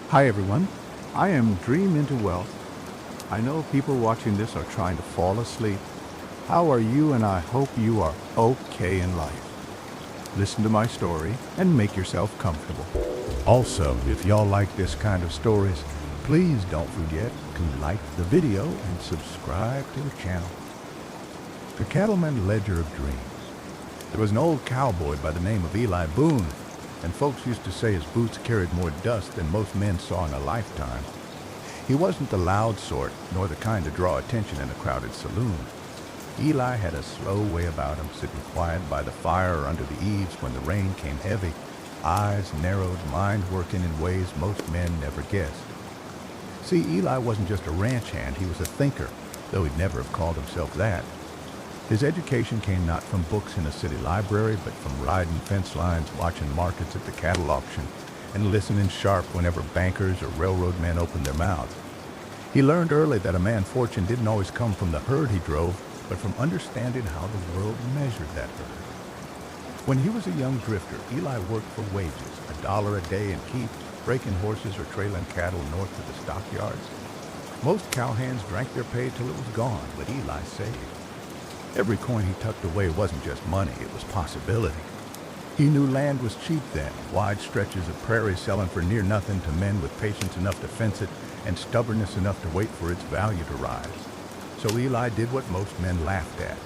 Hi everyone, I am Dream into Wealth. I know people watching this are trying to fall asleep. How are you? And I hope you are okay in life. Listen to my story and make yourself comfortable. Also, if y'all like this kind of stories, please don't forget to like the video and subscribe to the channel. The Cattleman Ledger of Dreams. There was an old cowboy by the name of Eli Boone, and folks used to say his boots carried more dust than most men saw in a lifetime. He wasn't the loud sort, nor the kind to draw attention in a crowded saloon. Eli had a slow way about him, sitting quiet by the fire or under the eaves when the rain came heavy, eyes narrowed, mind working in ways most men never guessed. See, Eli wasn't just a ranch hand, he was a thinker, though he'd never have called himself that. His education came not from books in a city library, but from riding fence lines, watching markets at the cattle auction, and listening sharp whenever bankers or railroad men opened their mouths. He learned early that a man's fortune didn't always come from the herd he drove, but from understanding how the world measured that herd. When he was a young drifter, Eli worked for wages, $1 a day in keep, breaking horses or trailing cattle north to the stockyards. Most cowhands drank their pay till it was gone, but Eli saved. Every coin he tucked away wasn't just money, it was possibility. He knew land was cheap then, wide stretches of prairie selling for near nothing to men with patience enough to fence it and stubbornness enough to wait for its value to rise. So Eli did what most men laughed at.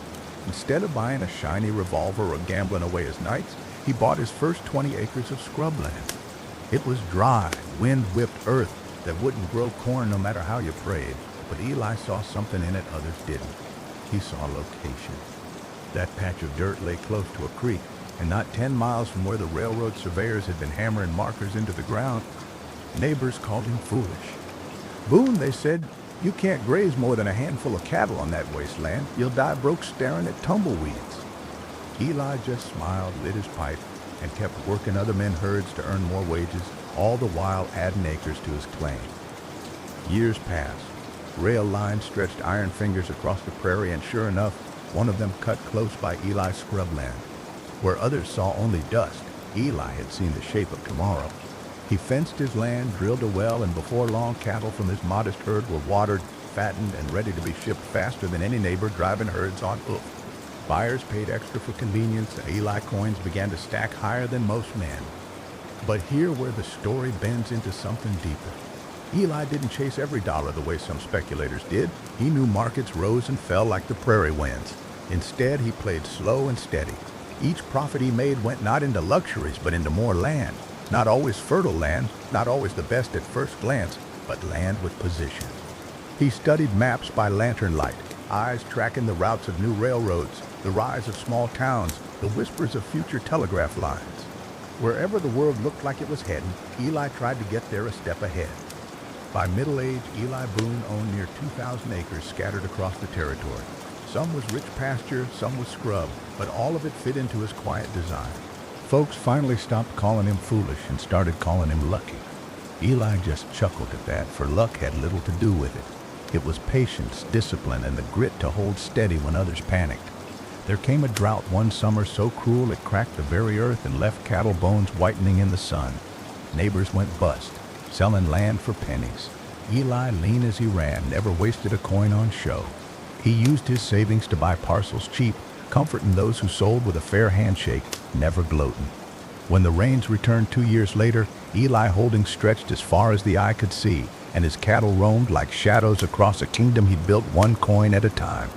Instead of buying a shiny revolver or gambling away his nights, he bought his first 20 acres of scrubland. It was dry, wind-whipped earth that wouldn't grow corn no matter how you prayed, but Eli saw something in it others didn't. He saw location. That patch of dirt lay close to a creek, and not 10 miles from where the railroad surveyors had been hammering markers into the ground. Neighbors called him foolish. Boone, they said, you can't graze more than a handful of cattle on that wasteland. You'll die broke staring at tumbleweeds. Eli just smiled, lit his pipe, and kept working other men's herds to earn more wages, all the while adding acres to his claim. Years passed. Rail lines stretched iron fingers across the prairie, and sure enough, one of them cut close by Eli's scrubland. Where others saw only dust, Eli had seen the shape of tomorrow. He fenced his land, drilled a well, and before long, cattle from his modest herd were watered, fattened, and ready to be shipped faster than any neighbor driving herds on hoof. Buyers paid extra for convenience, and Eli coins began to stack higher than most men. But here where the story bends into something deeper. Eli didn't chase every dollar the way some speculators did. He knew markets rose and fell like the prairie winds. Instead, he played slow and steady. Each profit he made went not into luxuries, but into more land. Not always fertile land, not always the best at first glance, but land with position. He studied maps by lantern light, eyes tracking the routes of new railroads, the rise of small towns, the whispers of future telegraph lines. Wherever the world looked like it was heading, Eli tried to get there a step ahead. By middle age, Eli Boone owned near 2,000 acres scattered across the territory. Some was rich pasture, some was scrub, but all of it fit into his quiet design. Folks finally stopped calling him foolish and started calling him lucky. Eli just chuckled at that, for luck had little to do with it. It was patience, discipline, and the grit to hold steady when others panicked. There came a drought one summer so cruel it cracked the very earth and left cattle bones whitening in the sun. Neighbors went bust, selling land for pennies. Eli, lean as he ran, never wasted a coin on show. He used his savings to buy parcels cheap, comforting those who sold with a fair handshake, never gloating. When the rains returned 2 years later, Eli holdings stretched as far as the eye could see, and his cattle roamed like shadows across a kingdom he'd built one coin at a time.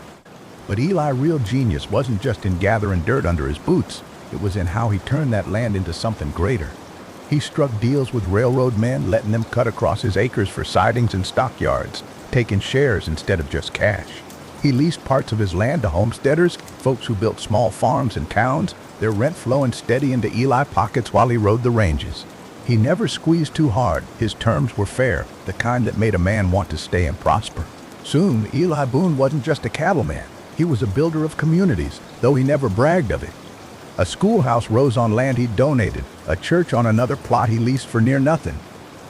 But Eli's real genius wasn't just in gathering dirt under his boots. It was in how he turned that land into something greater. He struck deals with railroad men, letting them cut across his acres for sidings and stockyards, taking shares instead of just cash. He leased parts of his land to homesteaders, folks who built small farms and towns, their rent flowing steady into Eli's pockets while he rode the ranges. He never squeezed too hard. His terms were fair, the kind that made a man want to stay and prosper. Soon, Eli Boone wasn't just a cattleman. He was a builder of communities, though he never bragged of it. A schoolhouse rose on land he'd donated, a church on another plot he leased for near nothing.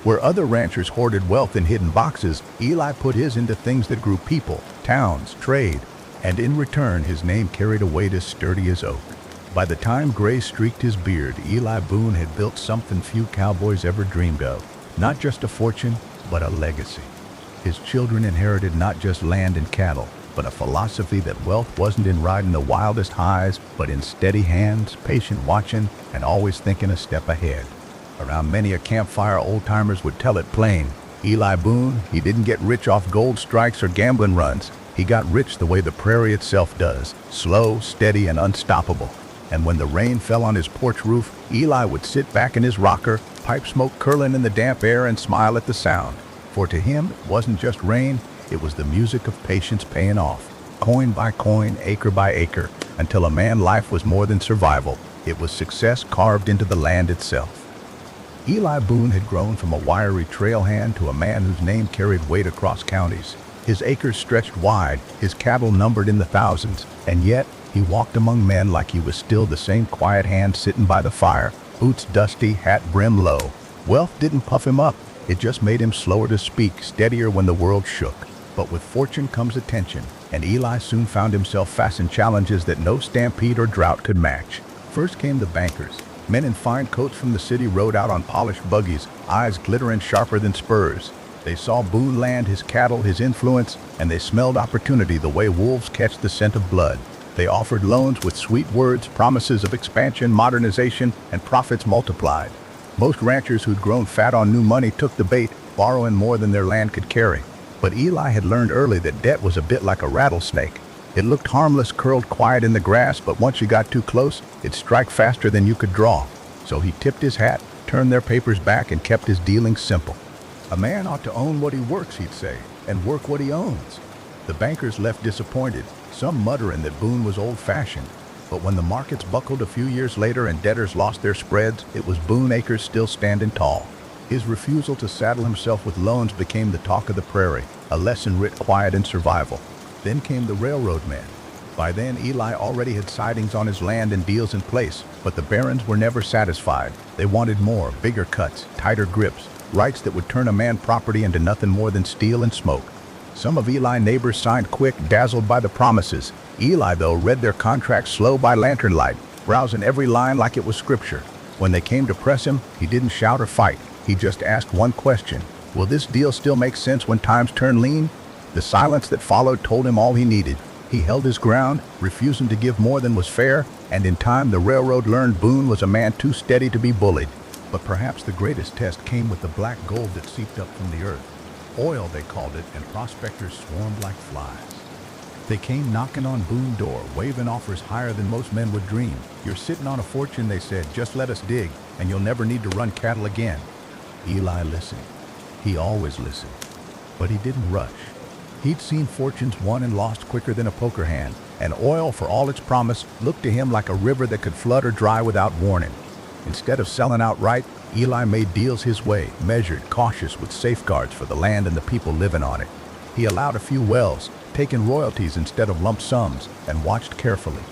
Where other ranchers hoarded wealth in hidden boxes, Eli put his into things that grew people, towns, trade, and in return his name carried a weight as sturdy as oak. By the time gray streaked his beard, Eli Boone had built something few cowboys ever dreamed of, Not just a fortune, but a legacy. His children inherited not just land and cattle, but a philosophy that wealth wasn't in riding the wildest highs, but in steady hands, patient watching, and always thinking a step ahead. Around many a campfire, old-timers would tell it plain. Eli Boone, he didn't get rich off gold strikes or gambling runs. He got rich the way the prairie itself does, slow, steady, and unstoppable. And when the rain fell on his porch roof, Eli would sit back in his rocker, pipe smoke curling in the damp air, and smile at the sound. For to him, it wasn't just rain, it was the music of patience paying off. Coin by coin, acre by acre, until a man's life was more than survival. It was success carved into the land itself. Eli Boone had grown from a wiry trail hand to a man whose name carried weight across counties. His acres stretched wide, his cattle numbered in the thousands, and yet he walked among men like he was still the same quiet hand sitting by the fire, boots dusty, hat brim low. Wealth didn't puff him up, it just made him slower to speak, steadier when the world shook. But with fortune comes attention, and Eli soon found himself facing challenges that no stampede or drought could match. First came the bankers. Men in fine coats from the city rode out on polished buggies, eyes glittering sharper than spurs. They saw Boone land, his cattle, his influence, and they smelled opportunity the way wolves catch the scent of blood. They offered loans with sweet words, promises of expansion, modernization, and profits multiplied. Most ranchers who'd grown fat on new money took the bait, borrowing more than their land could carry. But Eli had learned early that debt was a bit like a rattlesnake. It looked harmless, curled quiet in the grass, but once you got too close, it'd strike faster than you could draw. So he tipped his hat, turned their papers back, and kept his dealings simple. A man ought to own what he works, he'd say, and work what he owns. The bankers left disappointed, some muttering that Boone was old-fashioned. But when the markets buckled a few years later and debtors lost their spreads, it was Boone acres still standing tall. His refusal to saddle himself with loans became the talk of the prairie, a lesson writ quiet in survival. Then came the railroad men. By then, Eli already had sidings on his land and deals in place, but the barons were never satisfied. They wanted more, bigger cuts, tighter grips, rights that would turn a man's property into nothing more than steel and smoke. Some of Eli's neighbors signed quick, dazzled by the promises. Eli, though, read their contracts slow by lantern light, browsing every line like it was scripture. When they came to press him, he didn't shout or fight. He just asked one question: will this deal still make sense when times turn lean? The silence that followed told him all he needed. He held his ground, refusing to give more than was fair, and in time the railroad learned Boone was a man too steady to be bullied. But perhaps the greatest test came with the black gold that seeped up from the earth. Oil, they called it, and prospectors swarmed like flies. They came knocking on Boone's door, waving offers higher than most men would dream. You're sitting on a fortune, they said, just let us dig, and you'll never need to run cattle again. Eli listened. He always listened. But he didn't rush. He'd seen fortunes won and lost quicker than a poker hand, and oil, for all its promise, looked to him like a river that could flood or dry without warning. Instead of selling outright, Eli made deals his way, measured, cautious, with safeguards for the land and the people living on it. He allowed a few wells, taking royalties instead of lump sums, and watched carefully.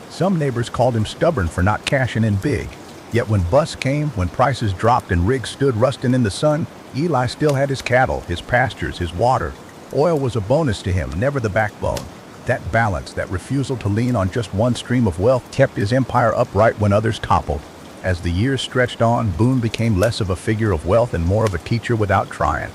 Some neighbors called him stubborn for not cashing in big. Yet when busts came, when prices dropped and rigs stood rusting in the sun, Eli still had his cattle, his pastures, his water. Oil was a bonus to him, never the backbone. That balance, that refusal to lean on just one stream of wealth, kept his empire upright when others toppled. As the years stretched on, Boone became less of a figure of wealth and more of a teacher without trying.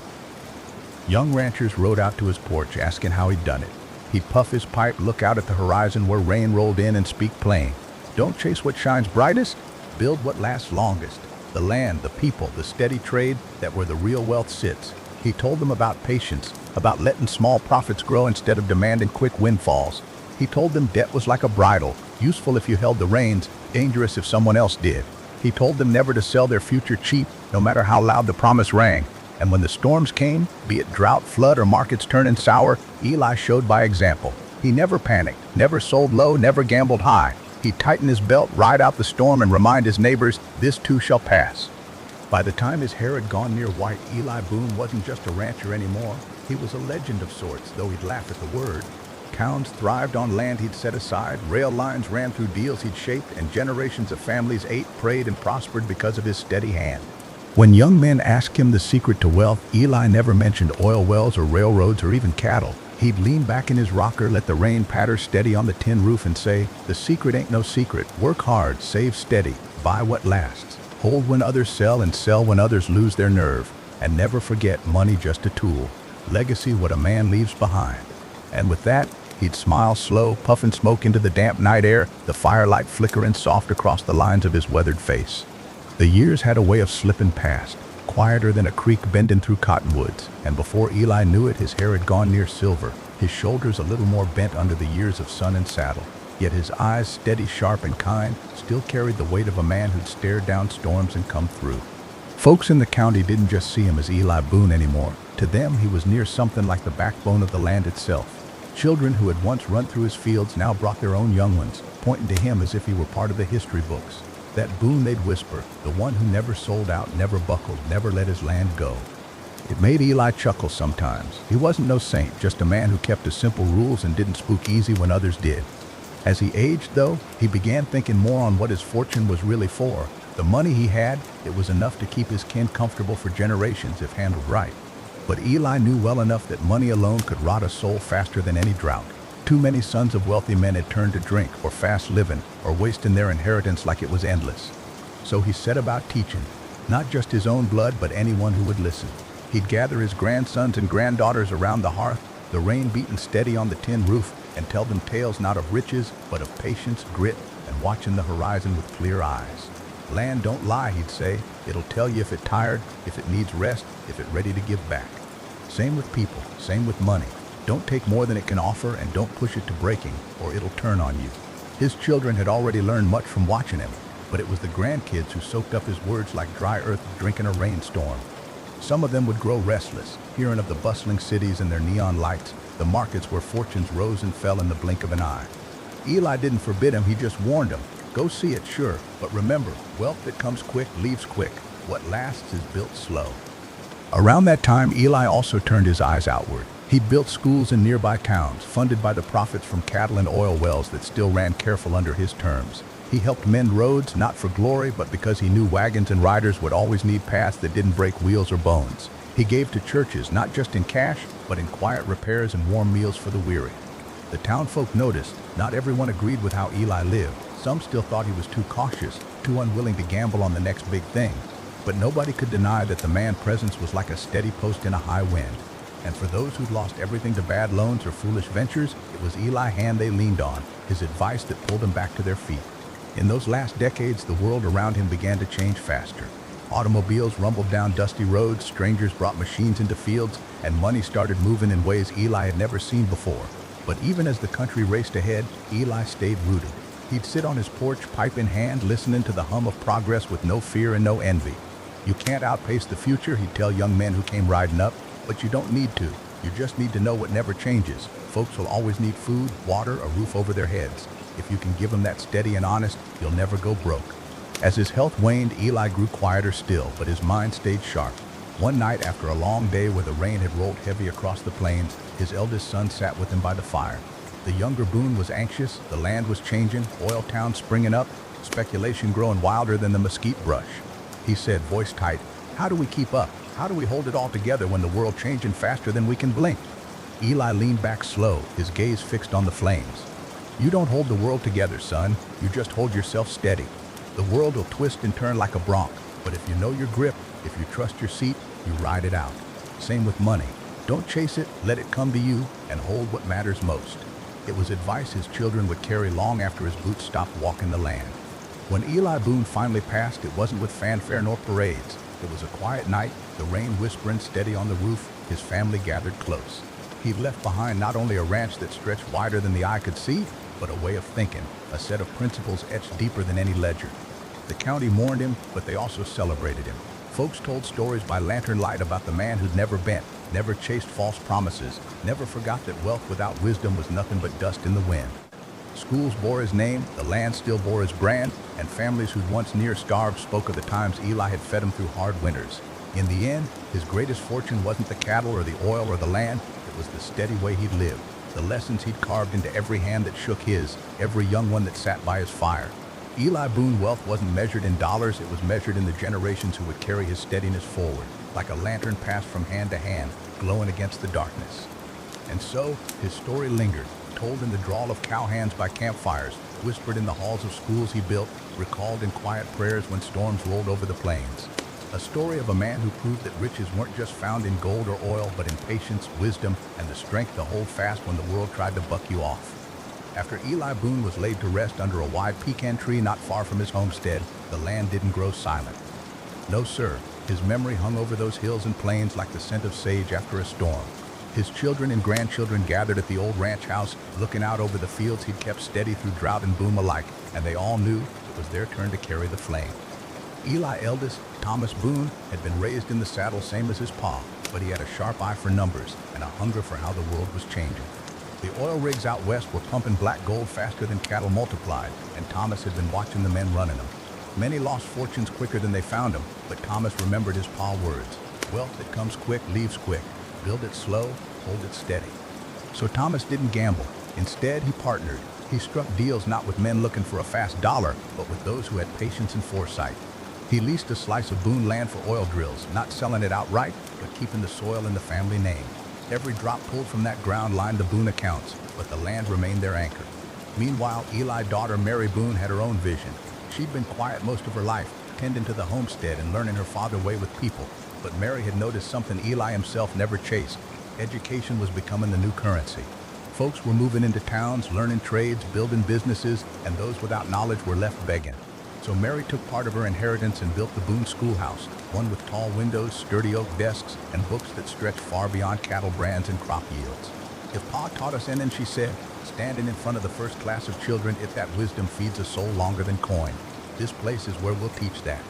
Young ranchers rode out to his porch asking how he'd done it. He'd puff his pipe, look out at the horizon where rain rolled in, and speak plain. Don't chase what shines brightest, build what lasts longest. The land, the people, the steady trade, that where the real wealth sits. He told them about patience, about letting small profits grow instead of demanding quick windfalls. He told them debt was like a bridle, useful if you held the reins, dangerous if someone else did. He told them never to sell their future cheap, no matter how loud the promise rang. And when the storms came, be it drought, flood, or markets turning sour, Eli showed by example. He never panicked, never sold low, never gambled high. He'd tighten his belt, ride out the storm, and remind his neighbors, this too shall pass. By the time his hair had gone near white, Eli Boone wasn't just a rancher anymore. He was a legend of sorts, though he'd laugh at the word. Towns thrived on land he'd set aside, rail lines ran through deals he'd shaped, and generations of families ate, prayed, and prospered because of his steady hand. When young men asked him the secret to wealth, Eli never mentioned oil wells or railroads or even cattle. He'd lean back in his rocker, let the rain patter steady on the tin roof, and say, the secret ain't no secret. Work hard, save steady, buy what lasts. Hold when others sell, and sell when others lose their nerve. And never forget, money just a tool. Legacy what a man leaves behind. And with that, he'd smile slow, puffing smoke into the damp night air, the firelight flickering soft across the lines of his weathered face. The years had a way of slipping past, quieter than a creek bending through cottonwoods, and before Eli knew it, his hair had gone near silver, his shoulders a little more bent under the years of sun and saddle. Yet his eyes, steady, sharp, and kind, still carried the weight of a man who'd stared down storms and come through. Folks in the county didn't just see him as Eli Boone anymore. To them, he was near something like the backbone of the land itself. Children who had once run through his fields now brought their own young ones, pointing to him as if he were part of the history books. That Boone, they'd whisper, the one who never sold out, never buckled, never let his land go. It made Eli chuckle sometimes. He wasn't no saint, just a man who kept to simple rules and didn't spook easy when others did. As he aged, though, he began thinking more on what his fortune was really for. The money he had, it was enough to keep his kin comfortable for generations if handled right. But Eli knew well enough that money alone could rot a soul faster than any drought. Too many sons of wealthy men had turned to drink or fast living or wasting their inheritance like it was endless. So he set about teaching, not just his own blood, but anyone who would listen. He'd gather his grandsons and granddaughters around the hearth, the rain beating steady on the tin roof, and tell them tales not of riches, but of patience, grit, and watching the horizon with clear eyes. Land don't lie, he'd say. It'll tell you if it's tired, if it needs rest, if it's ready to give back. Same with people, same with money. Don't take more than it can offer, and don't push it to breaking, or it'll turn on you. His children had already learned much from watching him, but it was the grandkids who soaked up his words like dry earth drinking a rainstorm. Some of them would grow restless, hearing of the bustling cities and their neon lights, the markets where fortunes rose and fell in the blink of an eye. Eli didn't forbid him, he just warned him. Go see it, sure, but remember, wealth that comes quick leaves quick. What lasts is built slow. Around that time, Eli also turned his eyes outward. He'd built schools in nearby towns, funded by the profits from cattle and oil wells that still ran careful under his terms. He helped mend roads, not for glory, but because he knew wagons and riders would always need paths that didn't break wheels or bones. He gave to churches, not just in cash, but in quiet repairs and warm meals for the weary. The townfolk noticed, not everyone agreed with how Eli lived. Some still thought he was too cautious, too unwilling to gamble on the next big thing. But nobody could deny that the man's presence was like a steady post in a high wind. And for those who'd lost everything to bad loans or foolish ventures, it was Eli's hand they leaned on, his advice that pulled them back to their feet. In those last decades, the world around him began to change faster. Automobiles rumbled down dusty roads, strangers brought machines into fields, and money started moving in ways Eli had never seen before. But even as the country raced ahead, Eli stayed rooted. He'd sit on his porch, pipe in hand, listening to the hum of progress with no fear and no envy. You can't outpace the future, he'd tell young men who came riding up, but you don't need to. You just need to know what never changes. Folks will always need food, water, a roof over their heads. If you can give them that steady and honest, you'll never go broke. As his health waned, Eli grew quieter still, but his mind stayed sharp. One night, after a long day where the rain had rolled heavy across the plains, his eldest son sat with him by the fire. The younger Boone was anxious, the land was changing, oil towns springing up, speculation growing wilder than the mesquite brush. He said, voice tight, "How do we keep up? How do we hold it all together when the world changing faster than we can blink?" Eli leaned back slow, his gaze fixed on the flames. "You don't hold the world together, son. You just hold yourself steady. The world will twist and turn like a bronc, but if you know your grip, if you trust your seat, you ride it out. Same with money. Don't chase it, let it come to you, and hold what matters most." It was advice his children would carry long after his boots stopped walking the land. When Eli Boone finally passed, it wasn't with fanfare nor parades. It was a quiet night, the rain whispering steady on the roof, his family gathered close. He'd left behind not only a ranch that stretched wider than the eye could see, but a way of thinking, a set of principles etched deeper than any ledger. The county mourned him, but they also celebrated him. Folks told stories by lantern light about the man who'd never bent, never chased false promises, never forgot that wealth without wisdom was nothing but dust in the wind. Schools bore his name, the land still bore his brand, and families who'd once near starved spoke of the times Eli had fed them through hard winters. In the end, his greatest fortune wasn't the cattle or the oil or the land, it was the steady way he'd lived, the lessons he'd carved into every hand that shook his, every young one that sat by his fire. Eli Boone's wealth wasn't measured in dollars, it was measured in the generations who would carry his steadiness forward, like a lantern passed from hand to hand, glowing against the darkness. And so, his story lingered, told in the drawl of cowhands by campfires, whispered in the halls of schools he built, recalled in quiet prayers when storms rolled over the plains. A story of a man who proved that riches weren't just found in gold or oil, but in patience, wisdom, and the strength to hold fast when the world tried to buck you off. After Eli Boone was laid to rest under a wide pecan tree not far from his homestead, the land didn't grow silent. No, sir. His memory hung over those hills and plains like the scent of sage after a storm. His children and grandchildren gathered at the old ranch house, looking out over the fields he'd kept steady through drought and boom alike, and they all knew it was their turn to carry the flame. Eli's eldest, Thomas Boone, had been raised in the saddle same as his pa, but he had a sharp eye for numbers and a hunger for how the world was changing. The oil rigs out west were pumping black gold faster than cattle multiplied, and Thomas had been watching the men running them. Many lost fortunes quicker than they found them, but Thomas remembered his pa's words. Wealth that comes quick leaves quick. Build it slow, hold it steady. So Thomas didn't gamble. Instead, he partnered. He struck deals not with men looking for a fast dollar, but with those who had patience and foresight. He leased a slice of Boone land for oil drills, not selling it outright, but keeping the soil in the family name. Every drop pulled from that ground lined the Boone accounts, but the land remained their anchor. Meanwhile, Eli's daughter Mary Boone had her own vision. She'd been quiet most of her life, tending to the homestead and learning her father's way with people. But Mary had noticed something Eli himself never chased. Education was becoming the new currency. Folks were moving into towns, learning trades, building businesses, and those without knowledge were left begging. So Mary took part of her inheritance and built the Boone schoolhouse, one with tall windows, sturdy oak desks, and books that stretched far beyond cattle brands and crop yields. If Pa taught us anything, she said, standing in front of the first class of children, if that wisdom feeds a soul longer than coin. This place is where we'll teach that.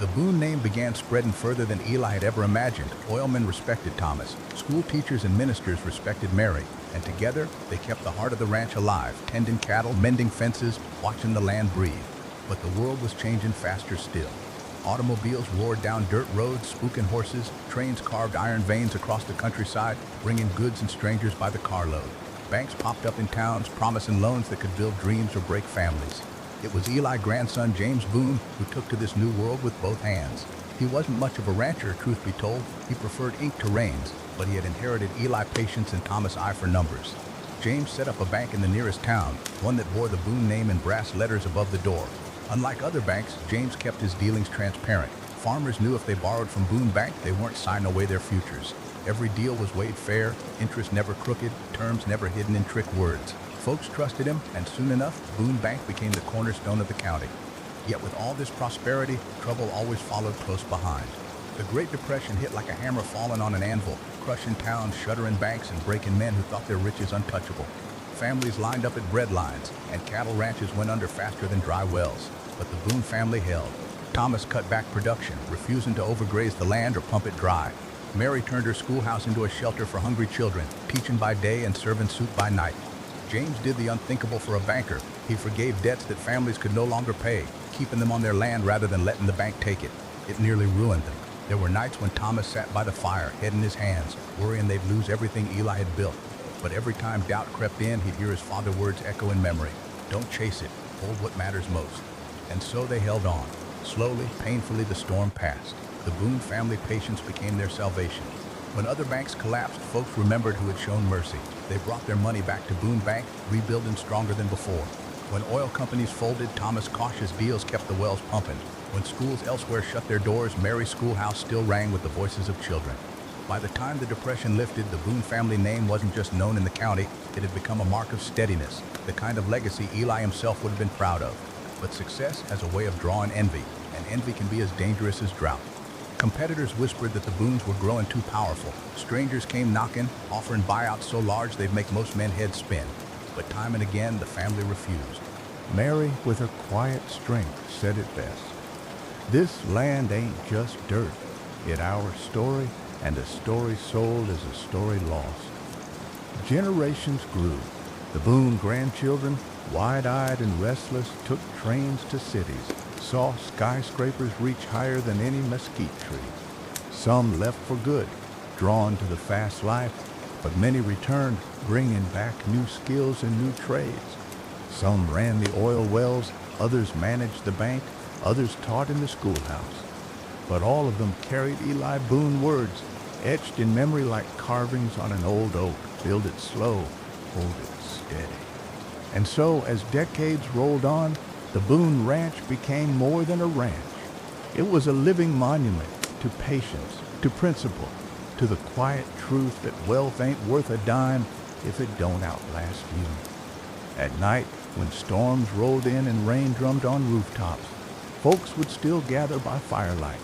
The Boone name began spreading further than Eli had ever imagined. Oilmen respected Thomas, school teachers and ministers respected Mary, and together they kept the heart of the ranch alive, tending cattle, mending fences, watching the land breathe. But the world was changing faster still. Automobiles roared down dirt roads, spooking horses, trains carved iron veins across the countryside, bringing goods and strangers by the carload. Banks popped up in towns, promising loans that could build dreams or break families. It was Eli's grandson, James Boone, who took to this new world with both hands. He wasn't much of a rancher, truth be told. He preferred ink to reins, but he had inherited Eli's patience and Thomas' eye for numbers. James set up a bank in the nearest town, one that bore the Boone name in brass letters above the door. Unlike other banks, James kept his dealings transparent. Farmers knew if they borrowed from Boone Bank, they weren't signing away their futures. Every deal was weighed fair, interest never crooked, terms never hidden in trick words. Folks trusted him, and soon enough, Boone Bank became the cornerstone of the county. Yet with all this prosperity, trouble always followed close behind. The Great Depression hit like a hammer falling on an anvil, crushing towns, shuttering banks, and breaking men who thought their riches untouchable. Families lined up at bread lines, and cattle ranches went under faster than dry wells. But the Boone family held. Thomas cut back production, refusing to overgraze the land or pump it dry. Mary turned her schoolhouse into a shelter for hungry children, teaching by day and serving soup by night. James did the unthinkable for a banker. He forgave debts that families could no longer pay, keeping them on their land rather than letting the bank take it. It nearly ruined them. There were nights when Thomas sat by the fire, head in his hands, worrying they'd lose everything Eli had built. But every time doubt crept in, he'd hear his father's words echo in memory. Don't chase it, hold what matters most. And so they held on. Slowly, painfully, the storm passed. The Boone family patience became their salvation. When other banks collapsed, folks remembered who had shown mercy. They brought their money back to Boone Bank, rebuilding stronger than before. When oil companies folded, Thomas' cautious deals kept the wells pumping. When schools elsewhere shut their doors, Mary's schoolhouse still rang with the voices of children. By the time the Depression lifted, the Boone family name wasn't just known in the county, it had become a mark of steadiness, the kind of legacy Eli himself would have been proud of. But success has a way of drawing envy, and envy can be as dangerous as drought. Competitors whispered that the Boones were growing too powerful. Strangers came knocking, offering buyouts so large they'd make most men heads spin. But time and again, the family refused. Mary, with her quiet strength, said it best. This land ain't just dirt. It's our story, and a story sold is a story lost. Generations grew. The Boone grandchildren, wide-eyed and restless, took trains to cities, saw skyscrapers reach higher than any mesquite tree. Some left for good, drawn to the fast life, but many returned, bringing back new skills and new trades. Some ran the oil wells, others managed the bank, others taught in the schoolhouse. But all of them carried Eli Boone words, etched in memory like carvings on an old oak. Build it slow, hold it steady. And so, as decades rolled on, the Boone Ranch became more than a ranch. It was a living monument, to patience, to principle, to the quiet truth that wealth ain't worth a dime if it don't outlast you. At night, when storms rolled in and rain drummed on rooftops, folks would still gather by firelight,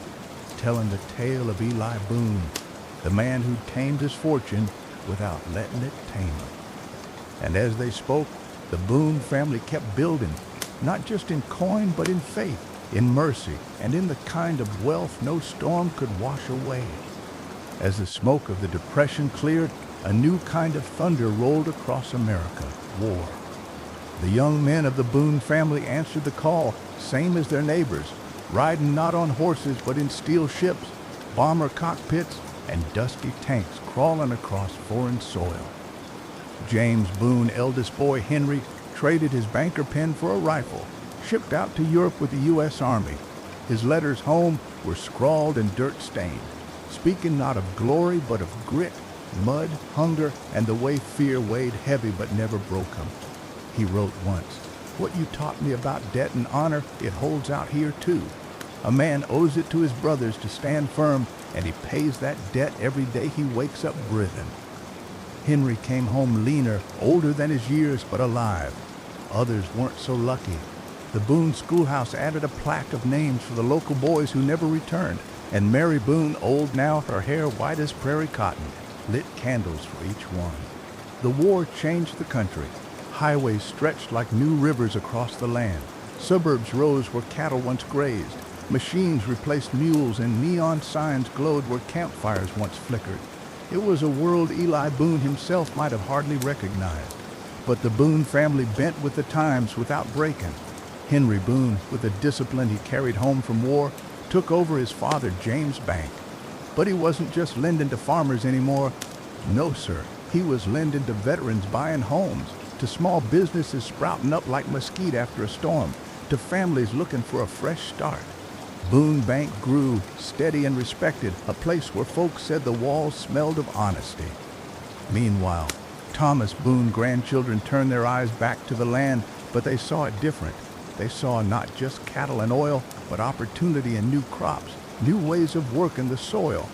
telling the tale of Eli Boone, the man who tamed his fortune without letting it tame him. And as they spoke, the Boone family kept building, not just in coin, but in faith, in mercy, and in the kind of wealth no storm could wash away. As the smoke of the Depression cleared, a new kind of thunder rolled across America, war. The young men of the Boone family answered the call, same as their neighbors, riding not on horses but in steel ships, bomber cockpits, and dusty tanks crawling across foreign soil. James Boone, eldest boy Henry, traded his banker pen for a rifle, shipped out to Europe with the U.S. Army. His letters home were scrawled and dirt-stained, speaking not of glory but of grit, mud, hunger, and the way fear weighed heavy but never broke him. He wrote once, "What you taught me about debt and honor, it holds out here too. A man owes it to his brothers to stand firm, and he pays that debt every day he wakes up breathing." Henry came home leaner, older than his years, but alive. Others weren't so lucky. The Boone schoolhouse added a plaque of names for the local boys who never returned, and Mary Boone, old now, her hair white as prairie cotton, lit candles for each one. The war changed the country. Highways stretched like new rivers across the land. Suburbs rose where cattle once grazed. Machines replaced mules, and neon signs glowed where campfires once flickered. It was a world Eli Boone himself might have hardly recognized. But the Boone family bent with the times without breaking. Henry Boone, with the discipline he carried home from war, took over his father James' bank. But he wasn't just lending to farmers anymore. No, sir. He was lending to veterans buying homes, to small businesses sprouting up like mesquite after a storm, to families looking for a fresh start. Boone Bank grew, steady and respected, a place where folks said the walls smelled of honesty. Meanwhile, Thomas Boone grandchildren turned their eyes back to the land, but they saw it different. They saw not just cattle and oil, but opportunity and new crops, new ways of working the soil.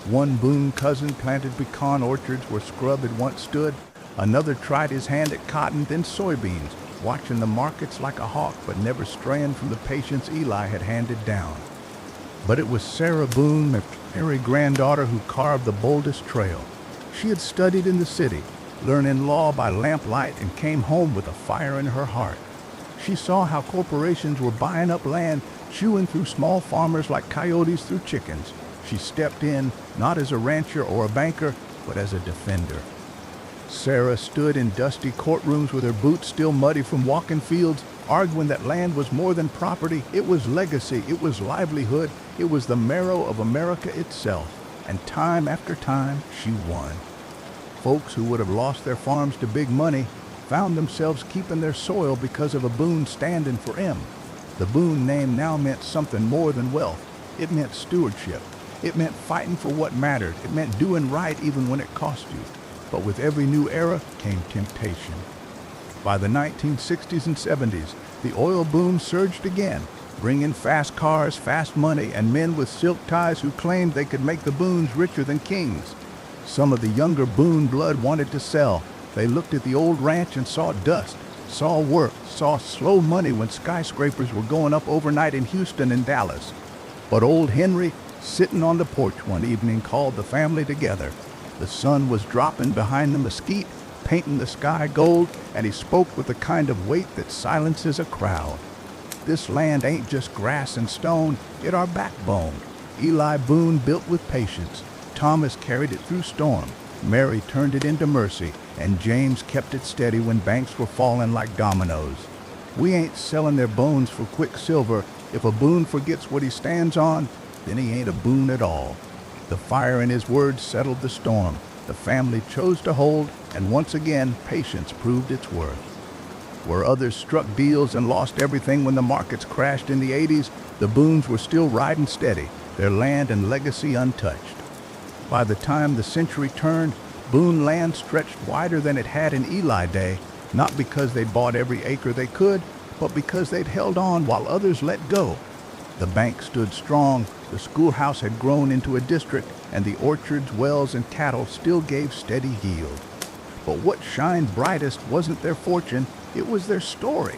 One Boone cousin planted pecan orchards where scrub had once stood. Another tried his hand at cotton, then soybeans, watching the markets like a hawk, but never straying from the patience Eli had handed down. But it was Sarah Boone, the very granddaughter, who carved the boldest trail. She had studied in the city, learning law by lamplight, and came home with a fire in her heart. She saw how corporations were buying up land, chewing through small farmers like coyotes through chickens. She stepped in, not as a rancher or a banker, but as a defender. Sarah stood in dusty courtrooms with her boots still muddy from walking fields, arguing that land was more than property. It was legacy, it was livelihood, it was the marrow of America itself. And time after time, she won. Folks who would have lost their farms to big money found themselves keeping their soil because of a Boone standing for them. The Boone name now meant something more than wealth. It meant stewardship. It meant fighting for what mattered. It meant doing right even when it cost you. But with every new era came temptation. By the 1960s and 70s, the oil boom surged again, bringing fast cars, fast money, and men with silk ties who claimed they could make the Boones richer than kings. Some of the younger Boone blood wanted to sell. They looked at the old ranch and saw dust, saw work, saw slow money when skyscrapers were going up overnight in Houston and Dallas. But old Henry, sitting on the porch one evening, called the family together. The sun was dropping behind the mesquite, painting the sky gold, and he spoke with the kind of weight that silences a crowd. This land ain't just grass and stone, it our backbone. Eli Boone built with patience. Thomas carried it through storm. Mary turned it into mercy, and James kept it steady when banks were falling like dominoes. We ain't selling their bones for quick silver. If a Boone forgets what he stands on, then he ain't a Boone at all. The fire in his words settled the storm. The family chose to hold, and once again, patience proved its worth. Where others struck deals and lost everything when the markets crashed in the 80s, the Boones were still riding steady, their land and legacy untouched. By the time the century turned, Boone land stretched wider than it had in Eli Day, not because they'd bought every acre they could, but because they'd held on while others let go. The bank stood strong, The schoolhouse had grown into a district, and the orchards, wells, and cattle still gave steady yield. But what shined brightest wasn't their fortune, it was their story.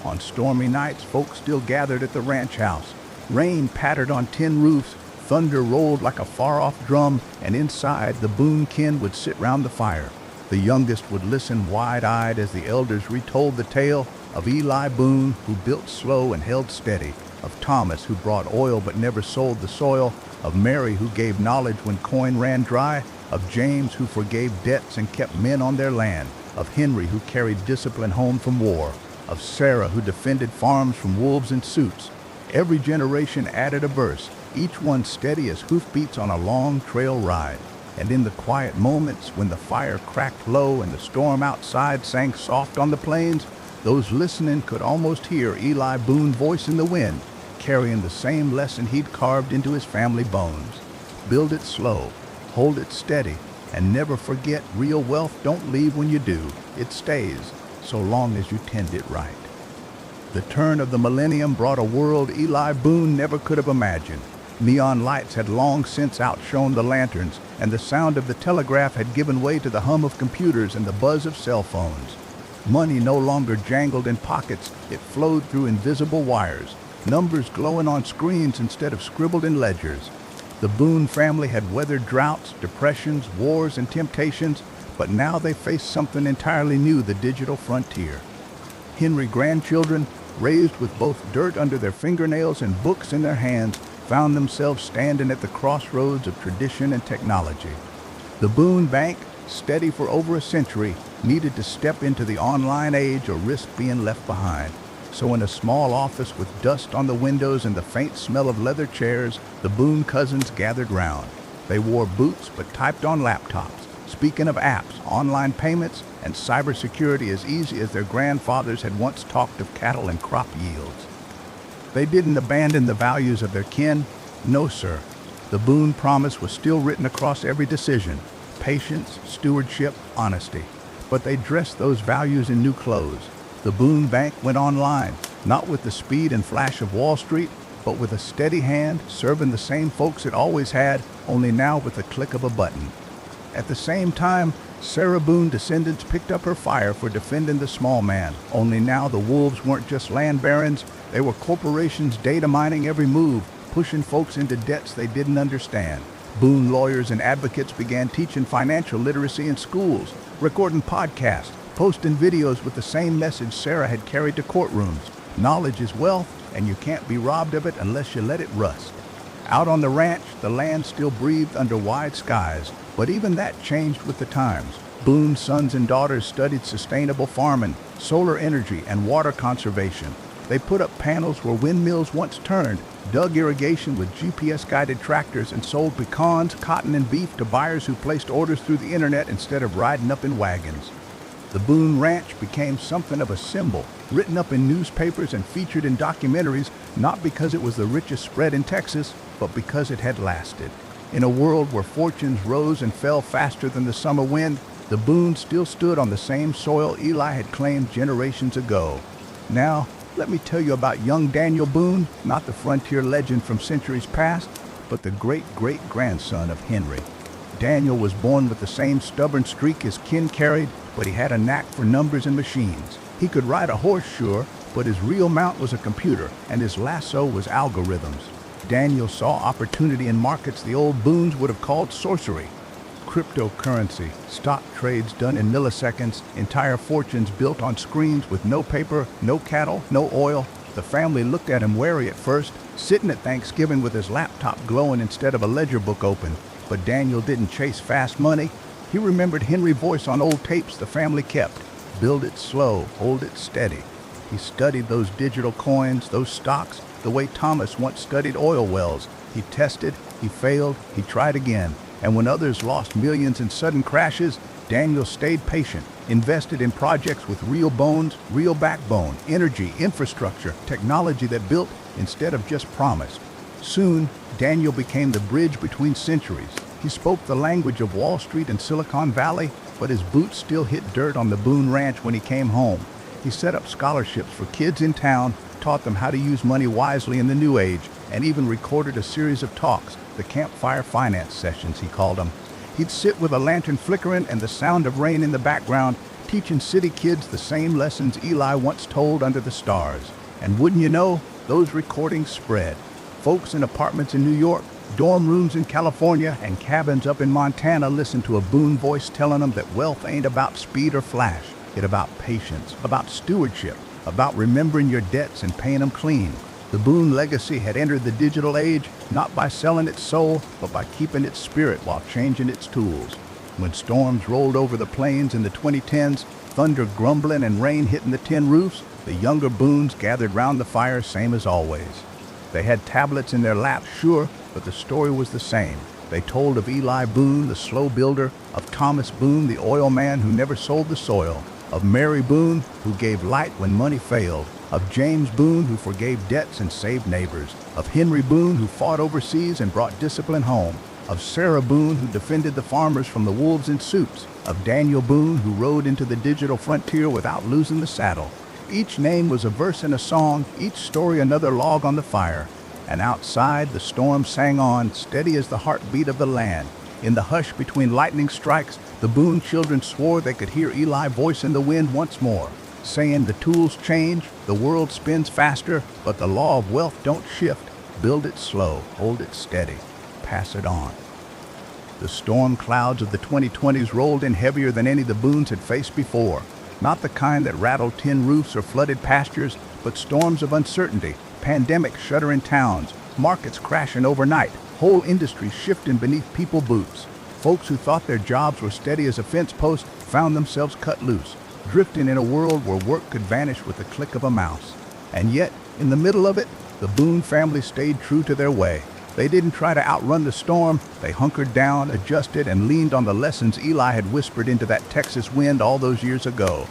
On stormy nights, folks still gathered at the ranch house. Rain pattered on tin roofs, thunder rolled like a far-off drum, and inside, the Boone kin would sit round the fire. The youngest would listen wide-eyed as the elders retold the tale of Eli Boone, who built slow and held steady, of Thomas, who brought oil but never sold the soil, of Mary, who gave knowledge when coin ran dry, of James, who forgave debts and kept men on their land, of Henry, who carried discipline home from war, of Sarah, who defended farms from wolves in suits. Every generation added a verse, each one steady as hoofbeats on a long trail ride. And in the quiet moments when the fire cracked low and the storm outside sang soft on the plains, those listening could almost hear Eli Boone's voice in the wind, carrying the same lesson he'd carved into his family bones. Build it slow, hold it steady, and never forget real wealth don't leave when you do. It stays, so long as you tend it right. The turn of the millennium brought a world Eli Boone never could have imagined. Neon lights had long since outshone the lanterns, and the sound of the telegraph had given way to the hum of computers and the buzz of cell phones. Money no longer jangled in pockets, it flowed through invisible wires, numbers glowing on screens instead of scribbled in ledgers. The Boone family had weathered droughts, depressions, wars, and temptations, but now they faced something entirely new, the digital frontier. Henry grandchildren, raised with both dirt under their fingernails and books in their hands, found themselves standing at the crossroads of tradition and technology. The Boone Bank, steady for over a century, needed to step into the online age or risk being left behind. So in a small office with dust on the windows and the faint smell of leather chairs, the Boone cousins gathered round. They wore boots but typed on laptops, speaking of apps, online payments, and cybersecurity as easy as their grandfathers had once talked of cattle and crop yields. They didn't abandon the values of their kin. No, sir. The Boone promise was still written across every decision: patience, stewardship, honesty. But they dressed those values in new clothes. The Boone Bank went online, not with the speed and flash of Wall Street, but with a steady hand, serving the same folks it always had, only now with the click of a button. At the same time, Sarah Boone descendants picked up her fire for defending the small man, only now the wolves weren't just land barons, they were corporations data mining every move, pushing folks into debts they didn't understand. Boone lawyers and advocates began teaching financial literacy in schools, recording podcasts, posting videos with the same message Sarah had carried to courtrooms. Knowledge is wealth, and you can't be robbed of it unless you let it rust. Out on the ranch, the land still breathed under wide skies, but even that changed with the times. Boone's sons and daughters studied sustainable farming, solar energy, and water conservation. They put up panels where windmills once turned, dug irrigation with GPS-guided tractors, and sold pecans, cotton, and beef to buyers who placed orders through the internet instead of riding up in wagons. The Boone Ranch became something of a symbol, written up in newspapers and featured in documentaries, not because it was the richest spread in Texas, but because it had lasted. In a world where fortunes rose and fell faster than the summer wind, the Boones still stood on the same soil Eli had claimed generations ago. Now, let me tell you about young Daniel Boone, not the frontier legend from centuries past, but the great-great-grandson of Henry. Daniel was born with the same stubborn streak his kin carried, but he had a knack for numbers and machines. He could ride a horse, sure, but his real mount was a computer, and his lasso was algorithms. Daniel saw opportunity in markets the old Boones would have called sorcery. Cryptocurrency, stock trades done in milliseconds, entire fortunes built on screens with no paper, no cattle, no oil. The family looked at him wary at first, sitting at Thanksgiving with his laptop glowing instead of a ledger book open. But Daniel didn't chase fast money. He remembered Henry's voice on old tapes the family kept. Build it slow, hold it steady. He studied those digital coins, those stocks, the way Thomas once studied oil wells. He tested, he failed, he tried again. And when others lost millions in sudden crashes, Daniel stayed patient, invested in projects with real bones, real backbone, energy, infrastructure, technology that built instead of just promised. Soon, Daniel became the bridge between centuries. He spoke the language of Wall Street and Silicon Valley, but his boots still hit dirt on the Boone Ranch when he came home. He set up scholarships for kids in town, taught them how to use money wisely in the new age, and even recorded a series of talks, the campfire finance sessions, he called them. He'd sit with a lantern flickering and the sound of rain in the background, teaching city kids the same lessons Eli once told under the stars. And wouldn't you know, those recordings spread. Folks in apartments in New York, dorm rooms in California, and cabins up in Montana listened to a Boone voice telling them that wealth ain't about speed or flash. It's about patience, about stewardship, about remembering your debts and paying them clean. The Boone legacy had entered the digital age, not by selling its soul, but by keeping its spirit while changing its tools. When storms rolled over the plains in the 2010s, thunder grumbling and rain hitting the tin roofs, the younger Boones gathered round the fire same as always. They had tablets in their laps, sure, but the story was the same. They told of Eli Boone, the slow builder, of Thomas Boone, the oil man who never sold the soil, of Mary Boone, who gave light when money failed, of James Boone, who forgave debts and saved neighbors, of Henry Boone, who fought overseas and brought discipline home, of Sarah Boone, who defended the farmers from the wolves in suits, of Daniel Boone, who rode into the digital frontier without losing the saddle. Each name was a verse in a song, each story another log on the fire. And outside, the storm sang on, steady as the heartbeat of the land. In the hush between lightning strikes, the Boone children swore they could hear Eli's voice in the wind once more, saying the tools change, the world spins faster, but the law of wealth don't shift. Build it slow, hold it steady, pass it on. The storm clouds of the 2020s rolled in heavier than any the Boones had faced before. Not the kind that rattled tin roofs or flooded pastures, but storms of uncertainty, pandemics shuttering towns, markets crashing overnight, whole industries shifting beneath people's boots. Folks who thought their jobs were steady as a fence post found themselves cut loose, drifting in a world where work could vanish with the click of a mouse. And yet, in the middle of it, the Boone family stayed true to their way. They didn't try to outrun the storm. They hunkered down, adjusted, and leaned on the lessons Eli had whispered into that Texas wind all those years ago.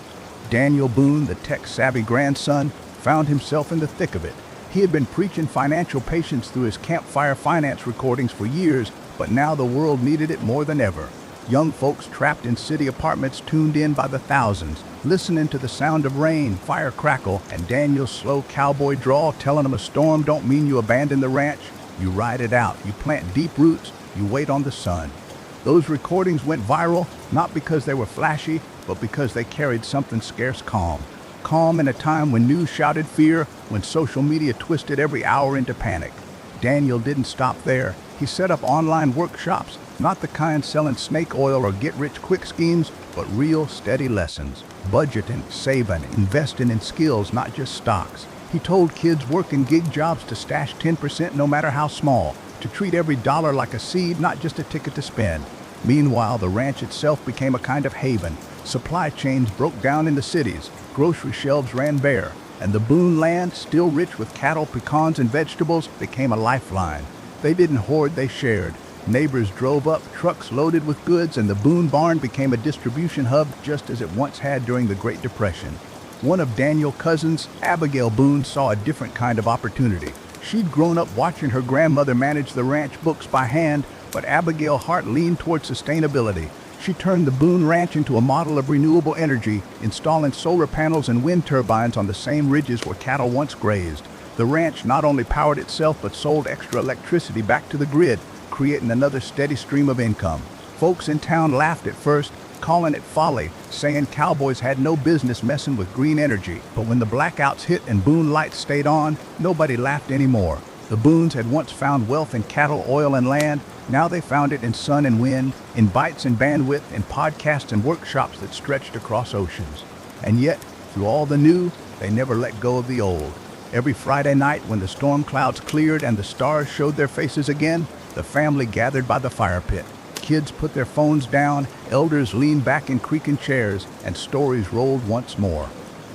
Daniel Boone, the tech-savvy grandson, found himself in the thick of it. He had been preaching financial patience through his campfire finance recordings for years, but now the world needed it more than ever. Young folks trapped in city apartments tuned in by the thousands, listening to the sound of rain, fire crackle, and Daniel's slow cowboy drawl telling them a storm don't mean you abandon the ranch. You ride it out, you plant deep roots, you wait on the sun. Those recordings went viral, not because they were flashy, but because they carried something scarce calm. Calm in a time when news shouted fear, when social media twisted every hour into panic. Daniel didn't stop there. He set up online workshops, not the kind selling snake oil or get-rich-quick schemes, but real, steady lessons. Budgeting, saving, investing in skills, not just stocks. He told kids working gig jobs to stash 10% no matter how small, to treat every dollar like a seed, not just a ticket to spend. Meanwhile, the ranch itself became a kind of haven. Supply chains broke down in the cities, grocery shelves ran bare, and the Boone land, still rich with cattle, pecans, and vegetables, became a lifeline. They didn't hoard, they shared. Neighbors drove up, trucks loaded with goods, and the Boone barn became a distribution hub just as it once had during the Great Depression. One of Daniel's cousins, Abigail Boone, saw a different kind of opportunity. She'd grown up watching her grandmother manage the ranch books by hand, but Abigail's heart leaned toward sustainability. She turned the Boone Ranch into a model of renewable energy, installing solar panels and wind turbines on the same ridges where cattle once grazed. The ranch not only powered itself but sold extra electricity back to the grid, creating another steady stream of income. Folks in town laughed at first, calling it folly, saying cowboys had no business messing with green energy. But when the blackouts hit and Boone lights stayed on, nobody laughed anymore. The Boones had once found wealth in cattle, oil, and land. Now they found it in sun and wind, in bytes and bandwidth, in podcasts and workshops that stretched across oceans. And yet, through all the new, they never let go of the old. Every Friday night when the storm clouds cleared and the stars showed their faces again, the family gathered by the fire pit. Kids put their phones down, elders leaned back in creaking chairs, and stories rolled once more.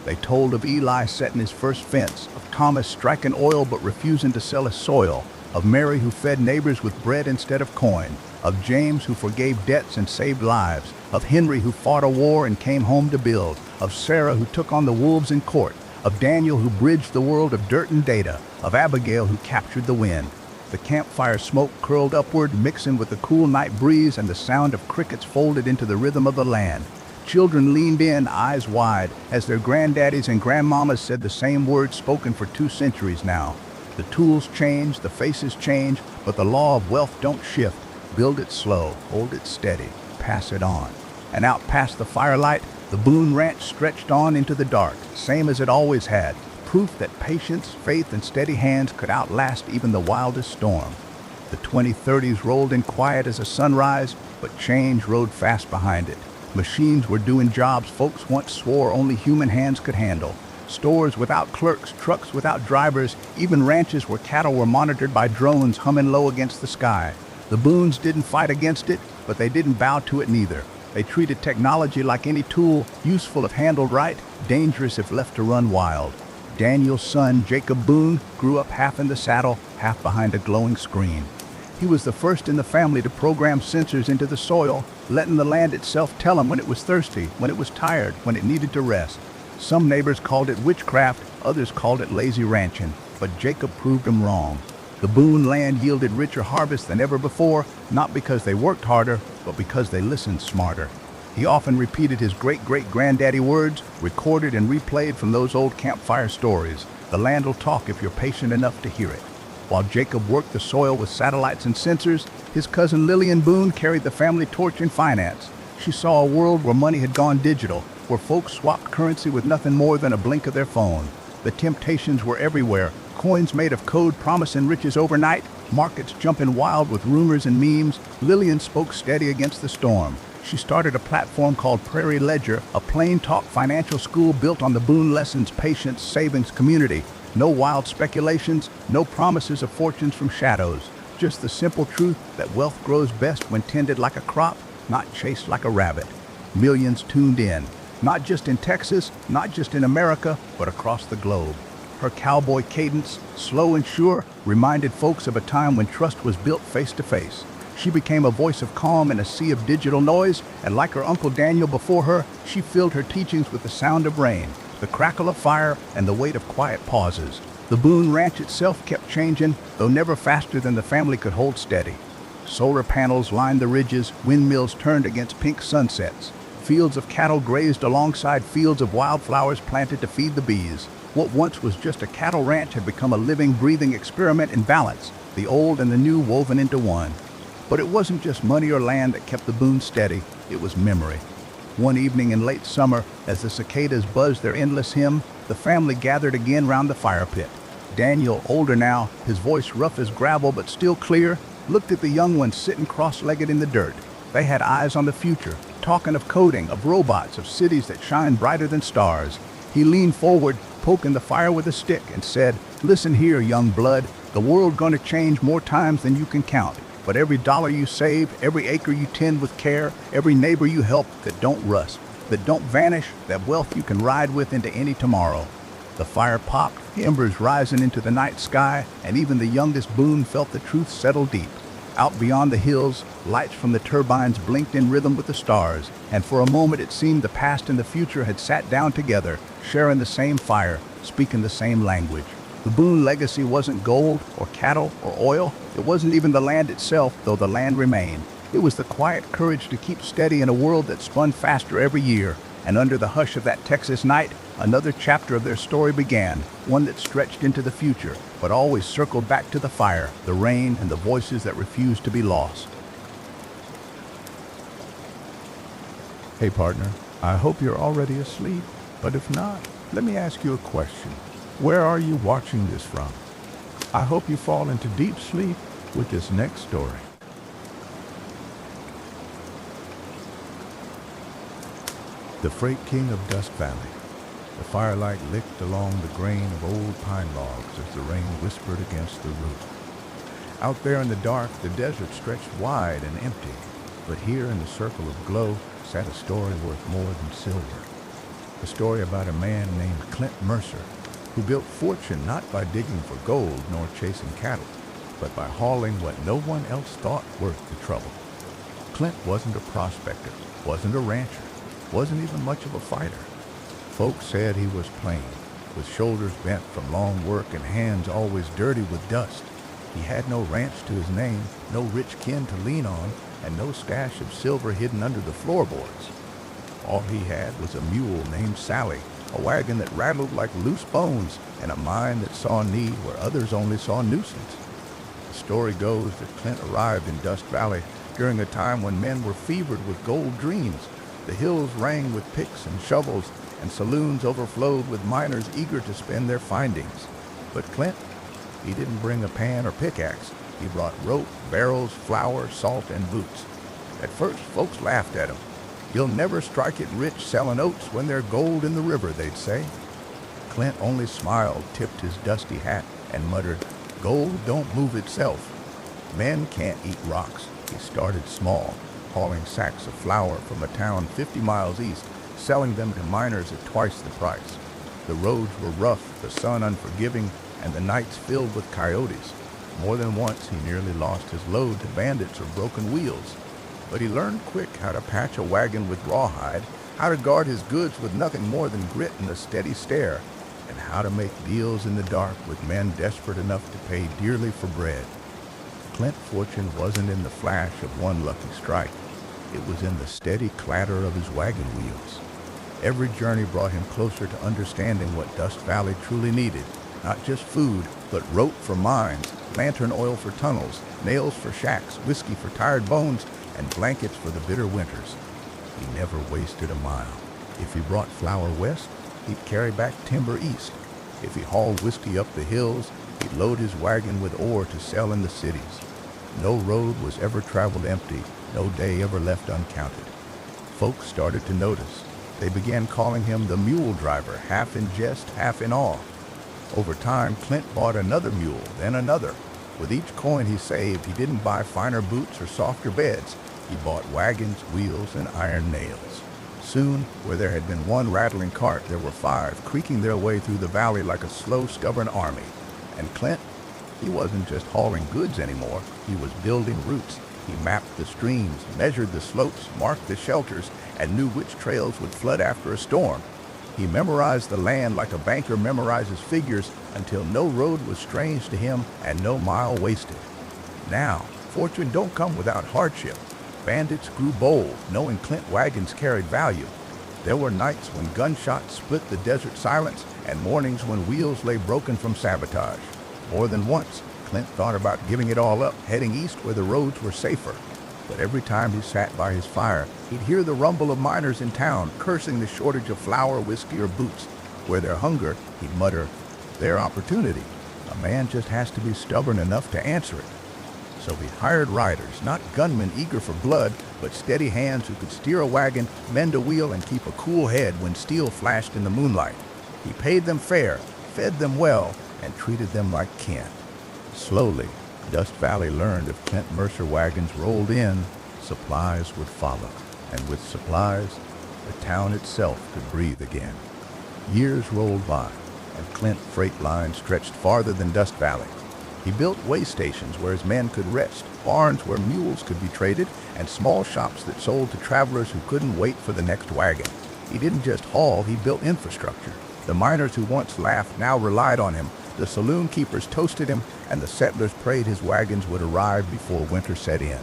They told of Eli setting his first fence, of Thomas striking oil but refusing to sell his soil, of Mary who fed neighbors with bread instead of coin, of James who forgave debts and saved lives, of Henry who fought a war and came home to build, of Sarah who took on the wolves in court, of Daniel who bridged the world of dirt and data, of Abigail who captured the wind. The campfire smoke curled upward, mixing with the cool night breeze, and the sound of crickets folded into the rhythm of the land. Children leaned in, eyes wide, as their granddaddies and grandmamas said the same words spoken for 2 centuries now. The tools change, the faces change, but the law of wealth don't shift. Build it slow, hold it steady, pass it on. And out past the firelight, the Boone Ranch stretched on into the dark, same as it always had, proof that patience, faith, and steady hands could outlast even the wildest storm. The 2030s rolled in quiet as a sunrise, but change rode fast behind it. Machines were doing jobs folks once swore only human hands could handle. Stores without clerks, trucks without drivers, even ranches where cattle were monitored by drones humming low against the sky. The Boones didn't fight against it, but they didn't bow to it neither. They treated technology like any tool, useful if handled right, dangerous if left to run wild. Daniel's son, Jacob Boone, grew up half in the saddle, half behind a glowing screen. He was the first in the family to program sensors into the soil, letting the land itself tell him when it was thirsty, when it was tired, when it needed to rest. Some neighbors called it witchcraft, others called it lazy ranching, but Jacob proved them wrong. The Boone land yielded richer harvests than ever before, not because they worked harder, but because they listened smarter. He often repeated his great-great-granddaddy words, recorded and replayed from those old campfire stories. The land will talk if you're patient enough to hear it. While Jacob worked the soil with satellites and sensors, his cousin Lillian Boone carried the family torch in finance. She saw a world where money had gone digital, where folks swapped currency with nothing more than a blink of their phone. The temptations were everywhere, coins made of code promising riches overnight, markets jumping wild with rumors and memes. Lillian spoke steady against the storm. She started a platform called Prairie Ledger, a plain talk financial school built on the Boone Lessons Patience Savings community. No wild speculations, no promises of fortunes from shadows. Just the simple truth that wealth grows best when tended like a crop, not chased like a rabbit. Millions tuned in, not just in Texas, not just in America, but across the globe. Her cowboy cadence, slow and sure, reminded folks of a time when trust was built face to face. She became a voice of calm in a sea of digital noise, and like her Uncle Daniel before her, she filled her teachings with the sound of rain, the crackle of fire, and the weight of quiet pauses. The Boone Ranch itself kept changing, though never faster than the family could hold steady. Solar panels lined the ridges, windmills turned against pink sunsets. Fields of cattle grazed alongside fields of wildflowers planted to feed the bees. What once was just a cattle ranch had become a living, breathing experiment in balance, the old and the new woven into one. But it wasn't just money or land that kept the Boones steady, it was memory. One evening in late summer, as the cicadas buzzed their endless hymn, the family gathered again round the fire pit. Daniel, older now, his voice rough as gravel but still clear, looked at the young ones sitting cross-legged in the dirt. They had eyes on the future, talking of coding, of robots, of cities that shine brighter than stars. He leaned forward, poking the fire with a stick, and said, "Listen here, young blood, the world gonna change more times than you can count. But every dollar you save, every acre you tend with care, every neighbor you help that don't rust, that don't vanish, that wealth you can ride with into any tomorrow." The fire popped, embers rising into the night sky, and even the youngest Boone felt the truth settle deep. Out beyond the hills, lights from the turbines blinked in rhythm with the stars, and for a moment it seemed the past and the future had sat down together, sharing the same fire, speaking the same language. The Boone legacy wasn't gold or cattle or oil. It wasn't even the land itself, though the land remained. It was the quiet courage to keep steady in a world that spun faster every year. And under the hush of that Texas night, another chapter of their story began, one that stretched into the future, but always circled back to the fire, the rain, and the voices that refused to be lost. Hey partner, I hope you're already asleep, but if not, let me ask you a question. Where are you watching this from? I hope you fall into deep sleep with this next story. The Freight King of Dust Valley. The firelight licked along the grain of old pine logs as the rain whispered against the roof. Out there in the dark, the desert stretched wide and empty, but here in the circle of glow sat a story worth more than silver. A story about a man named Clint Mercer, who built fortune not by digging for gold nor chasing cattle, but by hauling what no one else thought worth the trouble. Clint wasn't a prospector, wasn't a rancher, wasn't even much of a fighter. Folks said he was plain, with shoulders bent from long work and hands always dirty with dust. He had no ranch to his name, no rich kin to lean on, and no stash of silver hidden under the floorboards. All he had was a mule named Sally, a wagon that rattled like loose bones, and a mind that saw need where others only saw nuisance. The story goes that Clint arrived in Dust Valley during a time when men were fevered with gold dreams. The hills rang with picks and shovels, and saloons overflowed with miners eager to spend their findings. But Clint, he didn't bring a pan or pickaxe. He brought rope, barrels, flour, salt, and boots. At first, folks laughed at him. "You'll never strike it rich selling oats when there's gold in the river," they'd say. Clint only smiled, tipped his dusty hat, and muttered, "Gold don't move itself. Men can't eat rocks." He started small, hauling sacks of flour from a town 50 miles east, selling them to miners at twice the price. The roads were rough, the sun unforgiving, and the nights filled with coyotes. More than once he nearly lost his load to bandits or broken wheels. But he learned quick how to patch a wagon with rawhide, how to guard his goods with nothing more than grit and a steady stare, and how to make deals in the dark with men desperate enough to pay dearly for bread. Clint's fortune wasn't in the flash of one lucky strike. It was in the steady clatter of his wagon wheels. Every journey brought him closer to understanding what Dust Valley truly needed. Not just food, but rope for mines, lantern oil for tunnels, nails for shacks, whiskey for tired bones, and blankets for the bitter winters. He never wasted a mile. If he brought flour west, he'd carry back timber east. If he hauled whiskey up the hills, he'd load his wagon with ore to sell in the cities. No road was ever traveled empty, no day ever left uncounted. Folks started to notice. They began calling him the mule driver, half in jest, half in awe. Over time, Clint bought another mule, then another. With each coin he saved, he didn't buy finer boots or softer beds. He bought wagons, wheels, and iron nails. Soon, where there had been one rattling cart, there were 5, creaking their way through the valley like a slow, stubborn army. And Clint, he wasn't just hauling goods anymore. He was building routes. He mapped the streams, measured the slopes, marked the shelters, and knew which trails would flood after a storm. He memorized the land like a banker memorizes figures until no road was strange to him and no mile wasted. Now, fortune don't come without hardship. Bandits grew bold, knowing Clint wagons carried value. There were nights when gunshots split the desert silence and mornings when wheels lay broken from sabotage. More than once, Clint thought about giving it all up, heading east where the roads were safer. But every time he sat by his fire, he'd hear the rumble of miners in town, cursing the shortage of flour, whiskey, or boots. Where their hunger, he'd mutter, their opportunity. A man just has to be stubborn enough to answer it. So he hired riders, not gunmen eager for blood, but steady hands who could steer a wagon, mend a wheel, and keep a cool head when steel flashed in the moonlight. He paid them fair, fed them well, and treated them like kin. Slowly, Dust Valley learned if Clint Mercer wagons rolled in, supplies would follow. And with supplies, the town itself could breathe again. Years rolled by, and Clint freight line stretched farther than Dust Valley. He built way stations where his men could rest, barns where mules could be traded, and small shops that sold to travelers who couldn't wait for the next wagon. He didn't just haul, he built infrastructure. The miners who once laughed now relied on him. The saloon keepers toasted him, and the settlers prayed his wagons would arrive before winter set in.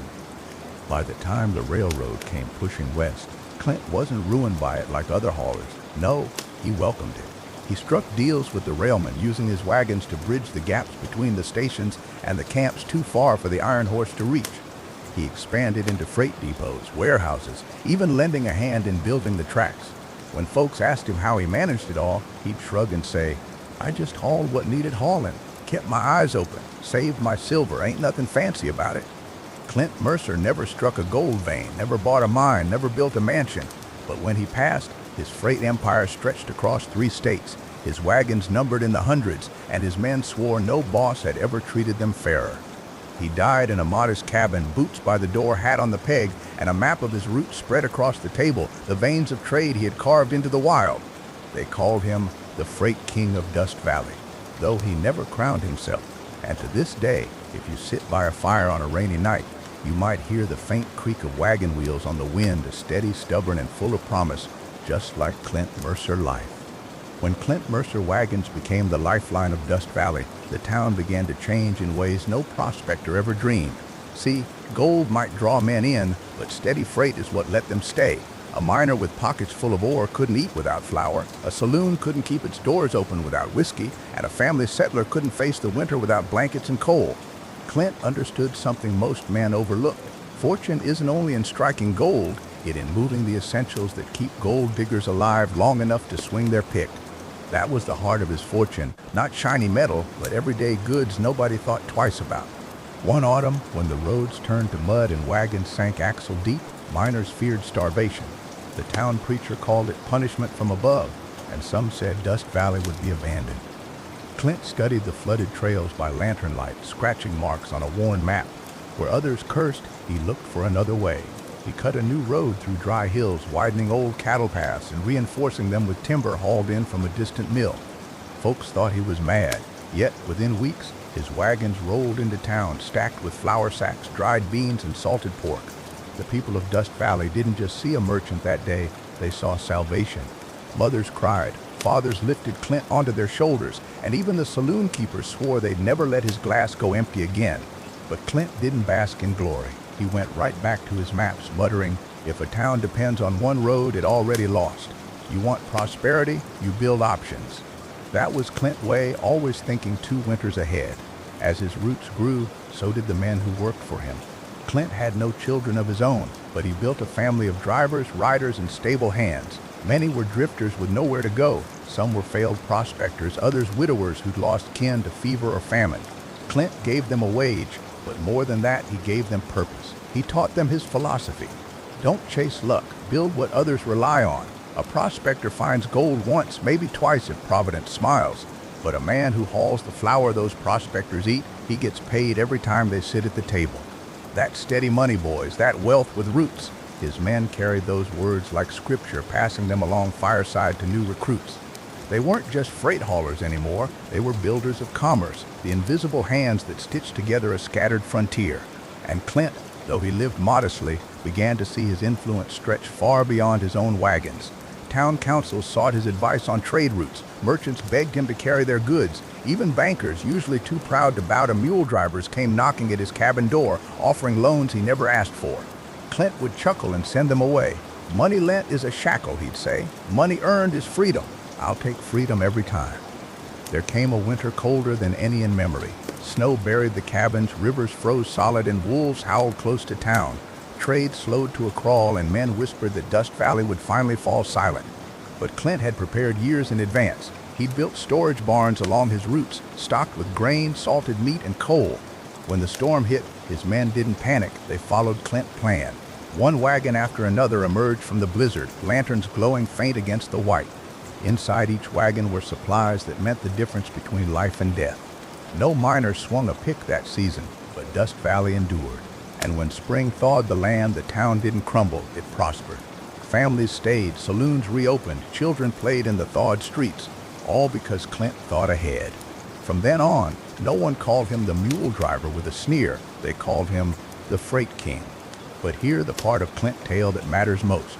By the time the railroad came pushing west, Clint wasn't ruined by it like other haulers. No, he welcomed it. He struck deals with the railmen, using his wagons to bridge the gaps between the stations and the camps too far for the iron horse to reach. He expanded into freight depots, warehouses, even lending a hand in building the tracks. When folks asked him how he managed it all, he'd shrug and say, "I just hauled what needed hauling, kept my eyes open, saved my silver, ain't nothing fancy about it." Clint Mercer never struck a gold vein, never bought a mine, never built a mansion. But when he passed, his freight empire stretched across 3 states, his wagons numbered in the hundreds, and his men swore no boss had ever treated them fairer. He died in a modest cabin, boots by the door, hat on the peg, and a map of his route spread across the table, the veins of trade he had carved into the wild. They called him the Freight King of Dust Valley, though he never crowned himself. And to this day, if you sit by a fire on a rainy night, you might hear the faint creak of wagon wheels on the wind, a steady, stubborn, and full of promise, just like Clint Mercer life. When Clint Mercer wagons became the lifeline of Dust Valley, the town began to change in ways no prospector ever dreamed. See, gold might draw men in, but steady freight is what let them stay. A miner with pockets full of ore couldn't eat without flour, a saloon couldn't keep its doors open without whiskey, and a family settler couldn't face the winter without blankets and coal. Clint understood something most men overlooked. Fortune isn't only in striking gold, it's in moving the essentials that keep gold diggers alive long enough to swing their pick. That was the heart of his fortune, not shiny metal, but everyday goods nobody thought twice about. One autumn, when the roads turned to mud and wagons sank axle deep, miners feared starvation. The town preacher called it punishment from above, and some said Dust Valley would be abandoned. Clint studied the flooded trails by lantern light, scratching marks on a worn map. Where others cursed, he looked for another way. He cut a new road through dry hills, widening old cattle paths and reinforcing them with timber hauled in from a distant mill. Folks thought he was mad, yet within weeks, his wagons rolled into town, stacked with flour sacks, dried beans, and salted pork. The people of Dust Valley didn't just see a merchant that day, they saw salvation. Mothers cried, fathers lifted Clint onto their shoulders, and even the saloon keepers swore they'd never let his glass go empty again. But Clint didn't bask in glory. He went right back to his maps, muttering, "If a town depends on one road, it already lost. You want prosperity, you build options." That was Clint's way, always thinking 2 winters ahead. As his roots grew, so did the men who worked for him. Clint had no children of his own, but he built a family of drivers, riders, and stable hands. Many were drifters with nowhere to go. Some were failed prospectors, others widowers who'd lost kin to fever or famine. Clint gave them a wage, but more than that, he gave them purpose. He taught them his philosophy. Don't chase luck, build what others rely on. A prospector finds gold once, maybe twice if Providence smiles. But a man who hauls the flour those prospectors eat, he gets paid every time they sit at the table. That's steady money, boys, that wealth with roots. His men carried those words like scripture, passing them along fireside to new recruits. They weren't just freight haulers anymore, they were builders of commerce, the invisible hands that stitched together a scattered frontier. And Clint, though he lived modestly, began to see his influence stretch far beyond his own wagons. Town councils sought his advice on trade routes, merchants begged him to carry their goods, even bankers, usually too proud to bow to mule drivers, came knocking at his cabin door, offering loans he never asked for. Clint would chuckle and send them away. "Money lent is a shackle," he'd say. "Money earned is freedom. I'll take freedom every time." There came a winter colder than any in memory. Snow buried the cabins, rivers froze solid, and wolves howled close to town. Trade slowed to a crawl, and men whispered that Dust Valley would finally fall silent. But Clint had prepared years in advance. He'd built storage barns along his routes, stocked with grain, salted meat, and coal. When the storm hit, his men didn't panic. They followed Clint's plan. One wagon after another emerged from the blizzard, lanterns glowing faint against the white. Inside each wagon were supplies that meant the difference between life and death. No miner swung a pick that season, but Dust Valley endured. And when spring thawed the land, the town didn't crumble, it prospered. Families stayed, saloons reopened, children played in the thawed streets, all because Clint thought ahead. From then on, no one called him the mule driver with a sneer. They called him the Freight King. But here's the part of Clint's tale that matters most.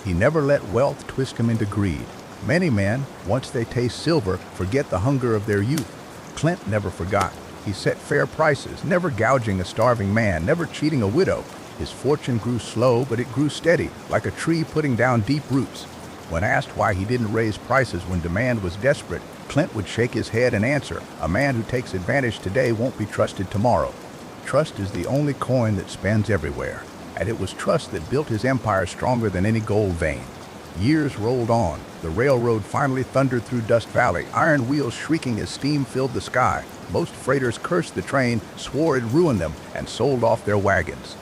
He never let wealth twist him into greed. Many men, once they taste silver, forget the hunger of their youth. Clint never forgot. He set fair prices, never gouging a starving man, never cheating a widow. His fortune grew slow, but it grew steady, like a tree putting down deep roots. When asked why he didn't raise prices when demand was desperate, Clint would shake his head and answer, "A man who takes advantage today won't be trusted tomorrow." Trust is the only coin that spends everywhere, and it was trust that built his empire stronger than any gold vein. Years rolled on. The railroad finally thundered through Dust Valley, iron wheels shrieking as steam filled the sky. Most freighters cursed the train, swore it ruined them, and sold off their wagons.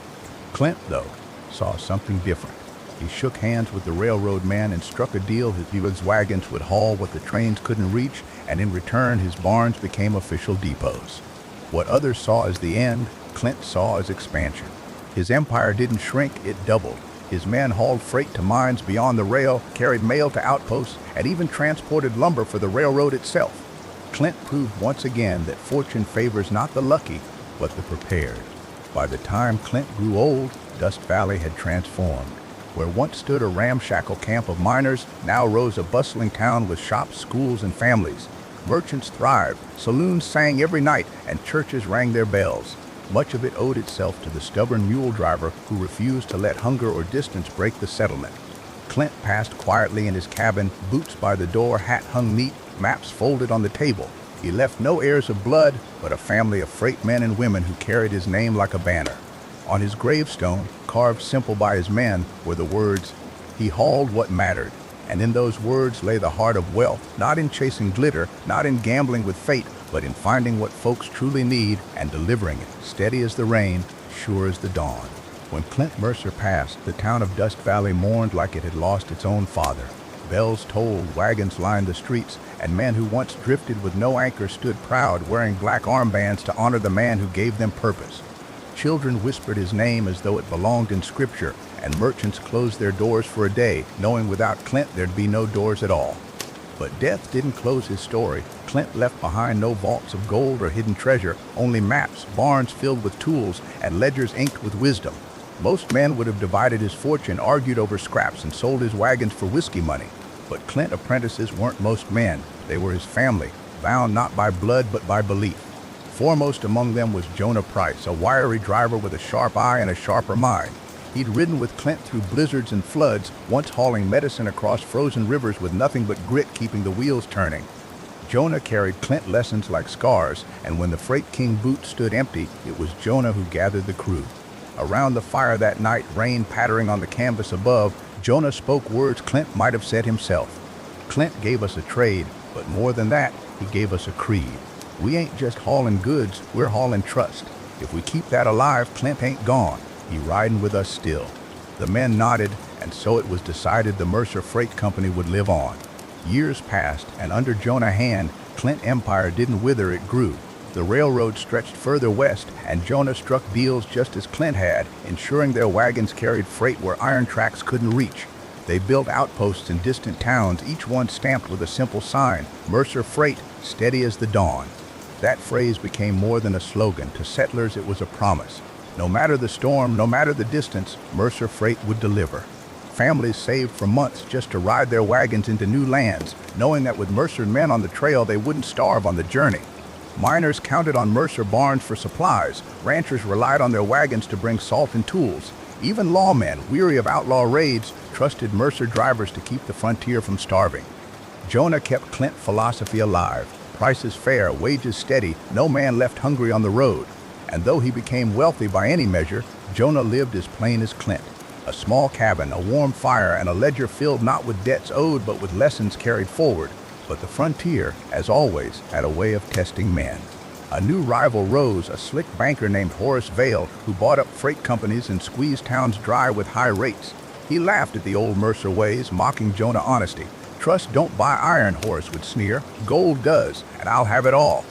Clint, though, saw something different. He shook hands with the railroad man and struck a deal his wagons would haul what the trains couldn't reach, and in return his barns became official depots. What others saw as the end, Clint saw as expansion. His empire didn't shrink, it doubled. His men hauled freight to mines beyond the rail, carried mail to outposts, and even transported lumber for the railroad itself. Clint proved once again that fortune favors not the lucky, but the prepared. By the time Clint grew old, Dust Valley had transformed. Where once stood a ramshackle camp of miners, now rose a bustling town with shops, schools, and families. Merchants thrived, saloons sang every night, and churches rang their bells. Much of it owed itself to the stubborn mule driver who refused to let hunger or distance break the settlement. Clint passed quietly in his cabin, boots by the door, hat hung neat, maps folded on the table. He left no heirs of blood, but a family of freight men and women who carried his name like a banner. On his gravestone, carved simple by his men, were the words, "He hauled what mattered." And in those words lay the heart of wealth, not in chasing glitter, not in gambling with fate, but in finding what folks truly need and delivering it, steady as the rain, sure as the dawn. When Clint Mercer passed, the town of Dust Valley mourned like it had lost its own father. Bells tolled, wagons lined the streets, and men who once drifted with no anchor stood proud, wearing black armbands to honor the man who gave them purpose. Children whispered his name as though it belonged in scripture, and merchants closed their doors for a day, knowing without Clint there'd be no doors at all. But death didn't close his story. Clint left behind no vaults of gold or hidden treasure, only maps, barns filled with tools, and ledgers inked with wisdom. Most men would have divided his fortune, argued over scraps, and sold his wagons for whiskey money. But Clint apprentices weren't most men. They were his family, bound not by blood but by belief. Foremost among them was Jonah Price, a wiry driver with a sharp eye and a sharper mind. He'd ridden with Clint through blizzards and floods, once hauling medicine across frozen rivers with nothing but grit keeping the wheels turning. Jonah carried Clint lessons like scars, and when the Freight King boot stood empty, it was Jonah who gathered the crew. Around the fire that night, rain pattering on the canvas above, Jonah spoke words Clint might have said himself. Clint gave us a trade, but more than that, he gave us a creed. We ain't just hauling goods, we're hauling trust. If we keep that alive, Clint ain't gone. He riding with us still. The men nodded, and so it was decided the Mercer Freight Company would live on. Years passed, and under Jonah's hand, Clint Empire didn't wither, it grew. The railroad stretched further west, and Jonah struck deals just as Clint had, ensuring their wagons carried freight where iron tracks couldn't reach. They built outposts in distant towns, each one stamped with a simple sign, Mercer Freight, steady as the dawn. That phrase became more than a slogan. To settlers, it was a promise. No matter the storm, no matter the distance, Mercer Freight would deliver. Families saved for months just to ride their wagons into new lands, knowing that with Mercer men on the trail, they wouldn't starve on the journey. Miners counted on Mercer barns for supplies. Ranchers relied on their wagons to bring salt and tools. Even lawmen, weary of outlaw raids, trusted Mercer drivers to keep the frontier from starving. Jonah kept Clint philosophy alive. Prices fair, wages steady, no man left hungry on the road. And though he became wealthy by any measure, Jonah lived as plain as Clint. A small cabin, a warm fire, and a ledger filled not with debts owed but with lessons carried forward. But the frontier, as always, had a way of testing men. A new rival rose, a slick banker named Horace Vail, who bought up freight companies and squeezed towns dry with high rates. He laughed at the old Mercer ways, mocking Jonah's honesty. "Trust don't buy iron," Horace would sneer. "Gold does, and I'll have it all."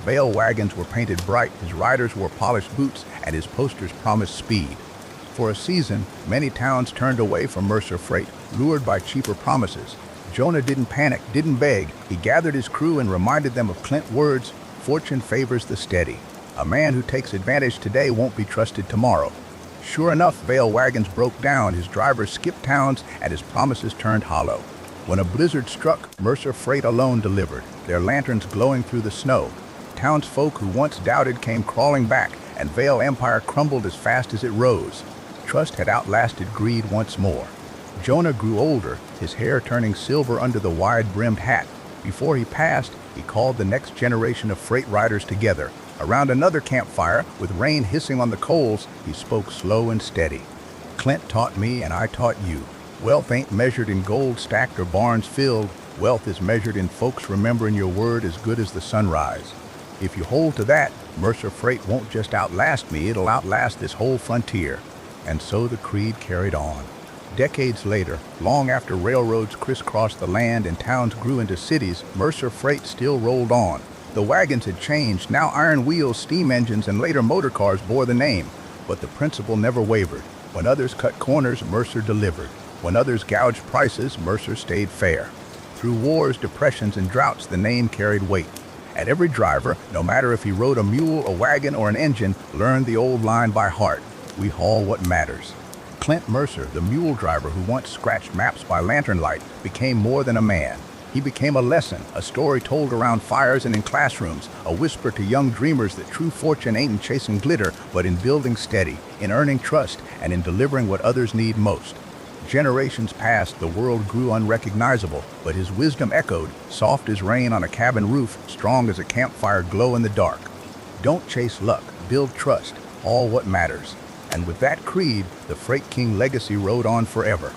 Vail wagons were painted bright, his riders wore polished boots, and his posters promised speed. For a season, many towns turned away from Mercer Freight, lured by cheaper promises. Jonah didn't panic, didn't beg. He gathered his crew and reminded them of Clint's words, "Fortune favors the steady. A man who takes advantage today won't be trusted tomorrow." Sure enough, Vail wagons broke down, his drivers skipped towns, and his promises turned hollow. When a blizzard struck, Mercer Freight alone delivered, their lanterns glowing through the snow. Townsfolk who once doubted came crawling back, and Vail Empire crumbled as fast as it rose. Trust had outlasted greed once more. Jonah grew older, his hair turning silver under the wide-brimmed hat. Before he passed, he called the next generation of freight riders together. Around another campfire, with rain hissing on the coals, he spoke slow and steady. "Clint taught me, and I taught you. Wealth ain't measured in gold stacked or barns filled. Wealth is measured in folks remembering your word as good as the sunrise. If you hold to that, Mercer Freight won't just outlast me, it'll outlast this whole frontier." And so the creed carried on. Decades later, long after railroads crisscrossed the land and towns grew into cities, Mercer Freight still rolled on. The wagons had changed, now iron wheels, steam engines, and later motor cars bore the name. But the principle never wavered. When others cut corners, Mercer delivered. When others gouged prices, Mercer stayed fair. Through wars, depressions, and droughts, the name carried weight. And every driver, no matter if he rode a mule, a wagon, or an engine, learned the old line by heart: "We haul what matters." Clint Mercer, the mule driver who once scratched maps by lantern light, became more than a man. He became a lesson, a story told around fires and in classrooms, a whisper to young dreamers that true fortune ain't in chasing glitter, but in building steady, in earning trust, and in delivering what others need most. generations passed, the world grew unrecognizable, but his wisdom echoed, soft as rain on a cabin roof, strong as a campfire glow in the dark. Don't chase luck, build trust, all what matters. And with that creed, the Freight King legacy rode on forever.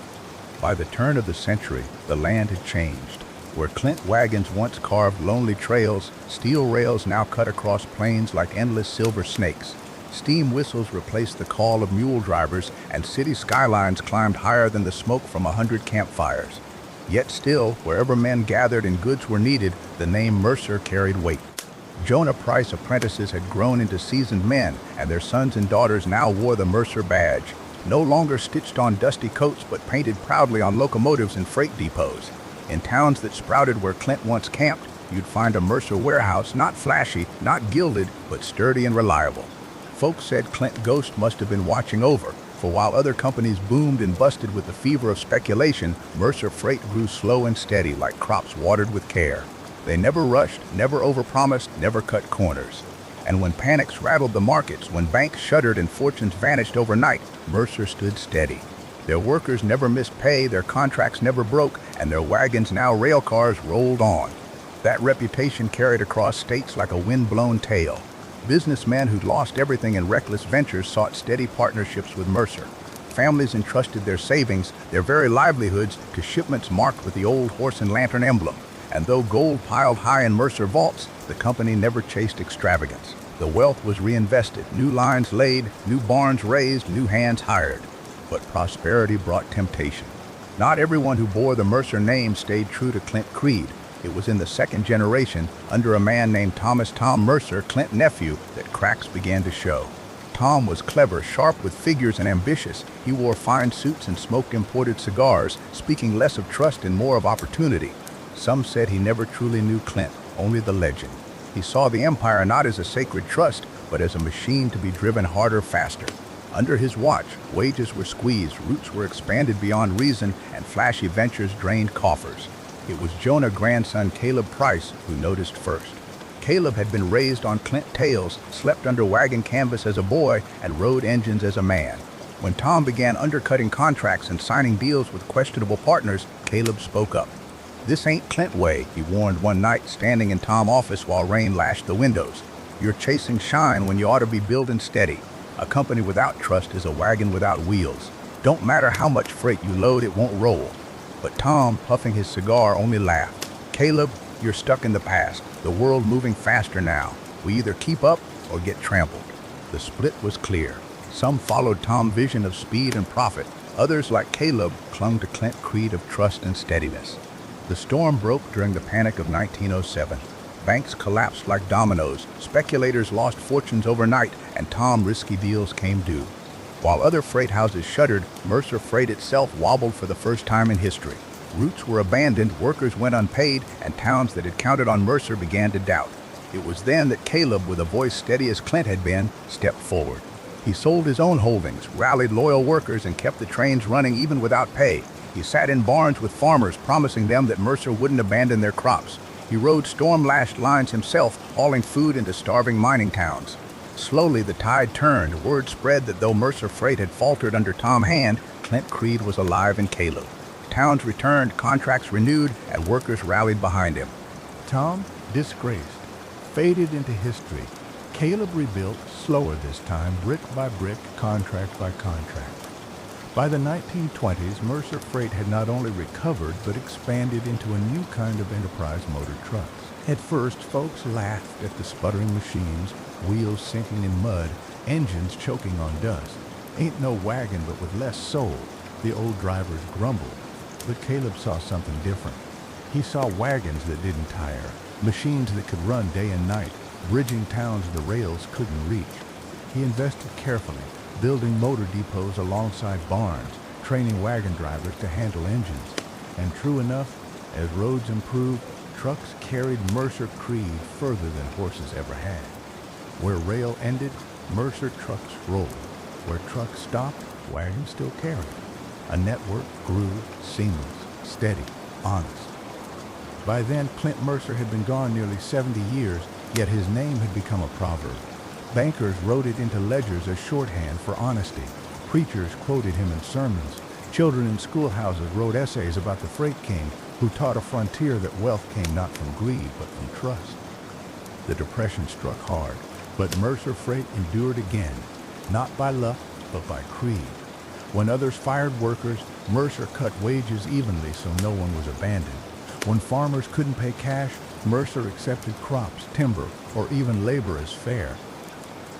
By the turn of the century, the land had changed. Where Clint wagons once carved lonely trails, steel rails now cut across plains like endless silver snakes. Steam whistles replaced the call of mule drivers, and city skylines climbed higher than the smoke from 100 campfires. Yet still, wherever men gathered and goods were needed, the name Mercer carried weight. Jonah Price apprentices had grown into seasoned men, and their sons and daughters now wore the Mercer badge, no longer stitched on dusty coats but painted proudly on locomotives and freight depots. In towns that sprouted where Clint once camped, you'd find a Mercer warehouse, not flashy, not gilded, but sturdy and reliable. Folks said Clint Ghost must have been watching over, for while other companies boomed and busted with the fever of speculation, Mercer Freight grew slow and steady like crops watered with care. They never rushed, never overpromised, never cut corners. And when panics rattled the markets, when banks shuttered and fortunes vanished overnight, Mercer stood steady. Their workers never missed pay, their contracts never broke, and their wagons, now rail cars, rolled on. That reputation carried across states like a wind-blown tail. Businessmen who'd lost everything in reckless ventures sought steady partnerships with Mercer. Families entrusted their savings, their very livelihoods, to shipments marked with the old horse and lantern emblem. And though gold piled high in Mercer vaults, the company never chased extravagance. The wealth was reinvested, new lines laid, new barns raised, new hands hired. But prosperity brought temptation. Not everyone who bore the Mercer name stayed true to Clint Creed. It was in the second generation, under a man named Thomas Tom Mercer, Clint's nephew, that cracks began to show. Tom was clever, sharp with figures, and ambitious. He wore fine suits and smoked imported cigars, speaking less of trust and more of opportunity. Some said he never truly knew Clint, only the legend. He saw the empire not as a sacred trust, but as a machine to be driven harder, faster. Under his watch, wages were squeezed, routes were expanded beyond reason, and flashy ventures drained coffers. It was Jonah's grandson Caleb Price who noticed first. Caleb had been raised on Clint tales, slept under wagon canvas as a boy, and rode engines as a man. When Tom began undercutting contracts and signing deals with questionable partners, Caleb spoke up. "This ain't Clint way," he warned one night, standing in Tom's office while rain lashed the windows. "You're chasing shine when you ought to be building steady. A company without trust is a wagon without wheels. Don't matter how much freight you load, it won't roll." But Tom, puffing his cigar, only laughed. "Caleb, you're stuck in the past. The world moving faster now. We either keep up or get trampled." The split was clear. Some followed Tom's vision of speed and profit. Others, like Caleb, clung to Clint's creed of trust and steadiness. The storm broke during the panic of 1907. Banks collapsed like dominoes, speculators lost fortunes overnight, and Tom's risky deals came due. While other freight houses shuttered, Mercer Freight itself wobbled for the first time in history. Routes were abandoned, workers went unpaid, and towns that had counted on Mercer began to doubt. It was then that Caleb, with a voice steady as Clint had been, stepped forward. He sold his own holdings, rallied loyal workers, and kept the trains running even without pay. He sat in barns with farmers, promising them that Mercer wouldn't abandon their crops. He rode storm-lashed lines himself, hauling food into starving mining towns. Slowly the tide turned. Word spread that though Mercer Freight had faltered under Tom's hand, Clint Creed was alive in Caleb. Towns returned, contracts renewed, and workers rallied behind him. Tom, disgraced, faded into history. Caleb rebuilt, slower this time, brick by brick, contract by contract. By the 1920s, Mercer Freight had not only recovered, but expanded into a new kind of enterprise motor trucks. At first, folks laughed at the sputtering machines, wheels sinking in mud, engines choking on dust. "Ain't no wagon but with less soul," the old drivers grumbled. But Caleb saw something different. He saw wagons that didn't tire, machines that could run day and night, bridging towns the rails couldn't reach. He invested carefully, building motor depots alongside barns, training wagon drivers to handle engines. And true enough, as roads improved, trucks carried Mercer Creed further than horses ever had. Where rail ended, Mercer trucks rolled. Where trucks stopped, wagons still carried. A network grew, seamless, steady, honest. By then, Clint Mercer had been gone nearly 70 years, yet his name had become a proverb. Bankers wrote it into ledgers as shorthand for honesty. Preachers quoted him in sermons. Children in schoolhouses wrote essays about the freight king who taught a frontier that wealth came not from greed but from trust. The Depression struck hard, but Mercer Freight endured again, not by luck, but by creed. When others fired workers, Mercer cut wages evenly so no one was abandoned. When farmers couldn't pay cash, Mercer accepted crops, timber, or even labor as fair.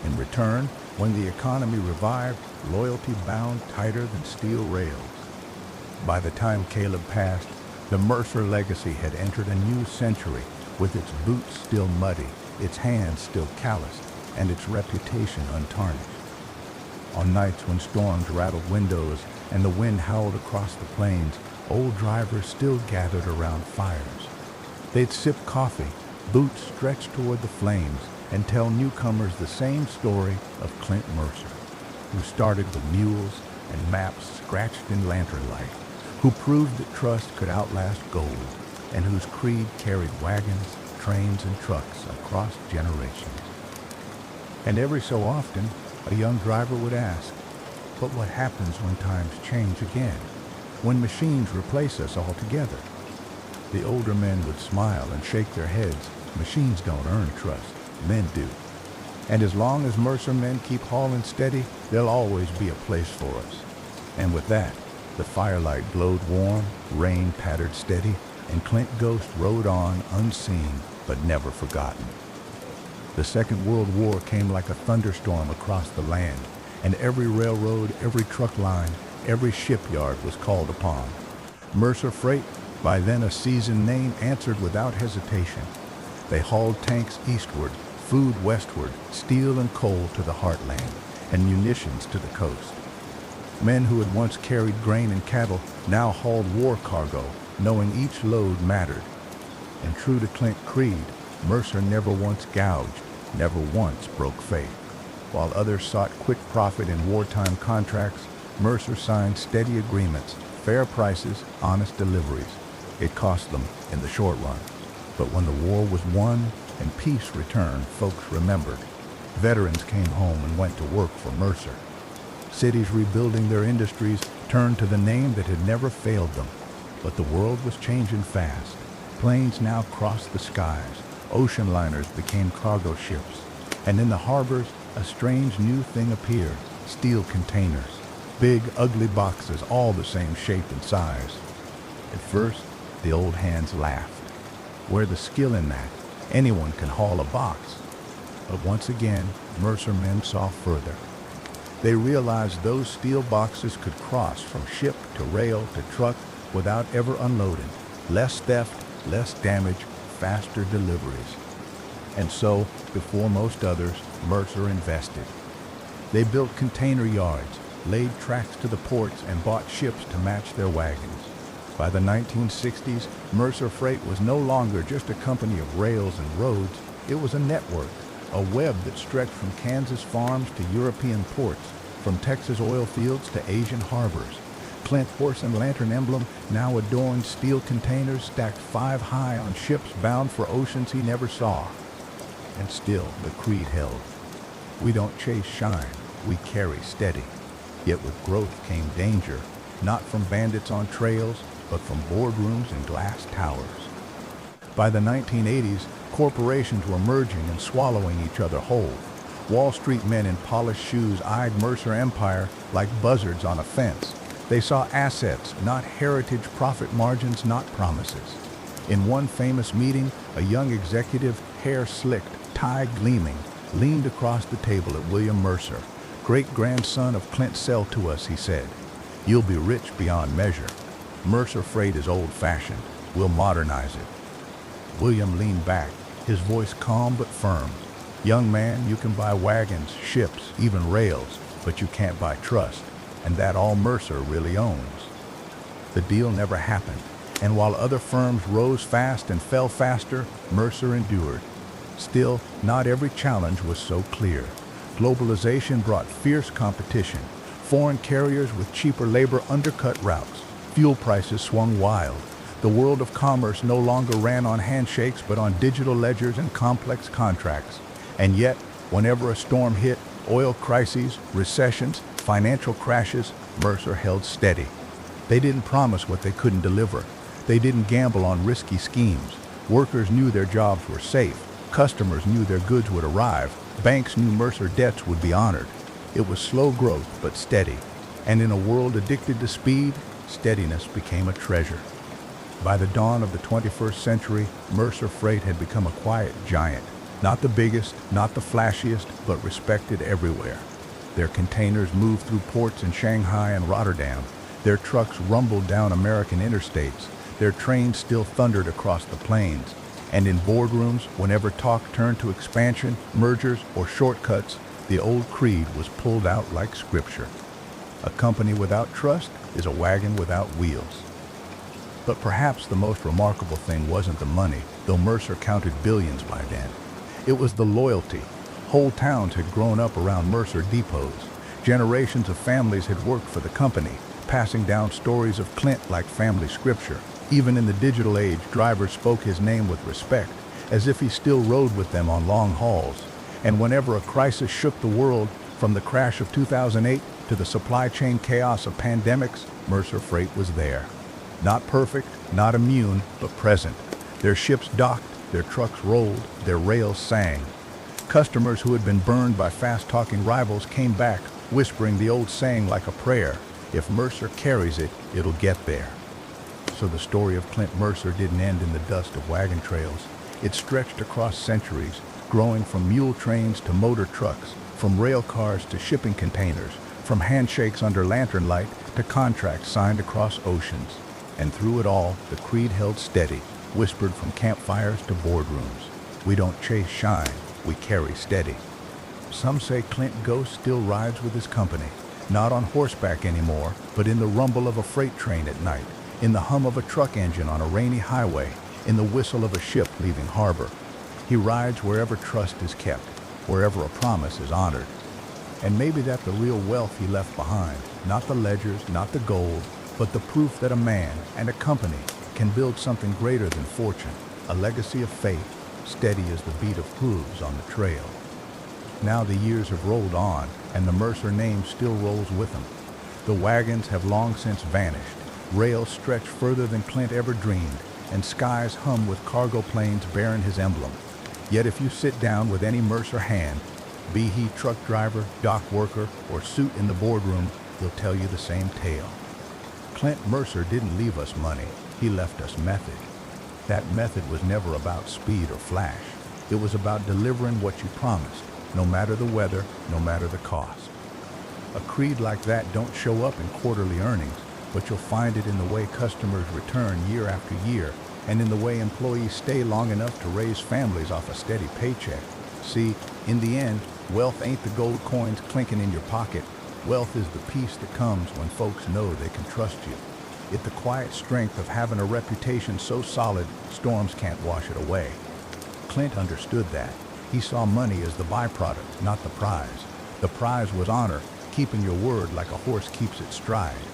In return, when the economy revived, loyalty bound tighter than steel rails. By the time Caleb passed, the Mercer legacy had entered a new century, with its boots still muddy, its hands still calloused, and its reputation untarnished. On nights when storms rattled windows and the wind howled across the plains, old drivers still gathered around fires. They'd sip coffee, boots stretched toward the flames, and tell newcomers the same story of Clint Mercer, who started with mules and maps scratched in lantern light, who proved that trust could outlast gold, and whose creed carried wagons, trains, and trucks across generations. And every so often, a young driver would ask, but what happens when times change again, when machines replace us altogether? The older men would smile and shake their heads. Machines don't earn trust, men do. And as long as Mercer men keep hauling steady, there'll always be a place for us. And with that, the firelight glowed warm, rain pattered steady, and Clint Ghost rode on unseen but never forgotten. The Second World War came like a thunderstorm across the land, and every railroad, every truck line, every shipyard was called upon. Mercer Freight, by then a seasoned name, answered without hesitation. They hauled tanks eastward, food westward, steel and coal to the heartland, and munitions to the coast. Men who had once carried grain and cattle now hauled war cargo, knowing each load mattered. And true to Clint creed, Mercer never once gouged, never once broke faith. While others sought quick profit in wartime contracts, Mercer signed steady agreements, fair prices, honest deliveries. It cost them in the short run. But when the war was won and peace returned, folks remembered. Veterans came home and went to work for Mercer. Cities rebuilding their industries turned to the name that had never failed them. But the world was changing fast. Planes now crossed the skies. Ocean liners became cargo ships. And in the harbors, a strange new thing appeared, steel containers. Big, ugly boxes, all the same shape and size. At first, the old hands laughed. Where the skill in that? Anyone can haul a box. But once again, Mercer men saw further. They realized those steel boxes could cross from ship to rail to truck without ever unloading. Less theft, less damage, faster deliveries. And so, before most others, Mercer invested. They built container yards, laid tracks to the ports, and bought ships to match their wagons. By the 1960s, Mercer Freight was no longer just a company of rails and roads. It was a network, a web that stretched from Kansas farms to European ports, from Texas oil fields to Asian harbors. Clint horse and lantern emblem now adorned steel containers stacked 5 high on ships bound for oceans he never saw. And still the creed held. We don't chase shine, we carry steady. Yet with growth came danger, not from bandits on trails, but from boardrooms and glass towers. By the 1980s, corporations were merging and swallowing each other whole. Wall Street men in polished shoes eyed Mercer Empire like buzzards on a fence. They saw assets, not heritage, profit margins, not promises. In one famous meeting, a young executive, hair slicked, tie gleaming, leaned across the table at William Mercer. "Great-grandson of Clint, sell to us," he said. "You'll be rich beyond measure. Mercer Freight is old-fashioned. We'll modernize it." William leaned back, his voice calm but firm. "Young man, you can buy wagons, ships, even rails, but you can't buy trust, and that all Mercer really owns." The deal never happened, and while other firms rose fast and fell faster, Mercer endured. Still, not every challenge was so clear. Globalization brought fierce competition. Foreign carriers with cheaper labor undercut routes. Fuel prices swung wild. The world of commerce no longer ran on handshakes but on digital ledgers and complex contracts. And yet, whenever a storm hit, oil crises, recessions, financial crashes, Mercer held steady. They didn't promise what they couldn't deliver. They didn't gamble on risky schemes. Workers knew their jobs were safe. Customers knew their goods would arrive. Banks knew Mercer debts would be honored. It was slow growth, but steady. And in a world addicted to speed, steadiness became a treasure. By the dawn of the 21st century, Mercer Freight had become a quiet giant. Not the biggest, not the flashiest, but respected everywhere. Their containers moved through ports in Shanghai and Rotterdam. Their trucks rumbled down American interstates. Their trains still thundered across the plains. And in boardrooms, whenever talk turned to expansion, mergers, or shortcuts, the old creed was pulled out like scripture. A company without trust is a wagon without wheels. But perhaps the most remarkable thing wasn't the money, though Mercer counted billions by then. It was the loyalty. Whole towns had grown up around Mercer depots. Generations of families had worked for the company, passing down stories of Clint like family scripture. Even in the digital age, drivers spoke his name with respect, as if he still rode with them on long hauls. And whenever a crisis shook the world, from the crash of 2008 to the supply chain chaos of pandemics, Mercer Freight was there. Not perfect, not immune, but present. Their ships docked, their trucks rolled, their rails sang. Customers who had been burned by fast-talking rivals came back, whispering the old saying like a prayer, "If Mercer carries it, it'll get there." So the story of Clint Mercer didn't end in the dust of wagon trails. It stretched across centuries, growing from mule trains to motor trucks, from rail cars to shipping containers, from handshakes under lantern light to contracts signed across oceans. And through it all, the creed held steady, whispered from campfires to boardrooms. We don't chase shine, we carry steady. Some say Clint Ghost still rides with his company, not on horseback anymore, but in the rumble of a freight train at night, in the hum of a truck engine on a rainy highway, in the whistle of a ship leaving harbor. He rides wherever trust is kept, wherever a promise is honored. And maybe that's the real wealth he left behind, not the ledgers, not the gold, but the proof that a man and a company can build something greater than fortune, a legacy of faith, steady as the beat of hooves on the trail. Now the years have rolled on, and the Mercer name still rolls with them. The wagons have long since vanished. Rails stretch further than Clint ever dreamed, and skies hum with cargo planes bearing his emblem. Yet if you sit down with any Mercer hand, be he truck driver, dock worker, or suit in the boardroom, he'll tell you the same tale. Clint Mercer didn't leave us money, he left us method. That method was never about speed or flash. It was about delivering what you promised, no matter the weather, no matter the cost. A creed like that don't show up in quarterly earnings, but you'll find it in the way customers return year after year, and in the way employees stay long enough to raise families off a steady paycheck. See, in the end, wealth ain't the gold coins clinking in your pocket. Wealth is the peace that comes when folks know they can trust you. It's the quiet strength of having a reputation so solid, storms can't wash it away. Clint understood that. He saw money as the byproduct, not the prize. The prize was honor, keeping your word like a horse keeps its stride.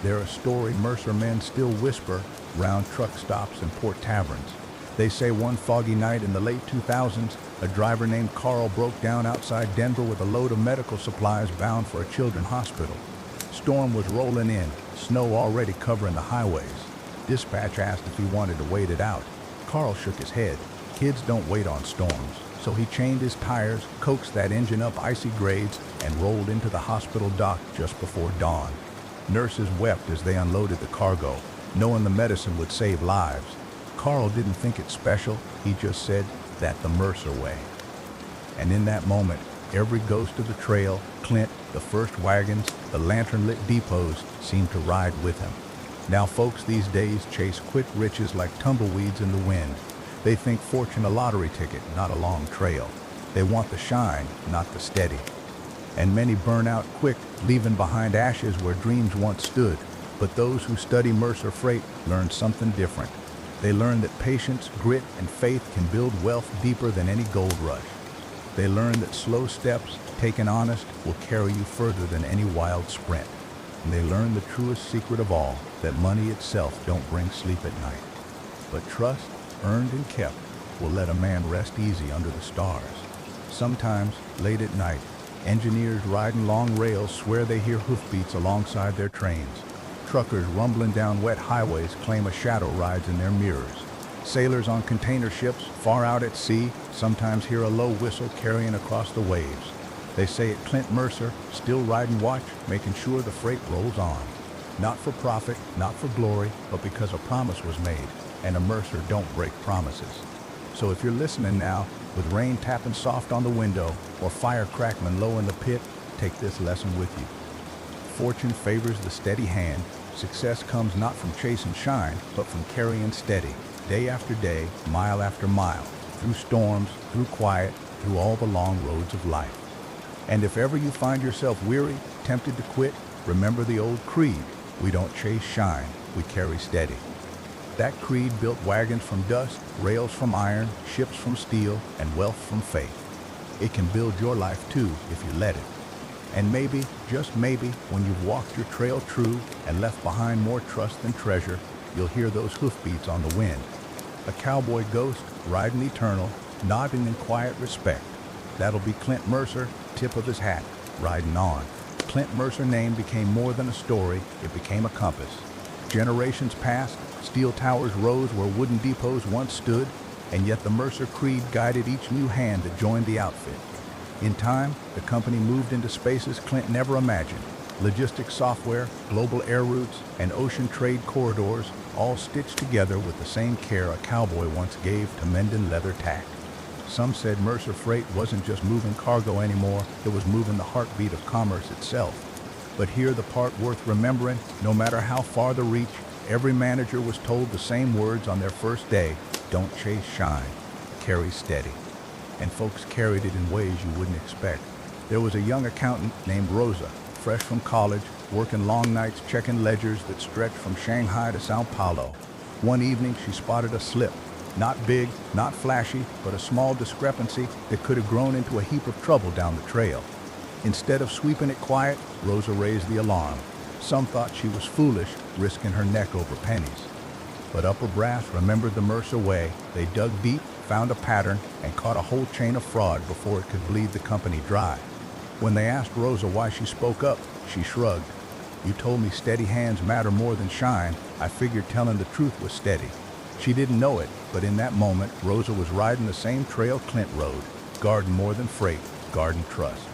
They're a story Mercer men still whisper round truck stops and port taverns. They say one foggy night in the late 2000s, a driver named Carl broke down outside Denver with a load of medical supplies bound for a children's hospital. Storm was rolling in, snow already covering the highways. Dispatch asked if he wanted to wait it out. Carl shook his head. Kids don't wait on storms. So he chained his tires, coaxed that engine up icy grades, and rolled into the hospital dock just before dawn. Nurses wept as they unloaded the cargo, knowing the medicine would save lives. Carl didn't think it special, he just said, "That the Mercer way." And in that moment, every ghost of the trail, Clint, the first wagons, the lantern-lit depots, seemed to ride with him. Now folks these days chase quick riches like tumbleweeds in the wind. They think fortune a lottery ticket, not a long trail. They want the shine, not the steady. And many burn out quick, leaving behind ashes where dreams once stood. But those who study Mercer Freight learn something different. They learn that patience, grit, and faith can build wealth deeper than any gold rush. They learn that slow steps, taken honest, will carry you further than any wild sprint. And they learn the truest secret of all, that money itself don't bring sleep at night. But trust, earned and kept, will let a man rest easy under the stars. Sometimes, late at night, engineers riding long rails swear they hear hoofbeats alongside their trains. Truckers rumbling down wet highways claim a shadow rides in their mirrors. Sailors on container ships far out at sea sometimes hear a low whistle carrying across the waves. They say at Clint Mercer, still riding watch, making sure the freight rolls on. Not for profit, not for glory, but because a promise was made, and a Mercer don't break promises. So if you're listening now, with rain tapping soft on the window or fire crackling low in the pit, take this lesson with you. Fortune favors the steady hand. Success comes not from chasing shine, but from carrying steady, day after day, mile after mile, through storms, through quiet, through all the long roads of life. And if ever you find yourself weary, tempted to quit, remember the old creed: we don't chase shine, we carry steady. That creed built wagons from dust, rails from iron, ships from steel, and wealth from faith. It can build your life too if you let it. And maybe, just maybe, when you've walked your trail true and left behind more trust than treasure, you'll hear those hoofbeats on the wind. A cowboy ghost, riding eternal, nodding in quiet respect. That'll be Clint Mercer, tip of his hat, riding on. Clint Mercer's name became more than a story, it became a compass. Generations passed, steel towers rose where wooden depots once stood, and yet the Mercer creed guided each new hand that joined the outfit. In time, the company moved into spaces Clint never imagined. Logistics software, global air routes, and ocean trade corridors, all stitched together with the same care a cowboy once gave to mending leather tack. Some said Mercer Freight wasn't just moving cargo anymore, it was moving the heartbeat of commerce itself. But here the part worth remembering, no matter how far the reach, every manager was told the same words on their first day: don't chase shine, carry steady. And folks carried it in ways you wouldn't expect. There was a young accountant named Rosa, fresh from college, working long nights checking ledgers that stretched from Shanghai to Sao Paulo. One evening she spotted a slip. Not big, not flashy, but a small discrepancy that could have grown into a heap of trouble down the trail. Instead of sweeping it quiet, Rosa raised the alarm. Some thought she was foolish, risking her neck over pennies. But upper brass remembered the Mercer way. They dug deep, found a pattern, and caught a whole chain of fraud before it could bleed the company dry. When they asked Rosa why she spoke up, she shrugged. You told me steady hands matter more than shine. I figured telling the truth was steady. She didn't know it, but in that moment, Rosa was riding the same trail Clint rode, guarding more than freight, guarding trust.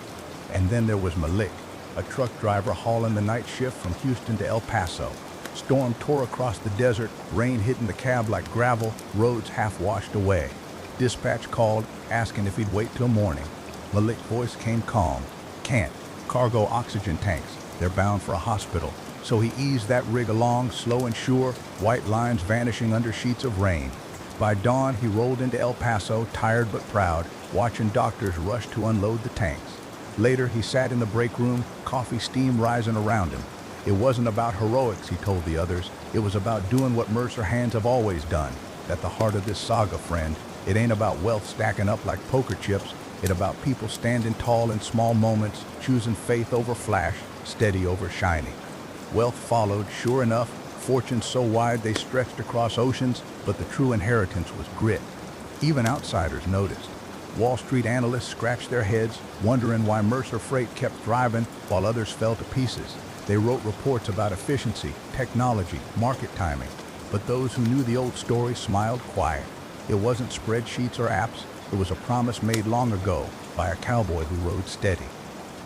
And then there was Malik, a truck driver hauling the night shift from Houston to El Paso. Storm tore across the desert, rain hitting the cab like gravel, roads half washed away. Dispatch called, asking if he'd wait till morning. Malik's voice came calm. Can't. Cargo oxygen tanks. They're bound for a hospital. So he eased that rig along, slow and sure, white lines vanishing under sheets of rain. By dawn, he rolled into El Paso, tired but proud, watching doctors rush to unload the tanks. Later, he sat in the break room, coffee steam rising around him. It wasn't about heroics, he told the others. It was about doing what Mercer hands have always done. At the heart of this saga, friend, it ain't about wealth stacking up like poker chips. It's about people standing tall in small moments, choosing faith over flash, steady over shiny. Wealth followed, sure enough, fortunes so wide they stretched across oceans, but the true inheritance was grit. Even outsiders noticed. Wall Street analysts scratched their heads, wondering why Mercer Freight kept thriving while others fell to pieces. They wrote reports about efficiency, technology, market timing, but those who knew the old story smiled quiet. It wasn't spreadsheets or apps, it was a promise made long ago by a cowboy who rode steady.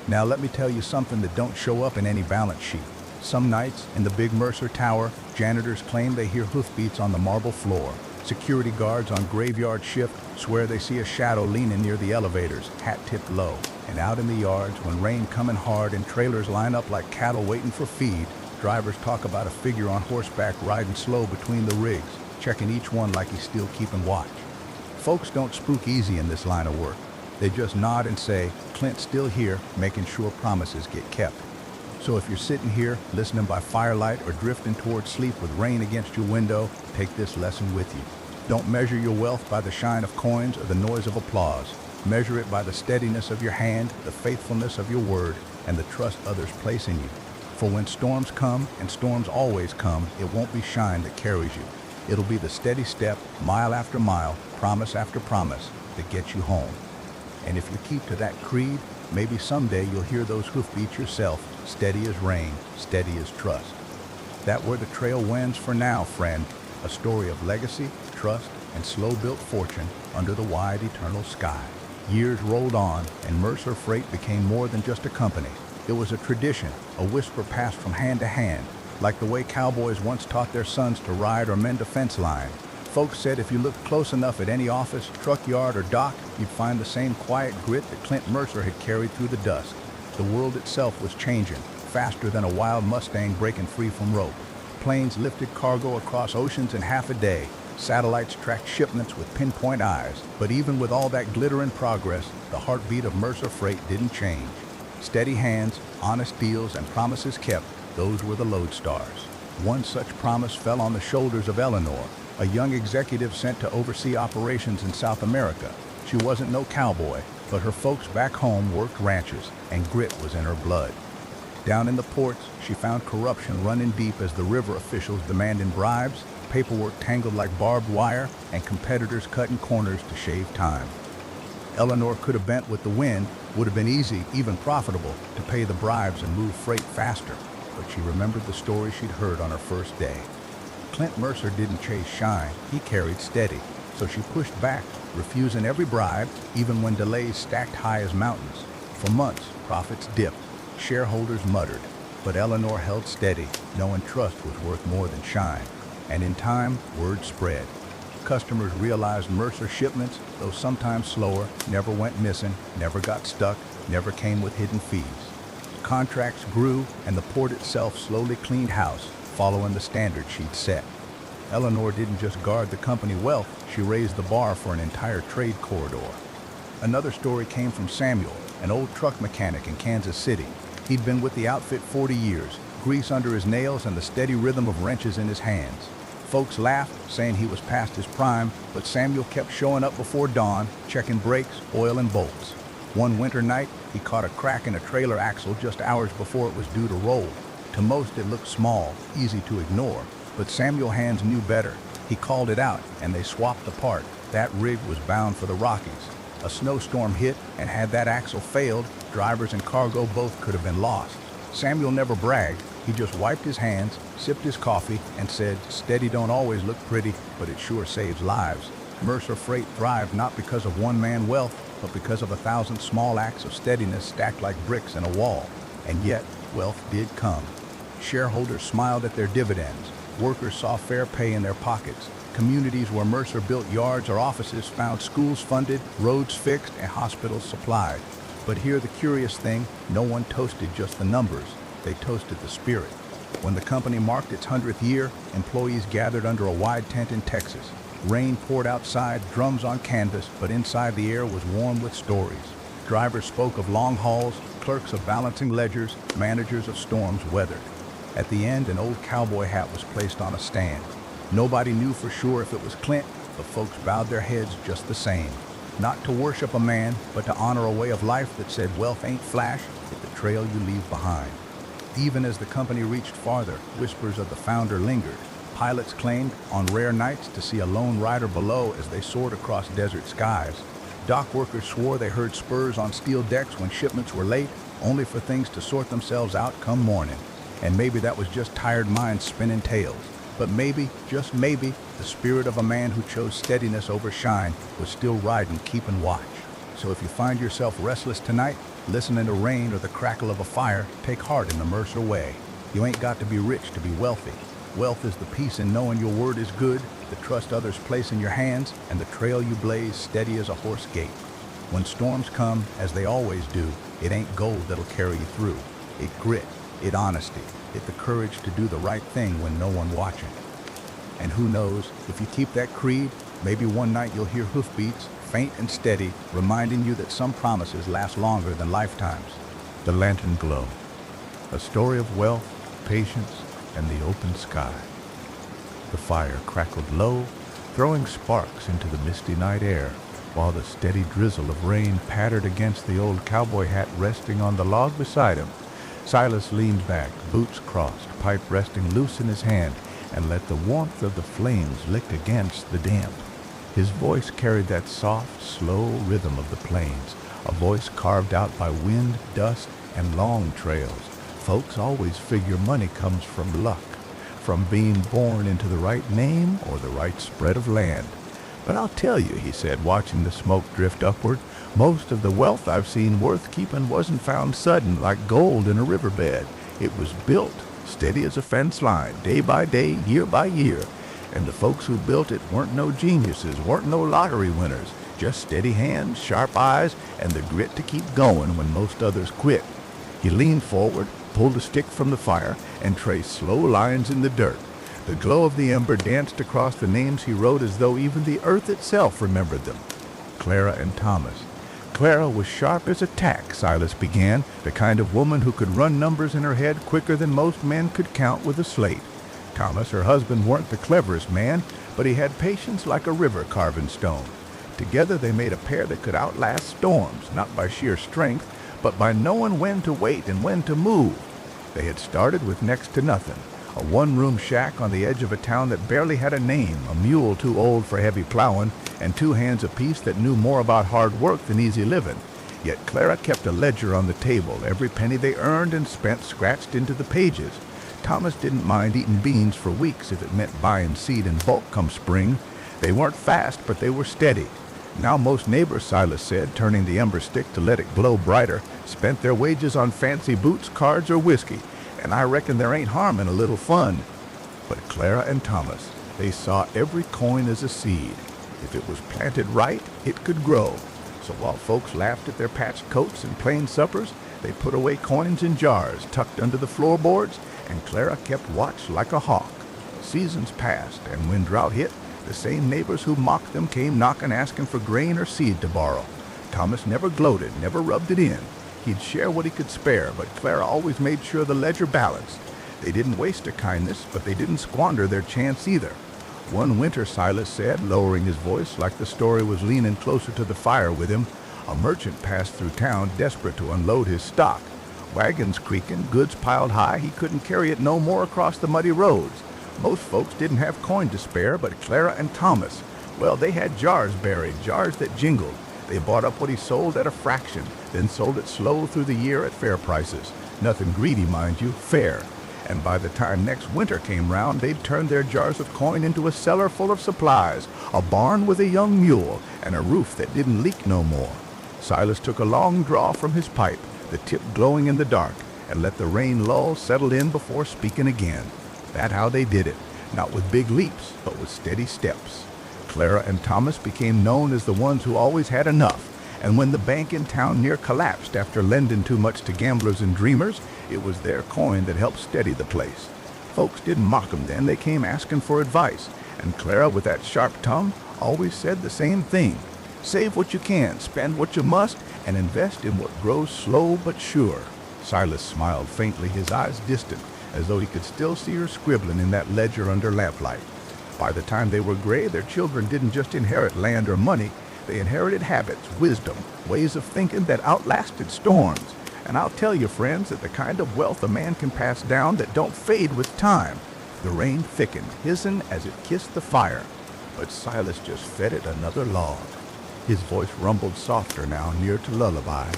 Now let me tell you something that don't show up in any balance sheet. Some nights, in the big Mercer Tower, janitors claim they hear hoofbeats on the marble floor. Security guards on graveyard shift swear they see a shadow leaning near the elevators, hat tipped low. And out in the yards, when rain coming hard and trailers line up like cattle waiting for feed, drivers talk about a figure on horseback riding slow between the rigs, checking each one like he's still keeping watch. Folks don't spook easy in this line of work. They just nod and say, Clint's still here, making sure promises get kept. So if you're sitting here, listening by firelight or drifting towards sleep with rain against your window, take this lesson with you. Don't measure your wealth by the shine of coins or the noise of applause. Measure it by the steadiness of your hand, the faithfulness of your word, and the trust others place in you. For when storms come, and storms always come, it won't be shine that carries you. It'll be the steady step, mile after mile, promise after promise, that gets you home. And if you keep to that creed, maybe someday you'll hear those hoofbeats yourself, steady as rain, steady as trust. That where the trail wends for now, friend. A story of legacy, trust, and slow-built fortune under the wide eternal sky. Years rolled on, and Mercer Freight became more than just a company. It was a tradition, a whisper passed from hand to hand, like the way cowboys once taught their sons to ride or mend a fence line. Folks said if you looked close enough at any office, truck yard, or dock, you'd find the same quiet grit that Clint Mercer had carried through the dusk. The world itself was changing, faster than a wild Mustang breaking free from rope. Planes lifted cargo across oceans in half a day. Satellites tracked shipments with pinpoint eyes. But even with all that glitter and progress, the heartbeat of Mercer Freight didn't change. Steady hands, honest deals, and promises kept, those were the lodestars. One such promise fell on the shoulders of Eleanor, a young executive sent to oversee operations in South America. She wasn't no cowboy, but her folks back home worked ranches, and grit was in her blood. Down in the ports, she found corruption running deep as the river officials demanding bribes, paperwork tangled like barbed wire, and competitors cutting corners to shave time. Eleanor could have bent with the wind, would have been easy, even profitable, to pay the bribes and move freight faster, but she remembered the story she'd heard on her first day. Clint Mercer didn't chase shine, he carried steady, so she pushed back, refusing every bribe, even when delays stacked high as mountains. For months, profits dipped, shareholders muttered, but Eleanor held steady, knowing trust was worth more than shine. And in time, word spread. Customers realized Mercer shipments, though sometimes slower, never went missing, never got stuck, never came with hidden fees. Contracts grew, and the port itself slowly cleaned house, following the standard she'd set. Eleanor didn't just guard the company wealth, she raised the bar for an entire trade corridor. Another story came from Samuel, an old truck mechanic in Kansas City. He'd been with the outfit 40 years, grease under his nails and the steady rhythm of wrenches in his hands. Folks laughed, saying he was past his prime, but Samuel kept showing up before dawn, checking brakes, oil, and bolts. One winter night, he caught a crack in a trailer axle just hours before it was due to roll. To most, it looked small, easy to ignore, but Samuel Hands knew better. He called it out, and they swapped the part. That rig was bound for the Rockies. A snowstorm hit, and had that axle failed, drivers and cargo both could have been lost. Samuel never bragged. He just wiped his hands, sipped his coffee, and said, "Steady don't always look pretty, but it sure saves lives." Mercer Freight thrived not because of one-man wealth, but because of 1,000 small acts of steadiness stacked like bricks in a wall. And yet, wealth did come. Shareholders smiled at their dividends. Workers saw fair pay in their pockets. Communities where Mercer built yards or offices found schools funded, roads fixed, and hospitals supplied. But here the curious thing, no one toasted just the numbers. They toasted the spirit. When the company marked its 100th year, employees gathered under a wide tent in Texas. Rain poured outside, drums on canvas, but inside the air was warm with stories. Drivers spoke of long hauls, clerks of balancing ledgers, managers of storms weathered. At the end, an old cowboy hat was placed on a stand. Nobody knew for sure if it was Clint, but folks bowed their heads just the same. Not to worship a man, but to honor a way of life that said wealth ain't flash, it's the trail you leave behind. Even as the company reached farther, whispers of the founder lingered. Pilots claimed, on rare nights, to see a lone rider below as they soared across desert skies. Dock workers swore they heard spurs on steel decks when shipments were late, only for things to sort themselves out come morning. And maybe that was just tired minds spinning tales. But maybe, just maybe, the spirit of a man who chose steadiness over shine was still riding, keeping watch. So if you find yourself restless tonight, listening to rain or the crackle of a fire, take heart in the Mercer way. You ain't got to be rich to be wealthy. Wealth is the peace in knowing your word is good, the trust others place in your hands, and the trail you blaze steady as a horse gait. When storms come, as they always do, it ain't gold that'll carry you through. It grit, it honesty, it the courage to do the right thing when no one watching. And who knows, if you keep that creed, maybe one night you'll hear hoofbeats, faint and steady, reminding you that some promises last longer than lifetimes. The lantern glow, a story of wealth, patience, and the open sky. The fire crackled low, throwing sparks into the misty night air, while the steady drizzle of rain pattered against the old cowboy hat resting on the log beside him. Silas leaned back, boots crossed, pipe resting loose in his hand, and let the warmth of the flames lick against the damp. His voice carried that soft, slow rhythm of the plains, a voice carved out by wind, dust, and long trails. Folks always figure money comes from luck. from being born into the right name or the right spread of land. But I'll tell you, he said, watching the smoke drift upward, most of the wealth I've seen worth keeping wasn't found sudden like gold in a riverbed. It was built, steady as a fence line, day by day, year by year. And the folks who built it weren't no geniuses, weren't no lottery winners, just steady hands, sharp eyes, and the grit to keep going when most others quit. He leaned forward, pulled a stick from the fire, and traced slow lines in the dirt. The glow of the ember danced across the names he wrote as though even the earth itself remembered them. Clara and Thomas. Clara was sharp as a tack, Silas began, the kind of woman who could run numbers in her head quicker than most men could count with a slate. Thomas, her husband, weren't the cleverest man, but he had patience like a river carving stone. Together they made a pair that could outlast storms, not by sheer strength, but by knowing when to wait and when to move. They had started with next to nothing, a one-room shack on the edge of a town that barely had a name, a mule too old for heavy plowing, and two hands apiece that knew more about hard work than easy living. Yet Clara kept a ledger on the table, every penny they earned and spent scratched into the pages. Thomas didn't mind eating beans for weeks if it meant buying seed in bulk come spring. They weren't fast, but they were steady. Now most neighbors, Silas said, turning the ember stick to let it glow brighter, spent their wages on fancy boots, cards, or whiskey, and I reckon there ain't harm in a little fun. But Clara and Thomas, they saw every coin as a seed. If it was planted right, it could grow. So while folks laughed at their patched coats and plain suppers, they put away coins in jars tucked under the floorboards, and Clara kept watch like a hawk. Seasons passed, and when drought hit, the same neighbors who mocked them came knocking, asking for grain or seed to borrow. Thomas never gloated, never rubbed it in. He'd share what he could spare, but Clara always made sure the ledger balanced. They didn't waste a kindness, but they didn't squander their chance either. One winter, Silas said, lowering his voice like the story was leaning closer to the fire with him, a merchant passed through town desperate to unload his stock. Wagons creaking, goods piled high, he couldn't carry it no more across the muddy roads. Most folks didn't have coin to spare, but Clara and Thomas, well, they had jars buried, jars that jingled. They bought up what he sold at a fraction, then sold it slow through the year at fair prices. Nothing greedy, mind you, fair. And by the time next winter came round, they'd turned their jars of coin into a cellar full of supplies, a barn with a young mule, and a roof that didn't leak no more. Silas took a long draw from his pipe, the tip glowing in the dark, and let the rain lull settle in before speaking again. That's how they did it, not with big leaps, but with steady steps. Clara and Thomas became known as the ones who always had enough, and when the bank in town near collapsed after lending too much to gamblers and dreamers, it was their coin that helped steady the place. Folks didn't mock 'em then, they came asking for advice, and Clara, with that sharp tongue, always said the same thing. Save what you can, spend what you must, and invest in what grows slow but sure. Silas smiled faintly, his eyes distant, as though he could still see her scribbling in that ledger under lamplight. By the time they were gray, their children didn't just inherit land or money, they inherited habits, wisdom, ways of thinking that outlasted storms. And I'll tell you, friends, that the kind of wealth a man can pass down that don't fade with time. The rain thickened, hissing as it kissed the fire, but Silas just fed it another log. His voice rumbled softer now, near to lullaby.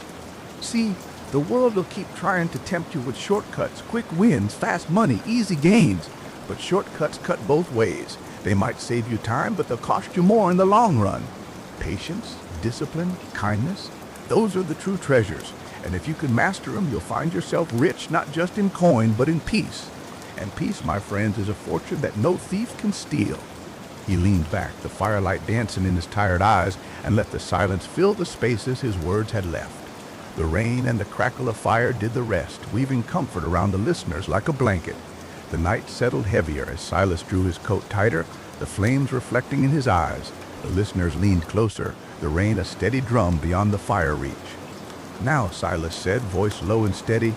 See, the world will keep trying to tempt you with shortcuts, quick wins, fast money, easy gains. But shortcuts cut both ways. They might save you time, but they'll cost you more in the long run. Patience, discipline, kindness, those are the true treasures. And if you can master them, you'll find yourself rich, not just in coin, but in peace. And peace, my friends, is a fortune that no thief can steal. He leaned back, the firelight dancing in his tired eyes, and let the silence fill the spaces his words had left. The rain and the crackle of fire did the rest, weaving comfort around the listeners like a blanket. The night settled heavier as Silas drew his coat tighter, the flames reflecting in his eyes. The listeners leaned closer, the rain a steady drum beyond the fire reach. Now, Silas said, voice low and steady,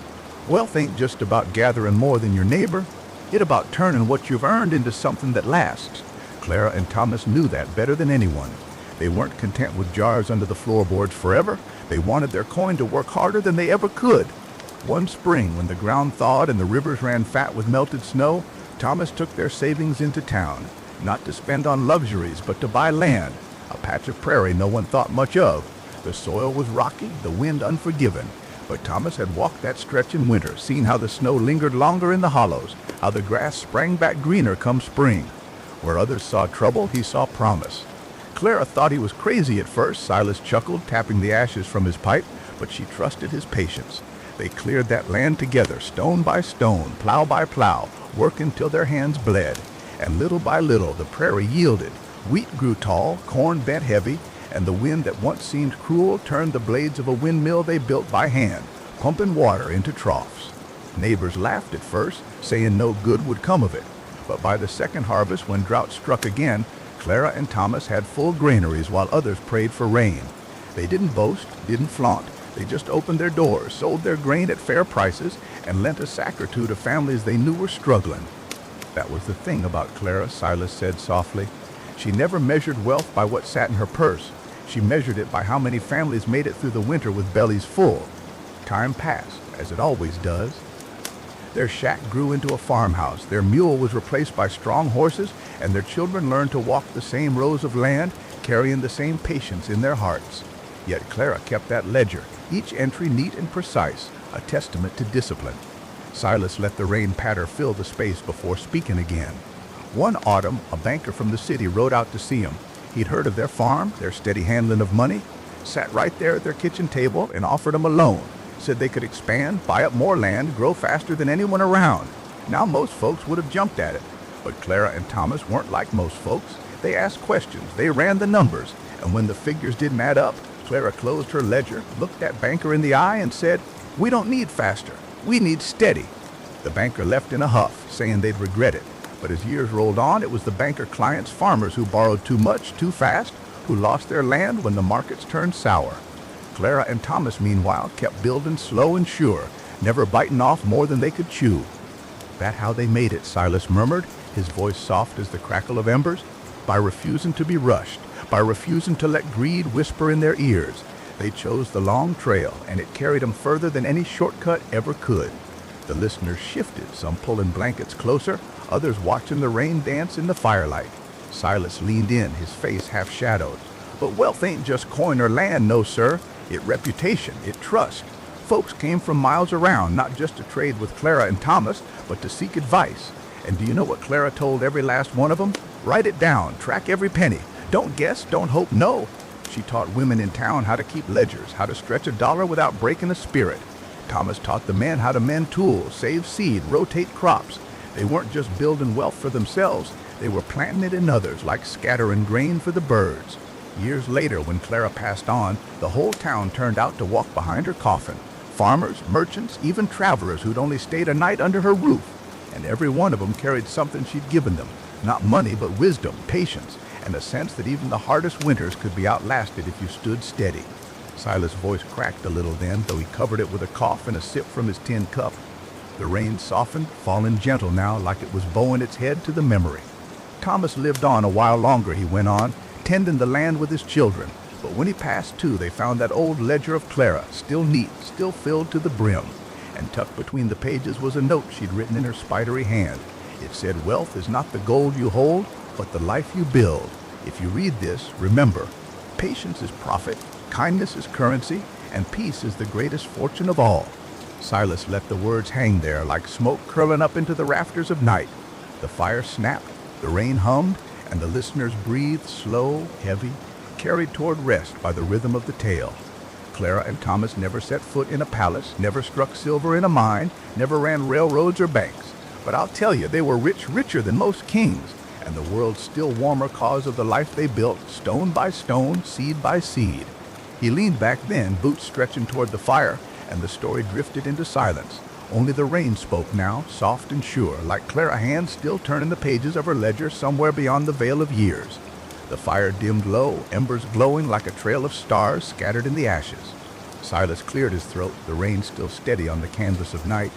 wealth ain't just about gathering more than your neighbor. It's about turning what you've earned into something that lasts. Clara and Thomas knew that better than anyone. They weren't content with jars under the floorboards forever. They wanted their coin to work harder than they ever could. One spring, when the ground thawed and the rivers ran fat with melted snow, Thomas took their savings into town, not to spend on luxuries, but to buy land, a patch of prairie no one thought much of. The soil was rocky, the wind unforgiving, But Thomas had walked that stretch in winter, seen how the snow lingered longer in the hollows, how the grass sprang back greener come spring. Where others saw trouble, he saw promise. Clara thought he was crazy at first, Silas chuckled, tapping the ashes from his pipe, but she trusted his patience. They cleared that land together, stone by stone, plow by plow, working till their hands bled. And little by little the prairie yielded. Wheat grew tall, corn bent heavy, and the wind that once seemed cruel turned the blades of a windmill they built by hand, pumping water into troughs. Neighbors laughed at first, saying no good would come of it. But by the second harvest, when drought struck again, Clara and Thomas had full granaries while others prayed for rain. They didn't boast, didn't flaunt. They just opened their doors, sold their grain at fair prices, and lent a sack or two to families they knew were struggling. That was the thing about Clara, Silas said softly. She never measured wealth by what sat in her purse. She measured it by how many families made it through the winter with bellies full. Time passed, as it always does. Their shack grew into a farmhouse, their mule was replaced by strong horses, and their children learned to walk the same rows of land, carrying the same patience in their hearts. Yet Clara kept that ledger, each entry neat and precise, a testament to discipline. Silas let the rain patter fill the space before speaking again. One autumn, a banker from the city rode out to see him. He'd heard of their farm, their steady handling of money, sat right there at their kitchen table and offered them a loan. Said they could expand, buy up more land, grow faster than anyone around. Now most folks would have jumped at it. But Clara and Thomas weren't like most folks. They asked questions, they ran the numbers, and when the figures didn't add up, Clara closed her ledger, looked that banker in the eye, and said, "We don't need faster, we need steady." The banker left in a huff, saying they'd regret it. But as years rolled on, it was the banker clients' farmers who borrowed too much, too fast, who lost their land when the markets turned sour. Clara and Thomas, meanwhile, kept building slow and sure, never biting off more than they could chew. "That how they made it," Silas murmured, his voice soft as the crackle of embers. "By refusing to be rushed, by refusing to let greed whisper in their ears. They chose the long trail, and it carried them further than any shortcut ever could." The listeners shifted, some pulling blankets closer, others watching the rain dance in the firelight. Silas leaned in, his face half shadowed. "But wealth ain't just coin or land, no sir. It reputation, it trust. Folks came from miles around, not just to trade with Clara and Thomas, but to seek advice. And do you know what Clara told every last one of them? Write it down, track every penny. Don't guess, don't hope, no. She taught women in town how to keep ledgers, how to stretch a dollar without breaking a spirit. Thomas taught the men how to mend tools, save seed, rotate crops. They weren't just building wealth for themselves, they were planting it in others, like scattering grain for the birds. Years later, when Clara passed on, the whole town turned out to walk behind her coffin. Farmers, merchants, even travelers who'd only stayed a night under her roof. And every one of them carried something she'd given them. Not money, but wisdom, patience, and a sense that even the hardest winters could be outlasted if you stood steady. Silas' voice cracked a little then, though he covered it with a cough and a sip from his tin cup. The rain softened, falling gentle now, like it was bowing its head to the memory. Thomas lived on a while longer, he went on, tending the land with his children. But when he passed too, they found that old ledger of Clara, still neat, still filled to the brim. And tucked between the pages was a note she'd written in her spidery hand. It said, "Wealth is not the gold you hold, but the life you build. If you read this, remember, patience is profit, kindness is currency, and peace is the greatest fortune of all." Silas let the words hang there like smoke curling up into the rafters of night. The fire snapped, the rain hummed, and the listeners breathed slow, heavy, carried toward rest by the rhythm of the tale. Clara and Thomas never set foot in a palace, never struck silver in a mine, never ran railroads or banks. But I'll tell you, they were rich, richer than most kings, and the world's still warmer cause of the life they built, stone by stone, seed by seed. He leaned back then, boots stretching toward the fire, and the story drifted into silence. Only the rain spoke now, soft and sure, like Clara hands still turning the pages of her ledger somewhere beyond the veil of years. The fire dimmed low, embers glowing like a trail of stars scattered in the ashes. Silas cleared his throat, the rain still steady on the canvas of night.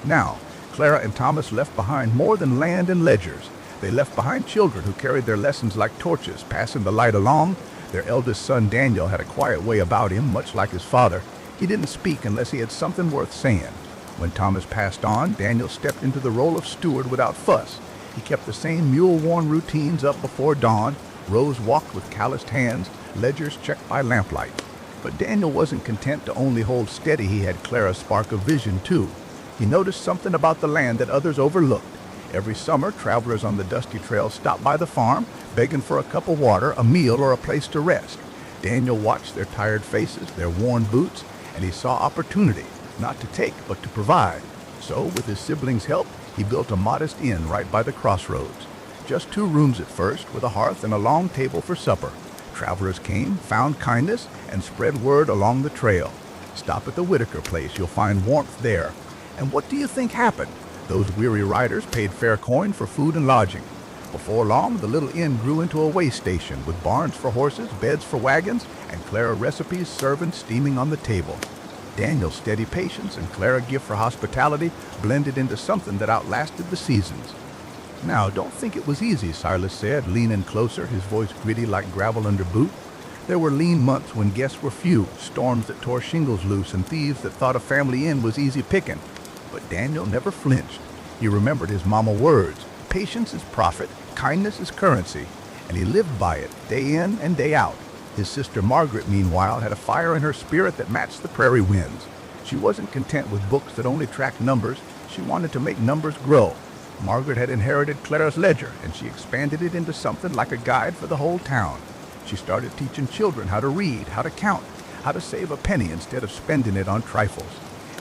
Now, Clara and Thomas left behind more than land and ledgers. They left behind children who carried their lessons like torches, passing the light along. Their eldest son, Daniel, had a quiet way about him, much like his father. He didn't speak unless he had something worth saying. When Thomas passed on, Daniel stepped into the role of steward without fuss. He kept the same mule-worn routines up before dawn. Rose walked with calloused hands, ledgers checked by lamplight. But Daniel wasn't content to only hold steady. He had Clara's spark of vision, too. He noticed something about the land that others overlooked. Every summer, travelers on the dusty trail stopped by the farm, begging for a cup of water, a meal, or a place to rest. Daniel watched their tired faces, their worn boots, and he saw opportunity, not to take, but to provide. So, with his siblings' help, he built a modest inn right by the crossroads. Just 2 rooms at first, with a hearth and a long table for supper. Travelers came, found kindness, and spread word along the trail. Stop at the Whitaker place, you'll find warmth there. And what do you think happened? Those weary riders paid fair coin for food and lodging. Before long, the little inn grew into a way station with barns for horses, beds for wagons, and Clara recipes serving steaming on the table. Daniel's steady patience and Clara's gift for hospitality blended into something that outlasted the seasons. Now, don't think it was easy, Silas said, leaning closer, his voice gritty like gravel under boot. There were lean months when guests were few, storms that tore shingles loose, and thieves that thought a family inn was easy picking. But Daniel never flinched. He remembered his mama's words, patience is profit, kindness is currency, and he lived by it, day in and day out. His sister Margaret, meanwhile, had a fire in her spirit that matched the prairie winds. She wasn't content with books that only tracked numbers. She wanted to make numbers grow. Margaret had inherited Clara's ledger, and she expanded it into something like a guide for the whole town. She started teaching children how to read, how to count, how to save a penny instead of spending it on trifles.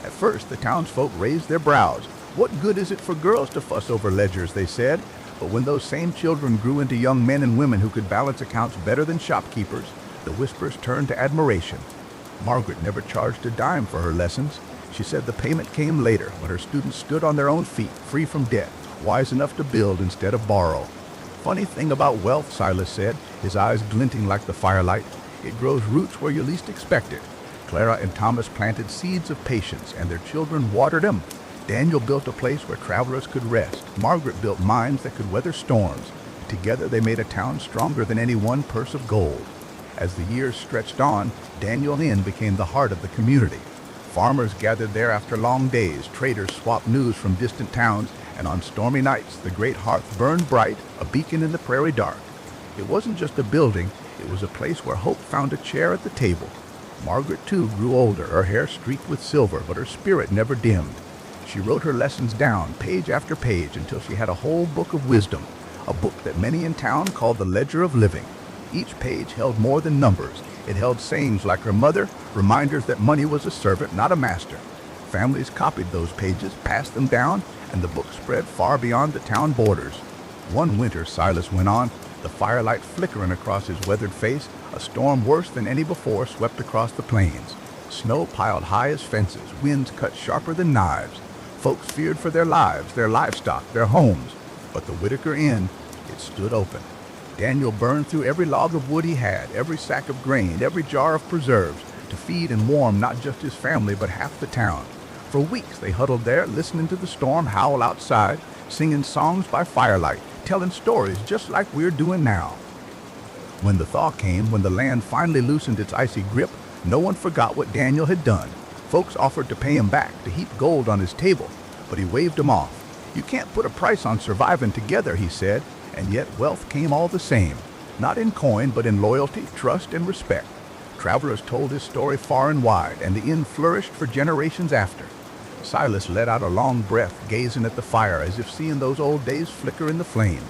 At first, the townsfolk raised their brows. What good is it for girls to fuss over ledgers, they said. But when those same children grew into young men and women who could balance accounts better than shopkeepers, the whispers turned to admiration. Margaret never charged a dime for her lessons. She said the payment came later, when her students stood on their own feet, free from debt, wise enough to build instead of borrow. Funny thing about wealth, Silas said, his eyes glinting like the firelight. It grows roots where you least expect it. Clara and Thomas planted seeds of patience, and their children watered them. Daniel built a place where travelers could rest. Margaret built mines that could weather storms. Together they made a town stronger than any one purse of gold. As the years stretched on, Daniel Inn became the heart of the community. Farmers gathered there after long days, traders swapped news from distant towns, and on stormy nights the great hearth burned bright, a beacon in the prairie dark. It wasn't just a building, it was a place where hope found a chair at the table. Margaret, too, grew older, her hair streaked with silver, but her spirit never dimmed. She wrote her lessons down, page after page, until she had a whole book of wisdom, a book that many in town called the Ledger of Living. Each page held more than numbers. It held sayings like her mother, reminders that money was a servant, not a master. Families copied those pages, passed them down, and the book spread far beyond the town borders. One winter, Silas went on, the firelight flickering across his weathered face, a storm worse than any before swept across the plains. Snow piled high as fences, winds cut sharper than knives. Folks feared for their lives, their livestock, their homes. But the Whitaker Inn, it stood open. Daniel burned through every log of wood he had, every sack of grain, every jar of preserves, to feed and warm not just his family, but half the town. For weeks they huddled there, listening to the storm howl outside, singing songs by firelight, telling stories just like we're doing now. When the thaw came, when the land finally loosened its icy grip, no one forgot what Daniel had done. Folks offered to pay him back, to heap gold on his table, but he waved them off. You can't put a price on surviving together, he said, and yet wealth came all the same. Not in coin, but in loyalty, trust, and respect. Travelers told his story far and wide, and the inn flourished for generations after. Silas let out a long breath, gazing at the fire as if seeing those old days flicker in the flames.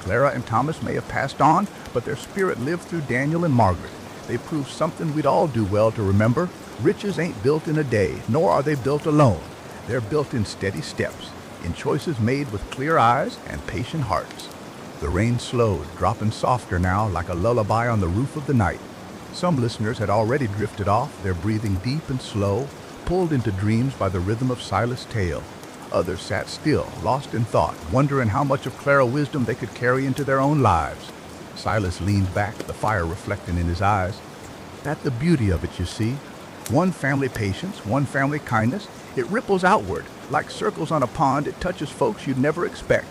Clara and Thomas may have passed on, but their spirit lived through Daniel and Margaret. They proved something we'd all do well to remember. Riches ain't built in a day, nor are they built alone. They're built in steady steps, in choices made with clear eyes and patient hearts. The rain slowed, dropping softer now like a lullaby on the roof of the night. Some listeners had already drifted off, their breathing deep and slow, pulled into dreams by the rhythm of Silas' tale. Others sat still, lost in thought, wondering how much of Clara's wisdom they could carry into their own lives. Silas leaned back, the fire reflecting in his eyes. That's the beauty of it, you see. One family patience, one family kindness, it ripples outward. Like circles on a pond, it touches folks you'd never expect.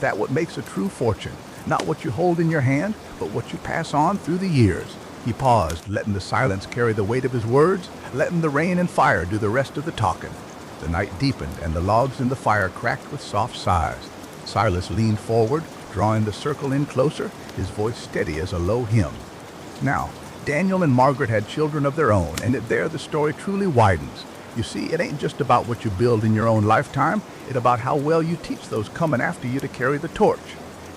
That's what makes a true fortune. Not what you hold in your hand, but what you pass on through the years. He paused, letting the silence carry the weight of his words, letting the rain and fire do the rest of the talking. The night deepened, and the logs in the fire cracked with soft sighs. Silas leaned forward, drawing the circle in closer, his voice steady as a low hymn. Now, Daniel and Margaret had children of their own, and there the story truly widens. You see, it ain't just about what you build in your own lifetime, it's about how well you teach those coming after you to carry the torch.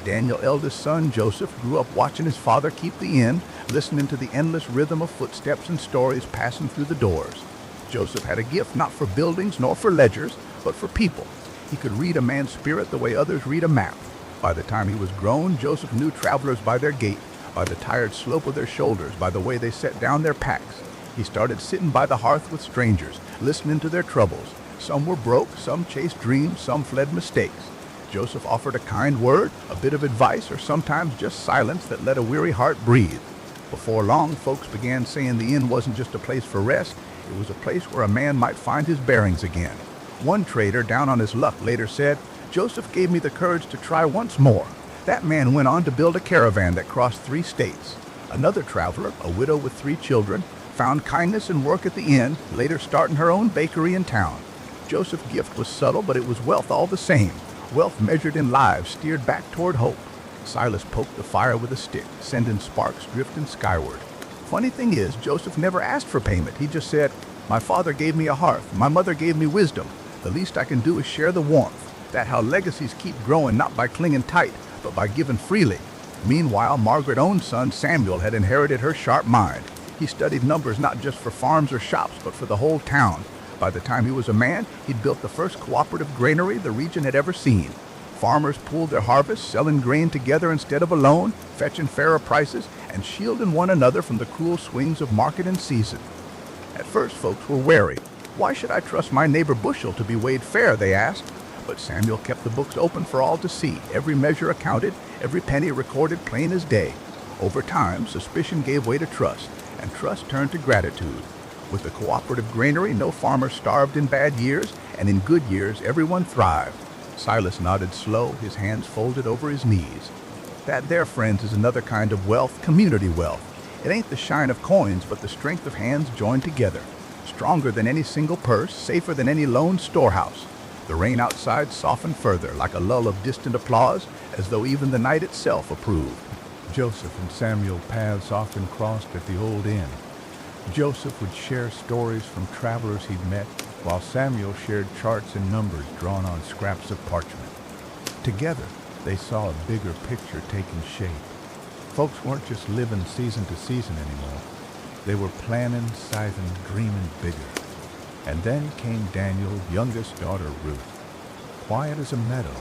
Daniel's eldest son, Joseph, grew up watching his father keep the inn, listening to the endless rhythm of footsteps and stories passing through the doors. Joseph had a gift not for buildings nor for ledgers, but for people. He could read a man's spirit the way others read a map. By the time he was grown, Joseph knew travelers by their gait, by the tired slope of their shoulders, by the way they set down their packs. He started sitting by the hearth with strangers, listening to their troubles. Some were broke, some chased dreams, some fled mistakes. Joseph offered a kind word, a bit of advice, or sometimes just silence that let a weary heart breathe. Before long, folks began saying the inn wasn't just a place for rest, it was a place where a man might find his bearings again. One trader, down on his luck, later said, "Joseph gave me the courage to try once more." That man went on to build a caravan that crossed 3 states. Another traveler, a widow with 3 children, found kindness and work at the inn, later starting her own bakery in town. Joseph's gift was subtle, but it was wealth all the same. Wealth measured in lives, steered back toward hope. Silas poked the fire with a stick, sending sparks drifting skyward. Funny thing is, Joseph never asked for payment. He just said, "My father gave me a hearth. My mother gave me wisdom. The least I can do is share the warmth." That's how legacies keep growing, not by clinging tight, but by giving freely. Meanwhile, Margaret's own son, Samuel, had inherited her sharp mind. He studied numbers not just for farms or shops, but for the whole town. By the time he was a man, he'd built the first cooperative granary the region had ever seen. Farmers pooled their harvests, selling grain together instead of alone, fetching fairer prices, and shielding one another from the cruel swings of market and season. At first, folks were wary. "Why should I trust my neighbor bushel to be weighed fair?" they asked. But Samuel kept the books open for all to see. Every measure accounted, every penny recorded plain as day. Over time, suspicion gave way to trust, and trust turned to gratitude. With the cooperative granary, no farmer starved in bad years, and in good years, everyone thrived. Silas nodded slow, his hands folded over his knees. That there, friends, is another kind of wealth, community wealth. It ain't the shine of coins, but the strength of hands joined together. Stronger than any single purse, safer than any lone storehouse. The rain outside softened further, like a lull of distant applause, as though even the night itself approved. Joseph and Samuel paths often crossed at the old inn. Joseph would share stories from travelers he'd met, while Samuel shared charts and numbers drawn on scraps of parchment. Together, they saw a bigger picture taking shape. Folks weren't just living season to season anymore. They were planning, scything, dreaming bigger. And then came Daniel's youngest daughter, Ruth. Quiet as a meadow,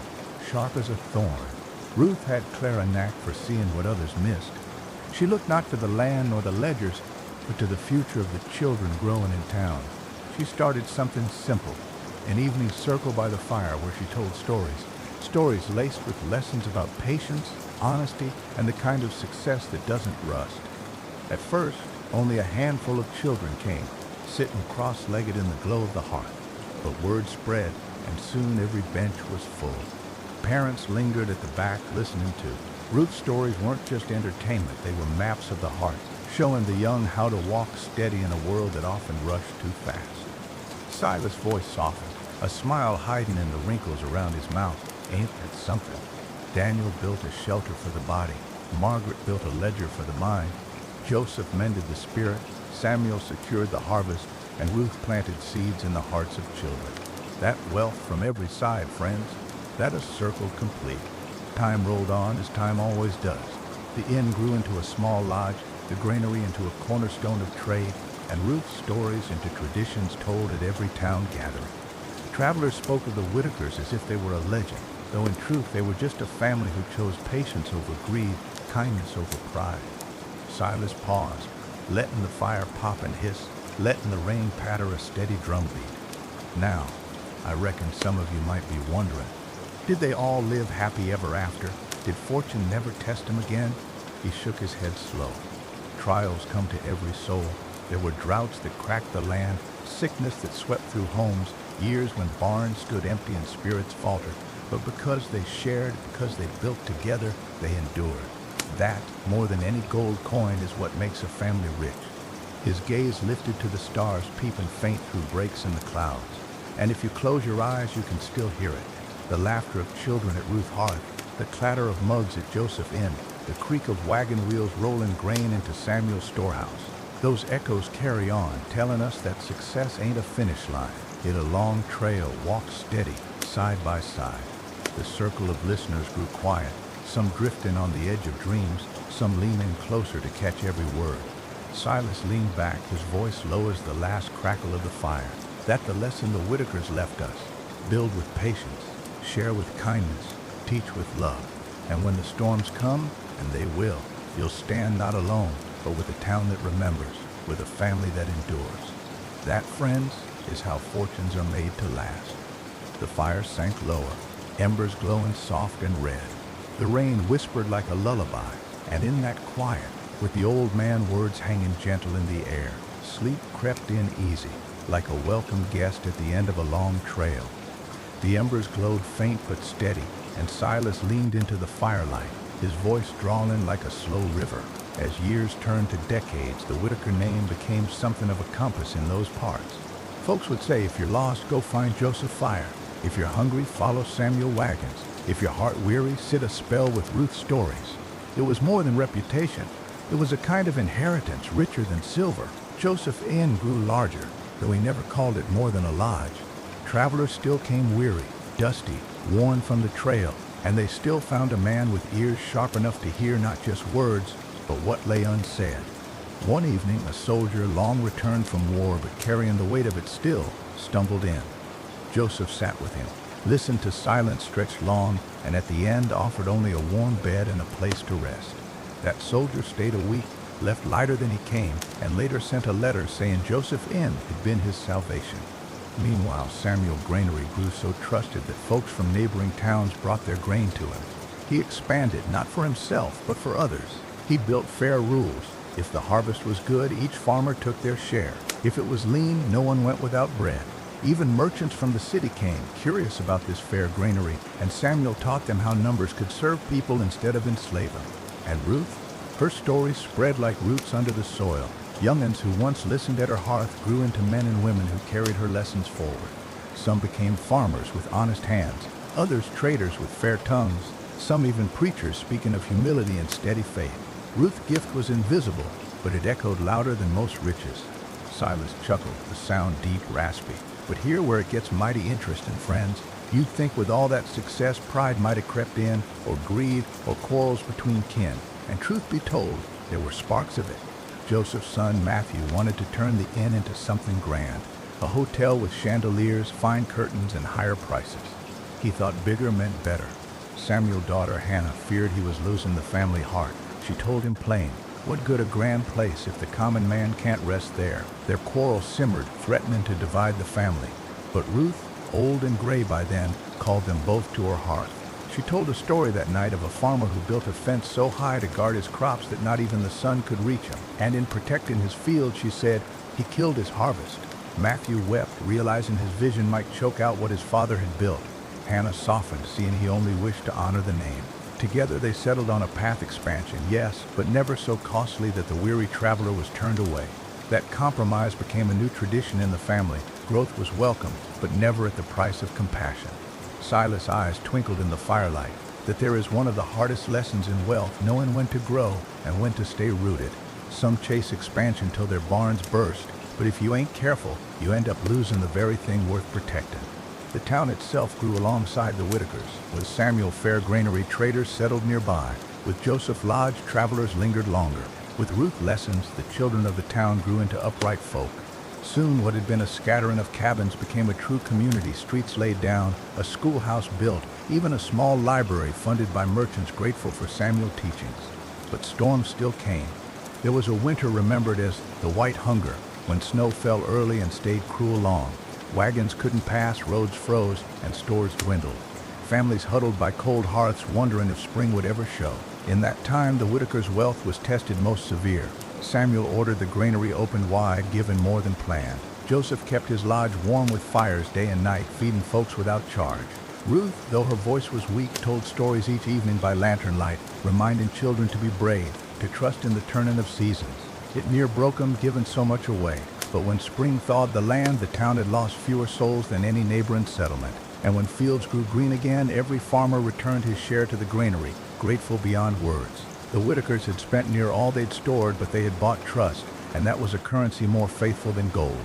sharp as a thorn, Ruth had Clara knack for seeing what others missed. She looked not to the land nor the ledgers, but to the future of the children growing in town. She started something simple, an evening circle by the fire where she told stories laced with lessons about patience, honesty, and the kind of success that doesn't rust. At first, only a handful of children came, sitting cross-legged in the glow of the hearth. But word spread, and soon every bench was full. Parents lingered at the back listening too. Ruth's stories weren't just entertainment, they were maps of the heart, showing the young how to walk steady in a world that often rushed too fast. Silas' voice softened, a smile hiding in the wrinkles around his mouth. Ain't that something? Daniel built a shelter for the body. Margaret built a ledger for the mind. Joseph mended the spirit. Samuel secured the harvest. And Ruth planted seeds in the hearts of children. That wealth from every side, friends. That a circle complete. Time rolled on as time always does. The inn grew into a small lodge, the granary into a cornerstone of trade, and Ruth's stories into traditions told at every town gathering. Travelers spoke of the Whitakers as if they were a legend, though in truth they were just a family who chose patience over greed, kindness over pride. Silas paused, letting the fire pop and hiss, letting the rain patter a steady drumbeat. Now, I reckon some of you might be wondering, did they all live happy ever after? Did fortune never test them again? He shook his head slow. Trials come to every soul. There were droughts that cracked the land, sickness that swept through homes, years when barns stood empty and spirits faltered. But because they shared, because they built together, they endured. That, more than any gold coin, is what makes a family rich. His gaze lifted to the stars, peeping faint through breaks in the clouds. And if you close your eyes, you can still hear it. The laughter of children at Ruth's hearth, the clatter of mugs at Joseph's inn, the creak of wagon wheels rolling grain into Samuel's storehouse. Those echoes carry on, telling us that success ain't a finish line. It's a long trail, walked steady, side by side. The circle of listeners grew quiet, some drifting on the edge of dreams, some leaning closer to catch every word. Silas leaned back, his voice low as the last crackle of the fire. That the lesson the Whitakers left us. Build with patience, share with kindness, teach with love. And when the storms come, and they will, you'll stand not alone, but with a town that remembers, with a family that endures. That, friends, is how fortunes are made to last. The fire sank lower, embers glowing soft and red. The rain whispered like a lullaby, and in that quiet, with the old man words hanging gentle in the air, sleep crept in easy, like a welcome guest at the end of a long trail. The embers glowed faint but steady, and Silas leaned into the firelight, his voice drawling like a slow river. As years turned to decades, the Whitaker name became something of a compass in those parts. Folks would say, if you're lost, go find Joseph Fire. If you're hungry, follow Samuel Wagons. If you're heart weary, sit a spell with Ruth's stories. It was more than reputation. It was a kind of inheritance richer than silver. Joseph Inn grew larger, though he never called it more than a lodge. Travelers still came weary, dusty, worn from the trail, and they still found a man with ears sharp enough to hear not just words, but what lay unsaid. One evening, a soldier long returned from war, but carrying the weight of it still, stumbled in. Joseph sat with him, listened to silence stretched long, and at the end offered only a warm bed and a place to rest. That soldier stayed a week, left lighter than he came, and later sent a letter saying Joseph Inn had been his salvation. Meanwhile, Samuel Granary grew so trusted that folks from neighboring towns brought their grain to him. He expanded, not for himself, but for others. He built fair rules. If the harvest was good, each farmer took their share. If it was lean, no one went without bread. Even merchants from the city came, curious about this fair granary, and Samuel taught them how numbers could serve people instead of enslave them. And Ruth? Her story spread like roots under the soil. Young'uns who once listened at her hearth grew into men and women who carried her lessons forward. Some became farmers with honest hands, others traders with fair tongues, some even preachers speaking of humility and steady faith. Ruth's gift was invisible, but it echoed louder than most riches. Silas chuckled, the sound deep, raspy. But here where it gets mighty interesting, friends. You'd think with all that success, pride might have crept in, or greed, or quarrels between kin. And truth be told, there were sparks of it. Joseph's son, Matthew, wanted to turn the inn into something grand. A hotel with chandeliers, fine curtains, and higher prices. He thought bigger meant better. Samuel's daughter, Hannah, feared he was losing the family heart. She told him plain, what good a grand place if the common man can't rest there? Their quarrel simmered, threatening to divide the family. But Ruth, old and gray by then, called them both to her hearth. She told a story that night of a farmer who built a fence so high to guard his crops that not even the sun could reach him. And in protecting his field, she said, he killed his harvest. Matthew wept, realizing his vision might choke out what his father had built. Hannah softened, seeing he only wished to honor the name. Together they settled on a path expansion, yes, but never so costly that the weary traveler was turned away. That compromise became a new tradition in the family. Growth was welcome, but never at the price of compassion. Silas' eyes twinkled in the firelight, that there is one of the hardest lessons in wealth, knowing when to grow and when to stay rooted. Some chase expansion till their barns burst, but if you ain't careful, you end up losing the very thing worth protecting. The town itself grew alongside the Whitakers. With Samuel fair granary, traders settled nearby. With Joseph Lodge, travelers lingered longer. With Ruth lessons, the children of the town grew into upright folk. Soon what had been a scattering of cabins became a true community, streets laid down, a schoolhouse built, even a small library funded by merchants grateful for Samuel's teachings. But storms still came. There was a winter remembered as the White Hunger, when snow fell early and stayed cruel long. Wagons couldn't pass, roads froze, and stores dwindled. Families huddled by cold hearths wondering if spring would ever show. In that time, the Whitakers' wealth was tested most severe. Samuel ordered the granary opened wide, given more than planned. Joseph kept his lodge warm with fires day and night, feeding folks without charge. Ruth, though her voice was weak, told stories each evening by lantern light, reminding children to be brave, to trust in the turning of seasons. It near broke 'em, giving so much away. But when spring thawed the land, the town had lost fewer souls than any neighboring settlement. And when fields grew green again, every farmer returned his share to the granary, grateful beyond words. The Whitakers had spent near all they'd stored, but they had bought trust, and that was a currency more faithful than gold.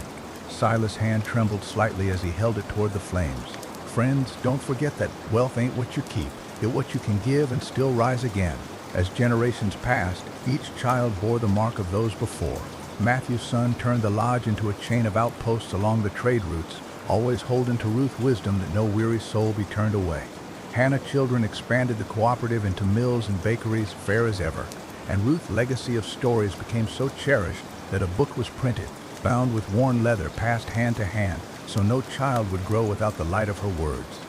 Silas' hand trembled slightly as he held it toward the flames. Friends, don't forget that wealth ain't what you keep, it's what you can give and still rise again. As generations passed, each child bore the mark of those before. Matthew's son turned the lodge into a chain of outposts along the trade routes, always holding to Ruth's wisdom that no weary soul be turned away. Hannah's children expanded the cooperative into mills and bakeries, fair as ever. And Ruth's legacy of stories became so cherished that a book was printed, bound with worn leather, passed hand to hand, so no child would grow without the light of her words.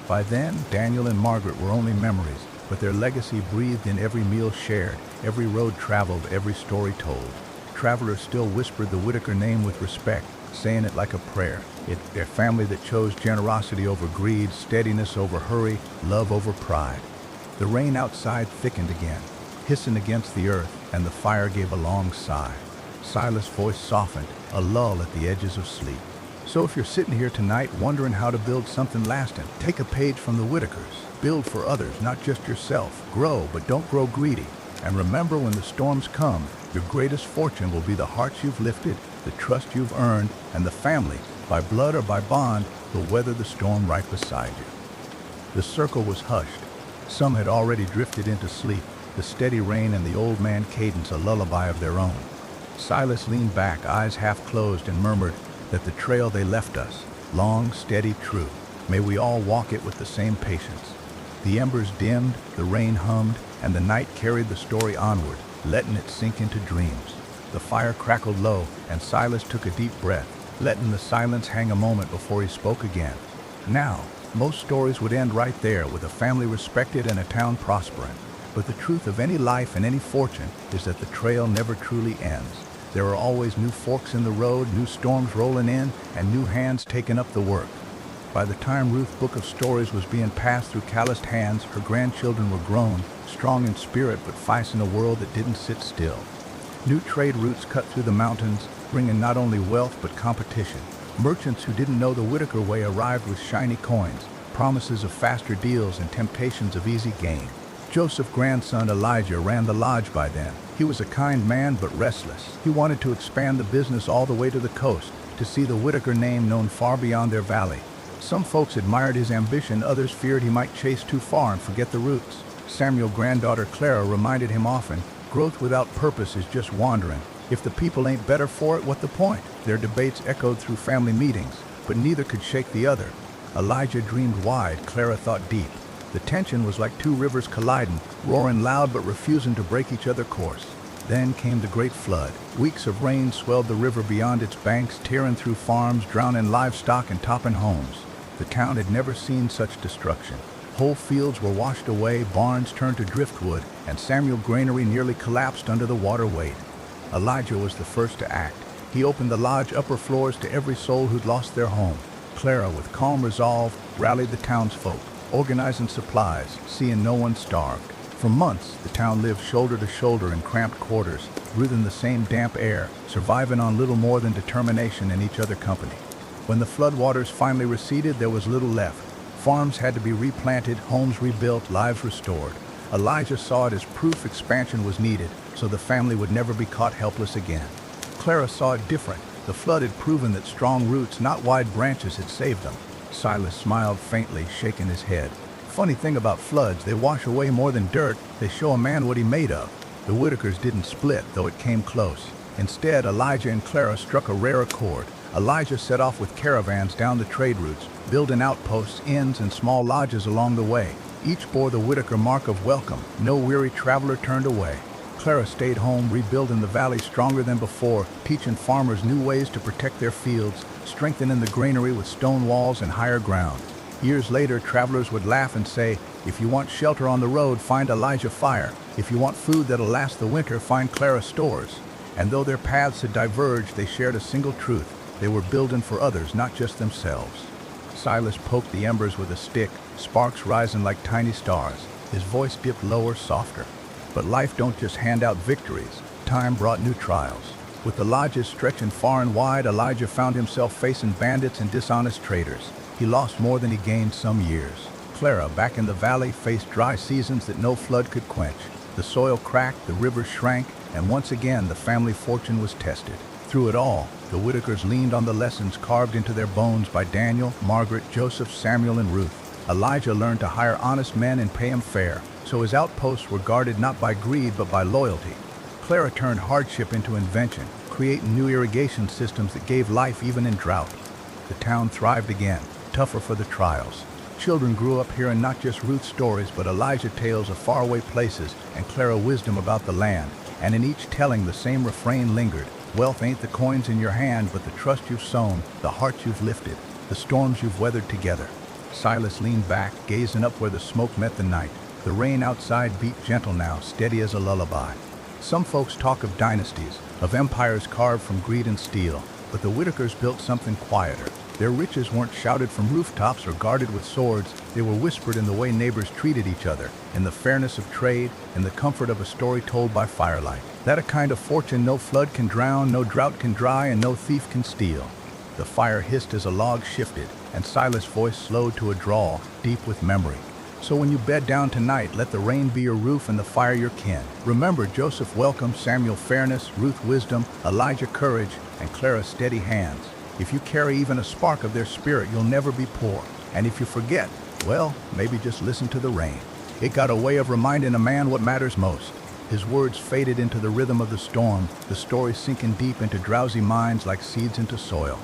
By then, Daniel and Margaret were only memories, but their legacy breathed in every meal shared, every road traveled, every story told. Travelers still whispered the Whitaker name with respect, saying it like a prayer. It's their family that chose generosity over greed, steadiness over hurry, love over pride. The rain outside thickened again, hissing against the earth, and the fire gave a long sigh. Silas' voice softened, a lull at the edges of sleep. So if you're sitting here tonight wondering how to build something lasting, take a page from the Whitakers. Build for others, not just yourself. Grow, but don't grow greedy. And remember, when the storms come, your greatest fortune will be the hearts you've lifted, the trust you've earned, and the family, by blood or by bond, will weather the storm right beside you. The circle was hushed. Some had already drifted into sleep, the steady rain and the old man cadence a lullaby of their own. Silas leaned back, eyes half closed, and murmured that the trail they left us, long, steady, true, may we all walk it with the same patience. The embers dimmed, the rain hummed, and the night carried the story onward, letting it sink into dreams. The fire crackled low, and Silas took a deep breath, letting the silence hang a moment before he spoke again. Now, most stories would end right there, with a family respected and a town prospering. But the truth of any life and any fortune is that the trail never truly ends. There are always new forks in the road, new storms rolling in, and new hands taking up the work. By the time Ruth's book of stories was being passed through calloused hands, her grandchildren were grown, strong in spirit but facing a world that didn't sit still. New trade routes cut through the mountains, bringing not only wealth but competition. Merchants who didn't know the Whitaker way arrived with shiny coins, promises of faster deals and temptations of easy gain. Joseph's grandson Elijah ran the lodge by then. He was a kind man but restless. He wanted to expand the business all the way to the coast, to see the Whitaker name known far beyond their valley. Some folks admired his ambition, others feared he might chase too far and forget the roots. Samuel's granddaughter Clara reminded him often, growth without purpose is just wandering. If the people ain't better for it, what the point? Their debates echoed through family meetings, but neither could shake the other. Elijah dreamed wide, Clara thought deep. The tension was like two rivers colliding, roaring loud but refusing to break each other's course. Then came the great flood. Weeks of rain swelled the river beyond its banks, tearing through farms, drowning livestock and topping homes. The town had never seen such destruction. Whole fields were washed away, barns turned to driftwood, and Samuel's granary nearly collapsed under the water weight. Elijah was the first to act. He opened the lodge upper floors to every soul who'd lost their home. Clara, with calm resolve, rallied the townsfolk, organizing supplies, seeing no one starved. For months, the town lived shoulder to shoulder in cramped quarters, breathing the same damp air, surviving on little more than determination and each other's company. When the floodwaters finally receded, there was little left. Farms had to be replanted, homes rebuilt, lives restored. Elijah saw it as proof expansion was needed, so the family would never be caught helpless again. Clara saw it different. The flood had proven that strong roots, not wide branches, had saved them. Silas smiled faintly, shaking his head. Funny thing about floods, they wash away more than dirt. They show a man what he made of. The Whitakers didn't split, though it came close. Instead, Elijah and Clara struck a rare accord. Elijah set off with caravans down the trade routes, building outposts, inns, and small lodges along the way. Each bore the Whitaker mark of welcome. No weary traveler turned away. Clara stayed home, rebuilding the valley stronger than before, teaching farmers new ways to protect their fields, strengthening the granary with stone walls and higher ground. Years later, travelers would laugh and say, if you want shelter on the road, find Elijah Fire. If you want food that'll last the winter, find Clara Stores. And though their paths had diverged, they shared a single truth. They were building for others, not just themselves. Silas poked the embers with a stick, sparks rising like tiny stars. His voice dipped lower, softer. But life don't just hand out victories. Time brought new trials. With the lodges stretching far and wide, Elijah found himself facing bandits and dishonest traders. He lost more than he gained some years. Clara, back in the valley, faced dry seasons that no flood could quench. The soil cracked, the river shrank, and once again the family fortune was tested. Through it all, the Whitakers leaned on the lessons carved into their bones by Daniel, Margaret, Joseph, Samuel, and Ruth. Elijah learned to hire honest men and pay them fair, so his outposts were guarded not by greed but by loyalty. Clara turned hardship into invention, creating new irrigation systems that gave life even in drought. The town thrived again, tougher for the trials. Children grew up hearing not just Ruth stories but Elijah tales of faraway places and Clara wisdom about the land, and in each telling the same refrain lingered. Wealth ain't the coins in your hand but the trust you've sown, the hearts you've lifted, the storms you've weathered together. Silas leaned back, gazing up where the smoke met the night. The rain outside beat gentle now, steady as a lullaby. Some folks talk of dynasties, of empires carved from greed and steel, but the Whitakers built something quieter. Their riches weren't shouted from rooftops or guarded with swords, they were whispered in the way neighbors treated each other, in the fairness of trade, in the comfort of a story told by firelight. That a kind of fortune no flood can drown, no drought can dry, and no thief can steal. The fire hissed as a log shifted, and Silas' voice slowed to a drawl, deep with memory. So when you bed down tonight, let the rain be your roof and the fire your kin. Remember Joseph welcome, Samuel fairness, Ruth wisdom, Elijah courage, and Clara steady hands. If you carry even a spark of their spirit, you'll never be poor. And if you forget, well, maybe just listen to the rain. It got a way of reminding a man what matters most. His words faded into the rhythm of the storm, the story sinking deep into drowsy minds like seeds into soil.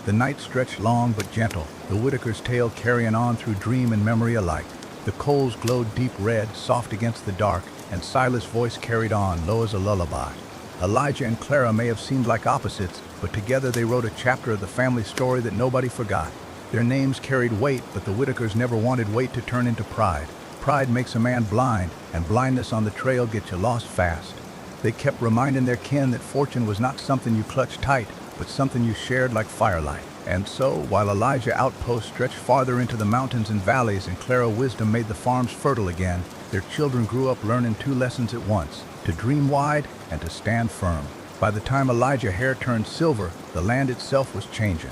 The night stretched long but gentle, the Whitaker's tale carrying on through dream and memory alike. The coals glowed deep red, soft against the dark, and Silas' voice carried on, low as a lullaby. Elijah and Clara may have seemed like opposites, but together they wrote a chapter of the family story that nobody forgot. Their names carried weight, but the Whitakers never wanted weight to turn into pride. Pride makes a man blind, and blindness on the trail gets you lost fast. They kept reminding their kin that fortune was not something you clutched tight, but something you shared like firelight. And so, while Elijah outposts stretched farther into the mountains and valleys and Clara wisdom made the farms fertile again, their children grew up learning two lessons at once, to dream wide and to stand firm. By the time Elijah's hair turned silver, the land itself was changing.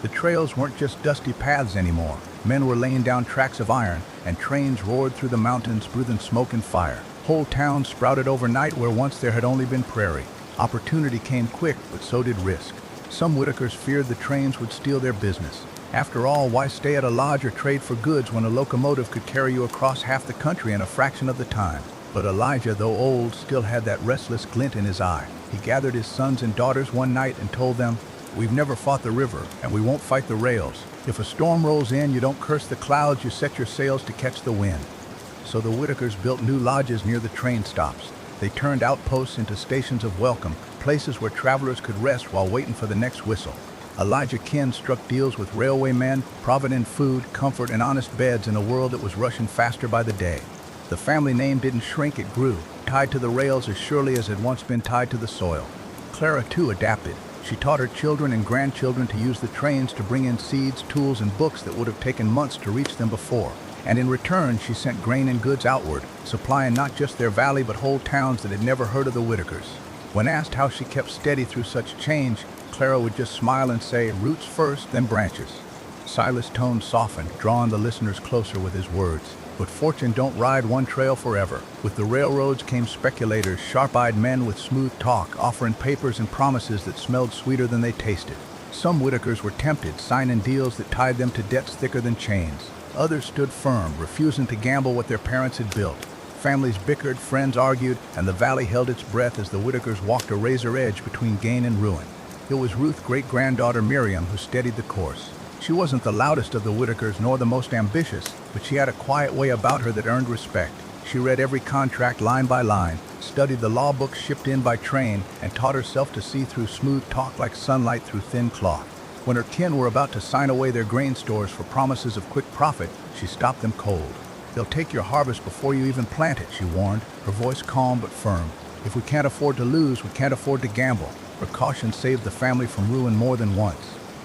The trails weren't just dusty paths anymore. Men were laying down tracks of iron, and trains roared through the mountains breathing smoke and fire. Whole towns sprouted overnight where once there had only been prairie. Opportunity came quick, but so did risk. Some Whitakers feared the trains would steal their business. After all, why stay at a lodge or trade for goods when a locomotive could carry you across half the country in a fraction of the time? But Elijah, though old, still had that restless glint in his eye. He gathered his sons and daughters one night and told them, "We've never fought the river, and we won't fight the rails. If a storm rolls in, you don't curse the clouds, you set your sails to catch the wind." So the Whitakers built new lodges near the train stops. They turned outposts into stations of welcome, places where travelers could rest while waiting for the next whistle. Elijah kin struck deals with railway men, providing food, comfort, and honest beds in a world that was rushing faster by the day. The family name didn't shrink, it grew, tied to the rails as surely as it had once been tied to the soil. Clara, too, adapted. She taught her children and grandchildren to use the trains to bring in seeds, tools, and books that would have taken months to reach them before. And in return, she sent grain and goods outward, supplying not just their valley but whole towns that had never heard of the Whitakers. When asked how she kept steady through such change, Clara would just smile and say, "Roots first, then branches." Silas' tone softened, drawing the listeners closer with his words. But fortune don't ride one trail forever. With the railroads came speculators, sharp-eyed men with smooth talk, offering papers and promises that smelled sweeter than they tasted. Some Whitakers were tempted, signing deals that tied them to debts thicker than chains. Others stood firm, refusing to gamble what their parents had built. Families bickered, friends argued, and the valley held its breath as the Whitakers walked a razor edge between gain and ruin. It was Ruth's great-granddaughter Miriam who steadied the course. She wasn't the loudest of the Whitakers nor the most ambitious, but she had a quiet way about her that earned respect. She read every contract line by line, studied the law books shipped in by train, and taught herself to see through smooth talk like sunlight through thin cloth. When her kin were about to sign away their grain stores for promises of quick profit, she stopped them cold. "They'll take your harvest before you even plant it," she warned, her voice calm but firm. "If we can't afford to lose, we can't afford to gamble." Her caution saved the family from ruin more than once.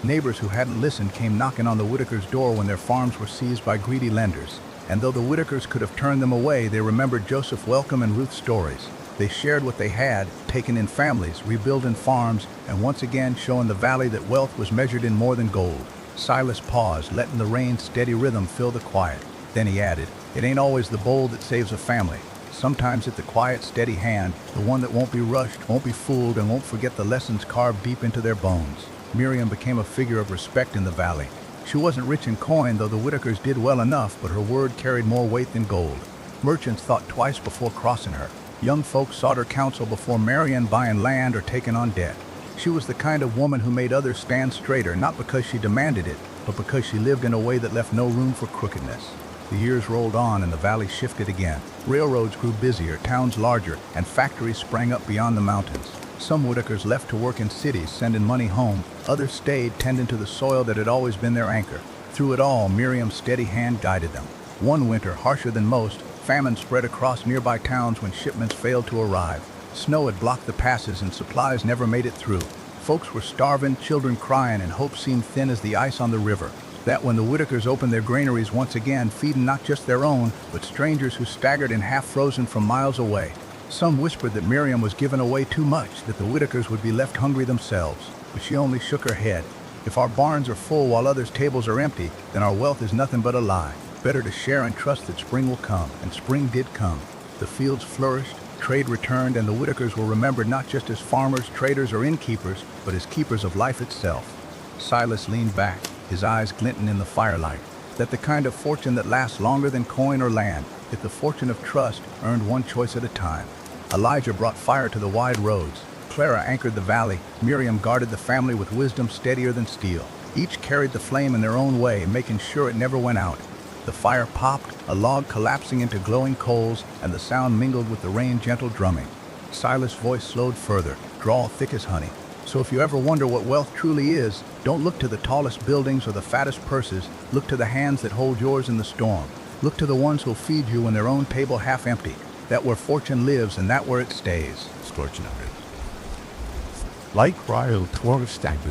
Neighbors who hadn't listened came knocking on the Whitakers' door when their farms were seized by greedy lenders. And though the Whitakers could have turned them away, they remembered Joseph's welcome and Ruth's stories. They shared what they had, taken in families, rebuilding farms, and once again showing the valley that wealth was measured in more than gold. Silas paused, letting the rain's steady rhythm fill the quiet. Then he added, "It ain't always the bold that saves a family. Sometimes it's the quiet, steady hand, the one that won't be rushed, won't be fooled, and won't forget the lessons carved deep into their bones. Miriam became a figure of respect in the valley. She wasn't rich in coin, though the Whitakers did well enough, but her word carried more weight than gold. Merchants thought twice before crossing her. Young folks sought her counsel before marrying, buying land, or taking on debt. She was the kind of woman who made others stand straighter, not because she demanded it, but because she lived in a way that left no room for crookedness. The years rolled on and the valley shifted again. Railroads grew busier, towns larger, and factories sprang up beyond the mountains. Some Whitakers left to work in cities, sending money home. Others stayed, tending to the soil that had always been their anchor. Through it all, Miriam's steady hand guided them. One winter, harsher than most, famine spread across nearby towns when shipments failed to arrive. Snow had blocked the passes and supplies never made it through. Folks were starving, children crying, and hope seemed thin as the ice on the river. That when the Whitakers opened their granaries once again, feeding not just their own, but strangers who staggered and half-frozen from miles away. Some whispered that Miriam was giving away too much, that the Whitakers would be left hungry themselves. But she only shook her head. If our barns are full while others' tables are empty, then our wealth is nothing but a lie. Better to share and trust that spring will come, and spring did come. The fields flourished, trade returned, and the Whitakers were remembered not just as farmers, traders, or innkeepers, but as keepers of life itself. Silas leaned back, his eyes glinting in the firelight. That the kind of fortune that lasts longer than coin or land, if the fortune of trust earned one choice at a time. Elijah brought fire to the wide roads. Clara anchored the valley. Miriam guarded the family with wisdom steadier than steel. Each carried the flame in their own way, making sure it never went out. The fire popped, a log collapsing into glowing coals, and the sound mingled with the rain gentle drumming. Silas' voice slowed further, drawl thick as honey. So if you ever wonder what wealth truly is, don't look to the tallest buildings or the fattest purses. Look to the hands that hold yours in the storm. Look to the ones who'll feed you when their own table half empty. That where fortune lives and that where it stays. Scorching of it. Like Ryle toward stagger.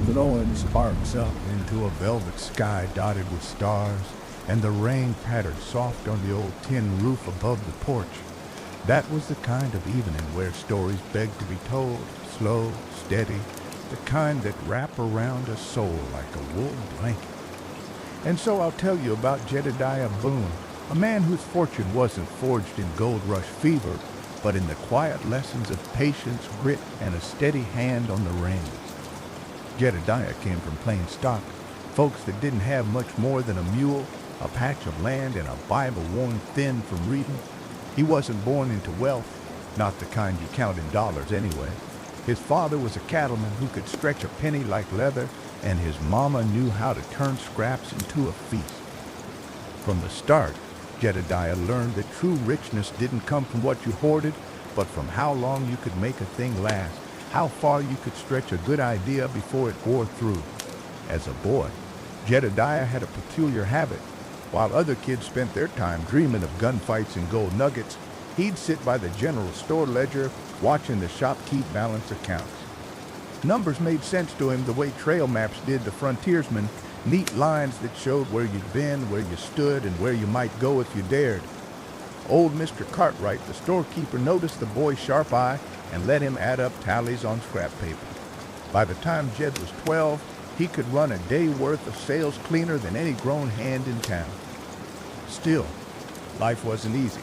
Throwing sparks up into a velvet sky dotted with stars, and the rain pattered soft on the old tin roof above the porch. That was the kind of evening where stories begged to be told, slow, steady, the kind that wrap around a soul like a wool blanket. And so I'll tell you about Jedediah Boone, a man whose fortune wasn't forged in gold rush fever, but in the quiet lessons of patience, grit, and a steady hand on the reins. Jedediah came from plain stock, folks that didn't have much more than a mule, a patch of land, and a Bible worn thin from reading. He wasn't born into wealth, not the kind you count in dollars anyway. His father was a cattleman who could stretch a penny like leather, and his mama knew how to turn scraps into a feast. From the start, Jedediah learned that true richness didn't come from what you hoarded, but from how long you could make a thing last, how far you could stretch a good idea before it wore through. As a boy, Jedediah had a peculiar habit. While other kids spent their time dreaming of gunfights and gold nuggets, he'd sit by the general store ledger watching the shopkeep balance accounts. Numbers made sense to him the way trail maps did the frontiersmen, neat lines that showed where you'd been, where you stood, and where you might go if you dared. Old Mr. Cartwright, the storekeeper, noticed the boy's sharp eye and let him add up tallies on scrap paper. By the time Jed was 12, he could run a day worth of sales cleaner than any grown hand in town. Still, life wasn't easy.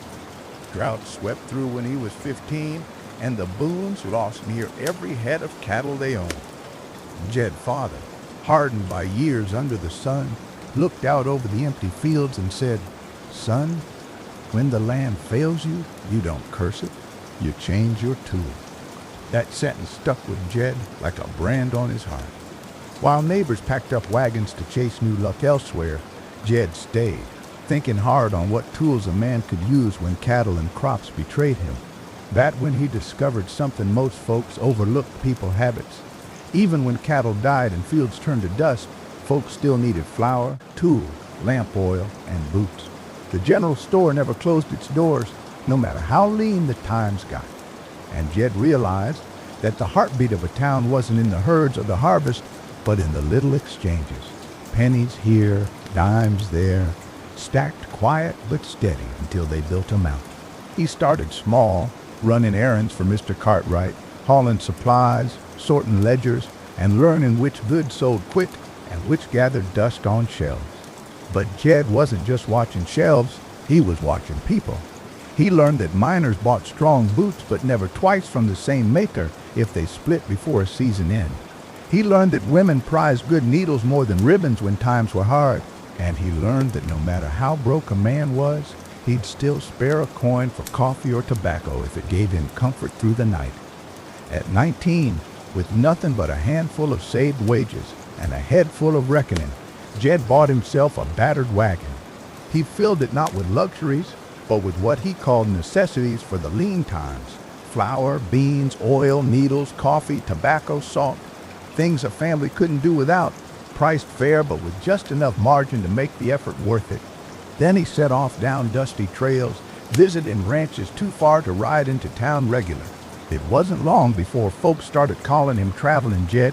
Drought swept through when he was 15, and the Boones lost near every head of cattle they owned. Jed's father, hardened by years under the sun, looked out over the empty fields and said, "Son, when the land fails you, you don't curse it, you change your tool." That sentence stuck with Jed like a brand on his heart. While neighbors packed up wagons to chase new luck elsewhere, Jed stayed, thinking hard on what tools a man could use when cattle and crops betrayed him. That when he discovered something most folks overlooked people habits. Even when cattle died and fields turned to dust, folks still needed flour, tools, lamp oil, and boots. The general store never closed its doors, no matter how lean the times got. And Jed realized that the heartbeat of a town wasn't in the herds or the harvest, but in the little exchanges. Pennies here, dimes there, stacked quiet but steady until they built a mountain. He started small, running errands for Mr. Cartwright, hauling supplies, sorting ledgers, and learning which goods sold quick and which gathered dust on shelves. But Jed wasn't just watching shelves, He was watching people. He learned that miners bought strong boots but never twice from the same maker if they split before a season end. He learned that women prized good needles more than ribbons when times were hard. And he learned that no matter how broke a man was, he'd still spare a coin for coffee or tobacco if it gave him comfort through the night. At 19, with nothing but a handful of saved wages and a head full of reckoning, Jed bought himself a battered wagon. He filled it not with luxuries, but with what he called necessities for the lean times: flour, beans, oil, needles, coffee, tobacco, salt, things a family couldn't do without, priced fair but with just enough margin to make the effort worth it. Then he set off down dusty trails, visiting ranches too far to ride into town regular. It wasn't long before folks started calling him Traveling Jed.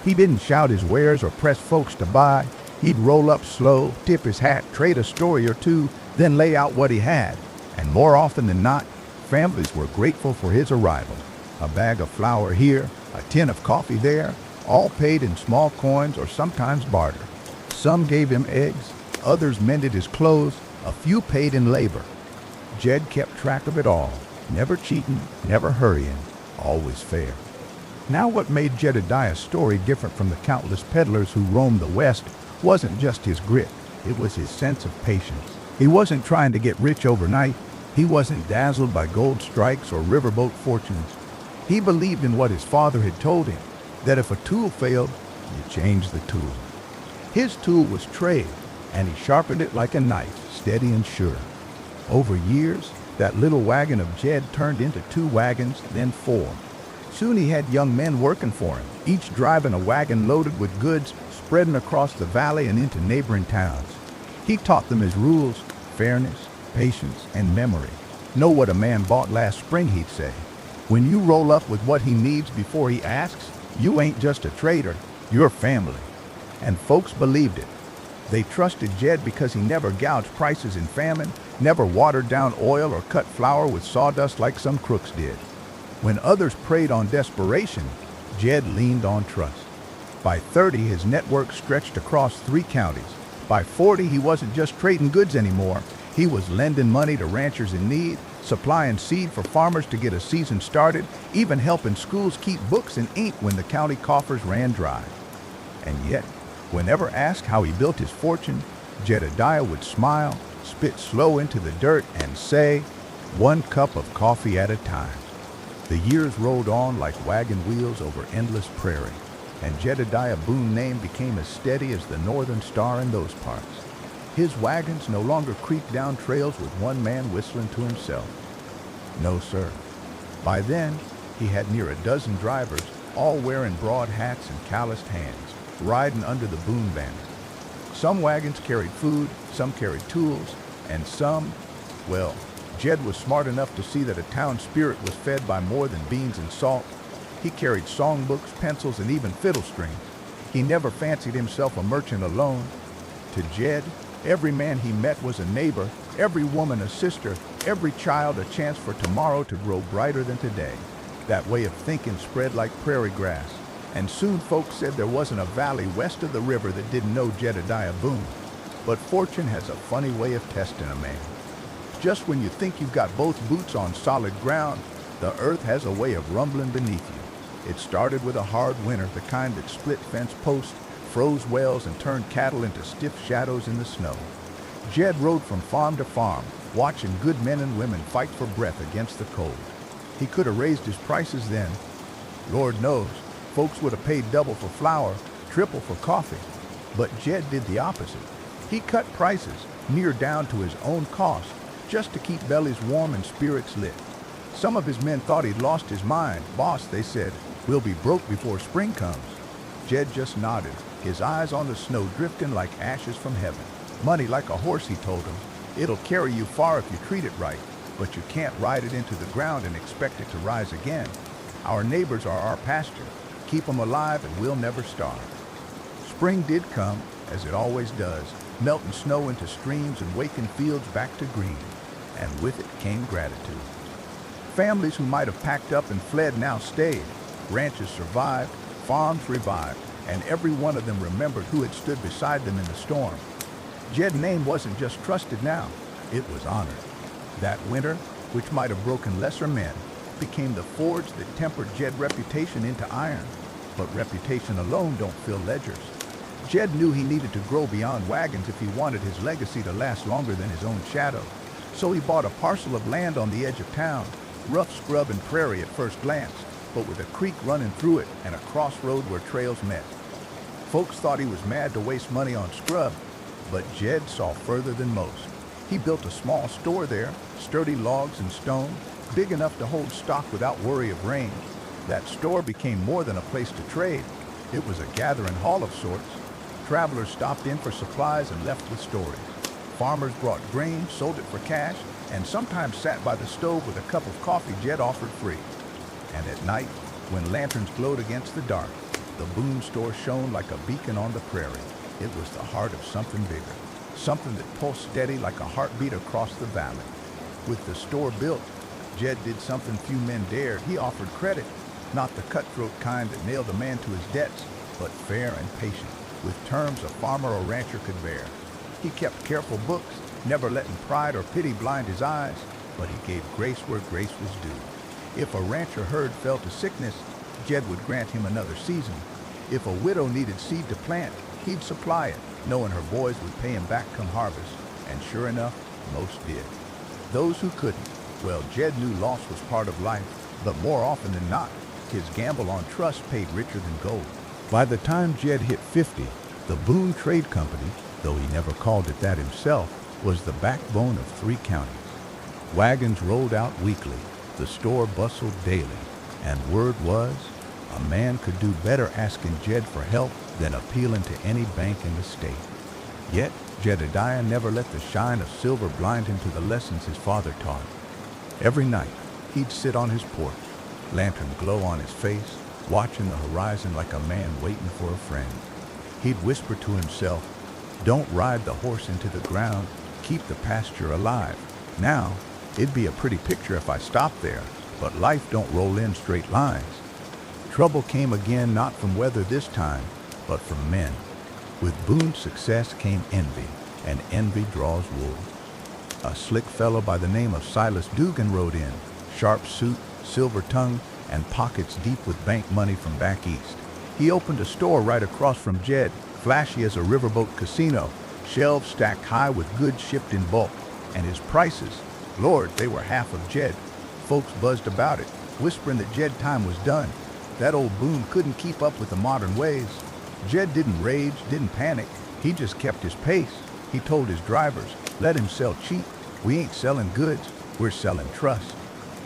He didn't shout his wares or press folks to buy. He'd roll up slow, tip his hat, trade a story or two, then lay out what he had. And more often than not, families were grateful for his arrival. A bag of flour here, a tin of coffee there, all paid in small coins or sometimes barter. Some gave him eggs, others mended his clothes, a few paid in labor. Jed kept track of it all, never cheating, never hurrying, always fair. Now what made Jedediah's story different from the countless peddlers who roamed the West wasn't just his grit, it was his sense of patience. He wasn't trying to get rich overnight. He wasn't dazzled by gold strikes or riverboat fortunes. He believed in what his father had told him, that if a tool failed, you changed the tool. His tool was trade, and he sharpened it like a knife, steady and sure. Over years, that little wagon of Jed turned into 2 wagons, then 4. Soon he had young men working for him, each driving a wagon loaded with goods spreading across the valley and into neighboring towns. He taught them his rules: fairness, patience, and memory. Know what a man bought last spring, he'd say. When you roll up with what he needs before he asks, you ain't just a trader, you're family. And folks believed it. They trusted Jed because he never gouged prices in famine, never watered down oil or cut flour with sawdust like some crooks did. When others preyed on desperation, Jed leaned on trust. By 30, his network stretched across 3 counties. By 40, he wasn't just trading goods anymore. He was lending money to ranchers in need, supplying seed for farmers to get a season started, even helping schools keep books and ink when the county coffers ran dry. And yet, whenever asked how he built his fortune, Jedediah would smile, spit slow into the dirt, and say, 1 cup of coffee at a time. The years rolled on like wagon wheels over endless prairie, and Jedediah Boone's name became as steady as the northern star in those parts. His wagons no longer creaked down trails with one man whistling to himself. No, sir. By then, he had near a dozen drivers, all wearing broad hats and calloused hands, riding under the Boone banner. Some wagons carried food, some carried tools, and some, well, Jed was smart enough to see that a town spirit was fed by more than beans and salt. He carried songbooks, pencils, and even fiddle strings. He never fancied himself a merchant alone. To Jed, every man he met was a neighbor, every woman a sister, every child a chance for tomorrow to grow brighter than today. That way of thinking spread like prairie grass, and soon folks said there wasn't a valley west of the river that didn't know Jedediah Boone. But fortune has a funny way of testing a man. Just when you think you've got both boots on solid ground, the earth has a way of rumbling beneath you. It started with a hard winter, the kind that split fence posts, froze wells, and turned cattle into stiff shadows in the snow. Jed rode from farm to farm, watching good men and women fight for breath against the cold. He could have raised his prices then. Lord knows, folks would have paid double for flour, triple for coffee. But Jed did the opposite. He cut prices, near down to his own cost, just to keep bellies warm and spirits lit. Some of his men thought he'd lost his mind. Boss, they said, we'll be broke before spring comes. Jed just nodded, his eyes on the snow drifting like ashes from heaven. Money like a horse, he told him. It'll carry you far if you treat it right, but you can't ride it into the ground and expect it to rise again. Our neighbors are our pasture. Keep them alive and we'll never starve. Spring did come, as it always does, melting snow into streams and waking fields back to green. And with it came gratitude. Families who might have packed up and fled now stayed. Ranches survived, farms revived, and every one of them remembered who had stood beside them in the storm. Jed's name wasn't just trusted now. It was honored. That winter, which might have broken lesser men, became the forge that tempered Jed's reputation into iron. But reputation alone don't fill ledgers. Jed knew he needed to grow beyond wagons if he wanted his legacy to last longer than his own shadow. So he bought a parcel of land on the edge of town, rough scrub and prairie at first glance, but with a creek running through it and a crossroad where trails met. Folks thought he was mad to waste money on scrub, but Jed saw further than most. He built a small store there, sturdy logs and stone, big enough to hold stock without worry of rain. That store became more than a place to trade. It was a gathering hall of sorts. Travelers stopped in for supplies and left with stories. Farmers brought grain, sold it for cash, and sometimes sat by the stove with a cup of coffee Jed offered free. And at night, when lanterns glowed against the dark, the Boone store shone like a beacon on the prairie. It was the heart of something bigger, something that pulsed steady like a heartbeat across the valley. With the store built, Jed did something few men dared. He offered credit, not the cutthroat kind that nailed a man to his debts, but fair and patient, with terms a farmer or rancher could bear. He kept careful books, never letting pride or pity blind his eyes, but he gave grace where grace was due. If a rancher herd fell to sickness, Jed would grant him another season. If a widow needed seed to plant, he'd supply it, knowing her boys would pay him back come harvest. And sure enough, most did. Those who couldn't, well, Jed knew loss was part of life, but more often than not, his gamble on trust paid richer than gold. By the time Jed hit 50, the Boone Trade Company, though he never called it that himself, was the backbone of 3 counties. Wagons rolled out weekly, the store bustled daily, and word was, a man could do better asking Jed for help than appealing to any bank in the state. Yet, Jedediah never let the shine of silver blind him to the lessons his father taught. Every night, he'd sit on his porch, lantern glow on his face, watching the horizon like a man waiting for a friend. He'd whisper to himself, "Don't ride the horse into the ground, keep the pasture alive." Now, it'd be a pretty picture if I stopped there, but life don't roll in straight lines. Trouble came again, not from weather this time, but from men. With Boone's success came envy, and envy draws wool. A slick fellow by the name of Silas Dugan rode in, sharp suit, silver tongue, and pockets deep with bank money from back east. He opened a store right across from Jed, flashy as a riverboat casino, shelves stacked high with goods shipped in bulk, and his prices, Lord, they were half of Jed. Folks buzzed about it, whispering that Jed time was done. That old Boone couldn't keep up with the modern ways. Jed didn't rage, didn't panic. He just kept his pace. He told his drivers, let him sell cheap. We ain't selling goods, we're selling trust.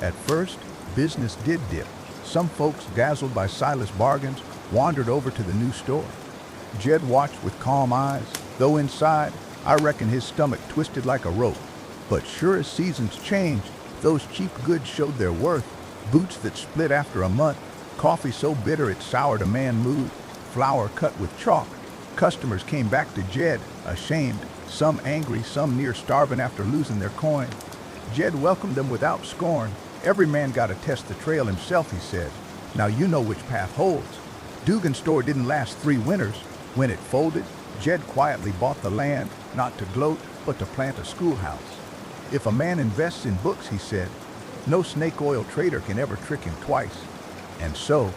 At first, business did dip. Some folks, dazzled by Silas' bargains, wandered over to the new store. Jed watched with calm eyes, though inside, I reckon his stomach twisted like a rope. But sure as seasons changed, those cheap goods showed their worth. Boots that split after a month, coffee so bitter it soured a man mood, flour cut with chalk. Customers came back to Jed, ashamed, some angry, some near starving after losing their coin. Jed welcomed them without scorn. Every man got to test the trail himself, he said. Now you know which path holds. Dugan's store didn't last 3 winters. When it folded, Jed quietly bought the land, not to gloat, but to plant a schoolhouse. If a man invests in books, he said, no snake oil trader can ever trick him twice. And so,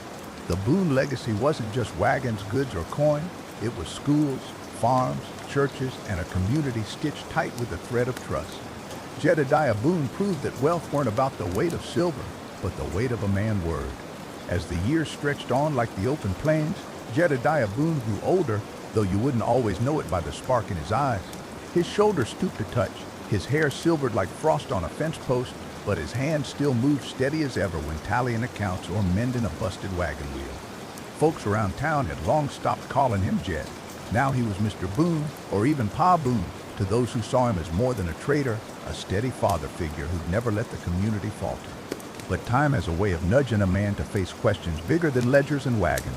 the Boone legacy wasn't just wagons, goods, or coin. It was schools, farms, churches, and a community stitched tight with a thread of trust. Jedediah Boone proved that wealth weren't about the weight of silver, but the weight of a man's word. As the years stretched on like the open plains, Jedediah Boone grew older, though you wouldn't always know it by the spark in his eyes. His shoulders stooped to touch, his hair silvered like frost on a fence post, but his hands still moved steady as ever when tallying accounts or mending a busted wagon wheel. Folks around town had long stopped calling him Jed. Now he was Mr. Boone, or even Pa Boone, to those who saw him as more than a trader, a steady father figure who'd never let the community falter. But time has a way of nudging a man to face questions bigger than ledgers and wagons.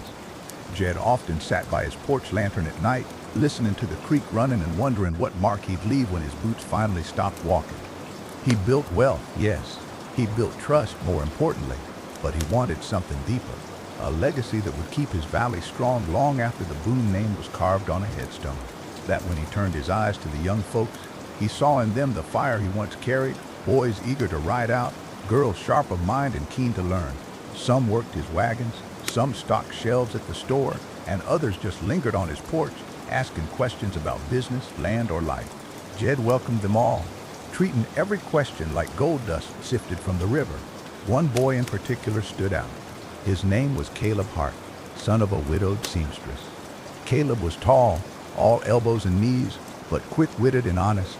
Jed often sat by his porch lantern at night, listening to the creek running and wondering what mark he'd leave when his boots finally stopped walking. He built wealth, yes. He built trust, more importantly, but he wanted something deeper, a legacy that would keep his valley strong long after the Boone name was carved on a headstone. That when he turned his eyes to the young folks, He saw in them the fire he once carried, boys eager to ride out, girls sharp of mind and keen to learn. Some worked his wagons, some stocked shelves at the store, and others just lingered on his porch, asking questions about business, land, or life. Jed welcomed them all, treating every question like gold dust sifted from the river. One boy in particular stood out. His name was Caleb Hart, son of a widowed seamstress. Caleb was tall, all elbows and knees, but quick-witted and honest.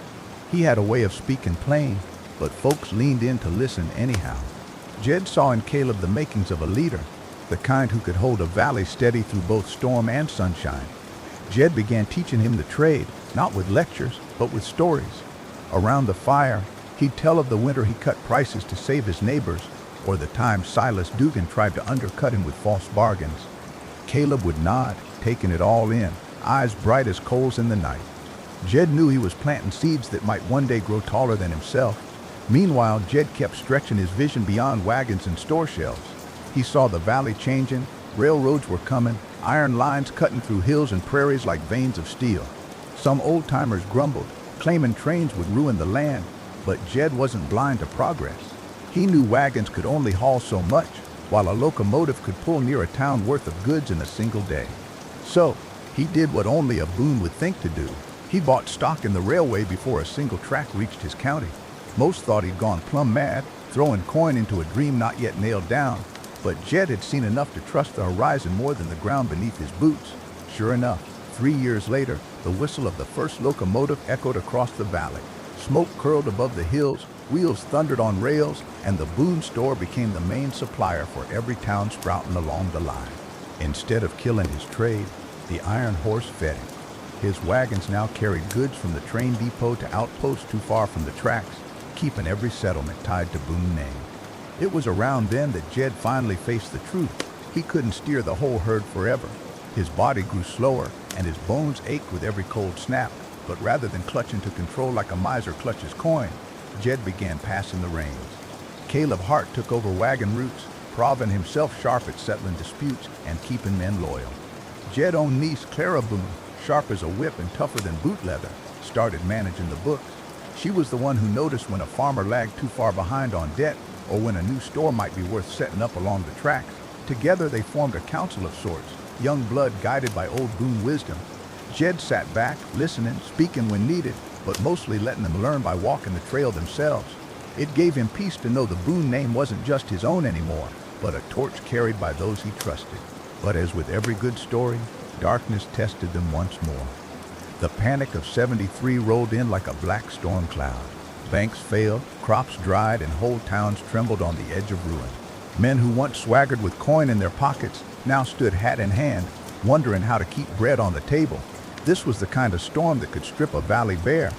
He had a way of speaking plain, but folks leaned in to listen anyhow. Jed saw in Caleb the makings of a leader, the kind who could hold a valley steady through both storm and sunshine. Jed began teaching him the trade, not with lectures, but with stories. Around the fire, he'd tell of the winter he cut prices to save his neighbors, or the time Silas Dugan tried to undercut him with false bargains. Caleb would nod, taking it all in, eyes bright as coals in the night. Jed knew he was planting seeds that might one day grow taller than himself. Meanwhile, Jed kept stretching his vision beyond wagons and store shelves. He saw the valley changing, railroads were coming, iron lines cutting through hills and prairies like veins of steel. Some old-timers grumbled, claiming trains would ruin the land, but Jed wasn't blind to progress. He knew wagons could only haul so much, while a locomotive could pull near a town worth of goods in a single day. So, he did what only a Boone would think to do. He bought stock in the railway before a single track reached his county. Most thought he'd gone plumb mad, throwing coin into a dream not yet nailed down, but Jed had seen enough to trust the horizon more than the ground beneath his boots. Sure enough, 3 years later, the whistle of the first locomotive echoed across the valley. Smoke curled above the hills, wheels thundered on rails, and the Boone store became the main supplier for every town sprouting along the line. Instead of killing his trade, the iron horse fed him. His wagons now carried goods from the train depot to outposts too far from the tracks, keeping every settlement tied to Boone name. It was around then that Jed finally faced the truth. He couldn't steer the whole herd forever. His body grew slower, and his bones ached with every cold snap, but rather than clutching to control like a miser clutches coin, Jed began passing the reins. Caleb Hart took over wagon routes, proving himself sharp at settling disputes and keeping men loyal. Jed's own niece, Clara Boone, sharp as a whip and tougher than boot leather, started managing the books. She was the one who noticed when a farmer lagged too far behind on debt, or when a new store might be worth setting up along the tracks. Together they formed a council of sorts, young blood guided by old Boone wisdom. Jed sat back, listening, speaking when needed, but mostly letting them learn by walking the trail themselves. It gave him peace to know the Boone name wasn't just his own anymore, but a torch carried by those he trusted. But as with every good story, darkness tested them once more. The panic of '73 rolled in like a black storm cloud. Banks failed, crops dried, and whole towns trembled on the edge of ruin. Men who once swaggered with coin in their pockets now stood hat in hand, wondering how to keep bread on the table. This was the kind of storm that could strip a valley bare.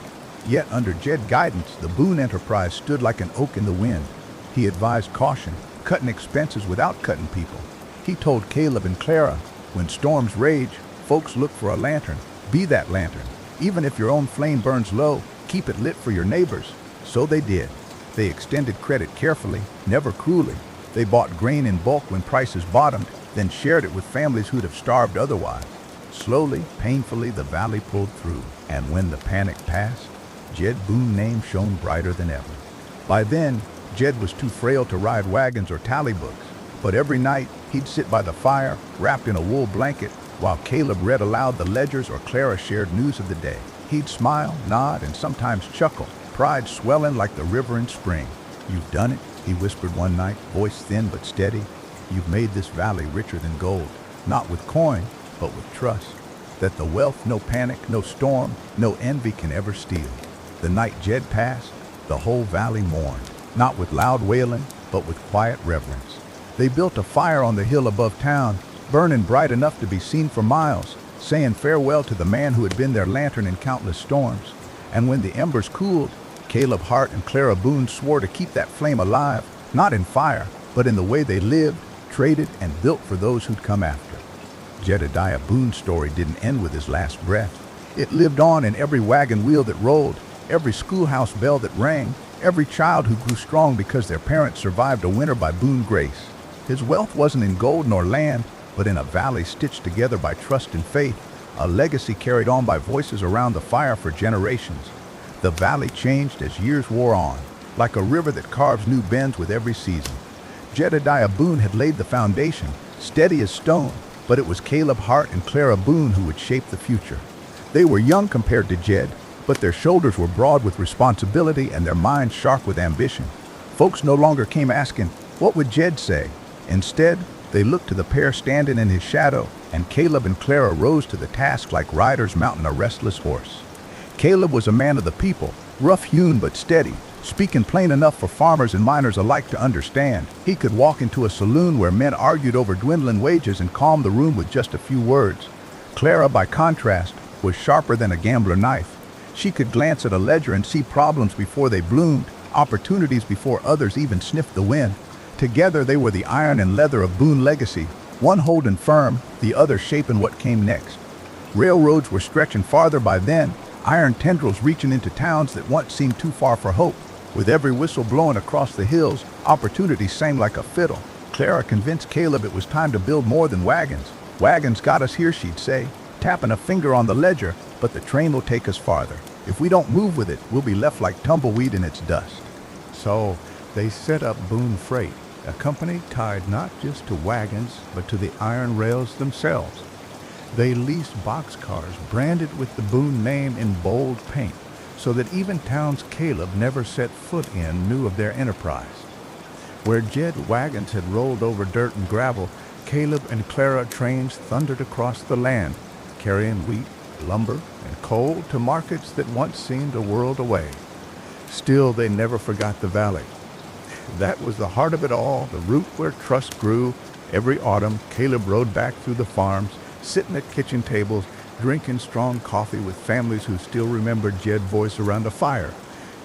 Yet under Jed's guidance, the Boone enterprise stood like an oak in the wind. He advised caution, cutting expenses without cutting people. He told Caleb and Clara, when storms rage, folks look for a lantern. Be that lantern. Even if your own flame burns low, keep it lit for your neighbors. So they did. They extended credit carefully, never cruelly. They bought grain in bulk when prices bottomed, then shared it with families who'd have starved otherwise. Slowly, painfully, the valley pulled through. And when the panic passed, Jed Boone's name shone brighter than ever. By then, Jed was too frail to ride wagons or tally books. But every night, he'd sit by the fire, wrapped in a wool blanket, while Caleb read aloud the ledgers or Clara shared news of the day. He'd smile, nod, and sometimes chuckle, pride swelling like the river in spring. "You've done it," he whispered one night, voice thin but steady. "You've made this valley richer than gold, not with coin, but with trust. That the wealth no panic, no storm, no envy can ever steal." The night Jed passed, the whole valley mourned, not with loud wailing, but with quiet reverence. They built a fire on the hill above town, burning bright enough to be seen for miles, saying farewell to the man who had been their lantern in countless storms. And when the embers cooled, Caleb Hart and Clara Boone swore to keep that flame alive, not in fire, but in the way they lived, traded, and built for those who'd come after. Jedediah Boone's story didn't end with his last breath. It lived on in every wagon wheel that rolled, every schoolhouse bell that rang, every child who grew strong because their parents survived a winter by Boone grace. His wealth wasn't in gold nor land, but in a valley stitched together by trust and faith, a legacy carried on by voices around the fire for generations. The valley changed as years wore on, like a river that carves new bends with every season. Jedediah Boone had laid the foundation, steady as stone, but it was Caleb Hart and Clara Boone who would shape the future. They were young compared to Jed, but their shoulders were broad with responsibility and their minds sharp with ambition. Folks no longer came asking, what would Jed say? Instead, they looked to the pair standing in his shadow, and Caleb and Clara rose to the task like riders mounting a restless horse. Caleb was a man of the people, rough-hewn but steady, speaking plain enough for farmers and miners alike to understand. He could walk into a saloon where men argued over dwindling wages and calm the room with just a few words. Clara, by contrast, was sharper than a gambler knife. She could glance at a ledger and see problems before they bloomed, opportunities before others even sniffed the wind. Together they were the iron and leather of Boone legacy, one holding firm, the other shaping what came next. Railroads were stretching farther by then, iron tendrils reaching into towns that once seemed too far for hope. With every whistle blowing across the hills, opportunity sang like a fiddle. Clara convinced Caleb it was time to build more than wagons. Wagons got us here, she'd say, tapping a finger on the ledger, but the train will take us farther. If we don't move with it, we'll be left like tumbleweed in its dust. So they set up Boone Freight, a company tied not just to wagons, but to the iron rails themselves. They leased boxcars branded with the Boone name in bold paint, so that even towns Caleb never set foot in knew of their enterprise. Where Jed wagons had rolled over dirt and gravel, Caleb and Clara trains thundered across the land, carrying wheat, lumber, and coal to markets that once seemed a world away. Still, they never forgot the valley. That was the heart of it all, the root where trust grew. Every autumn, Caleb rode back through the farms, sitting at kitchen tables, drinking strong coffee with families who still remembered Jed's voice around a fire.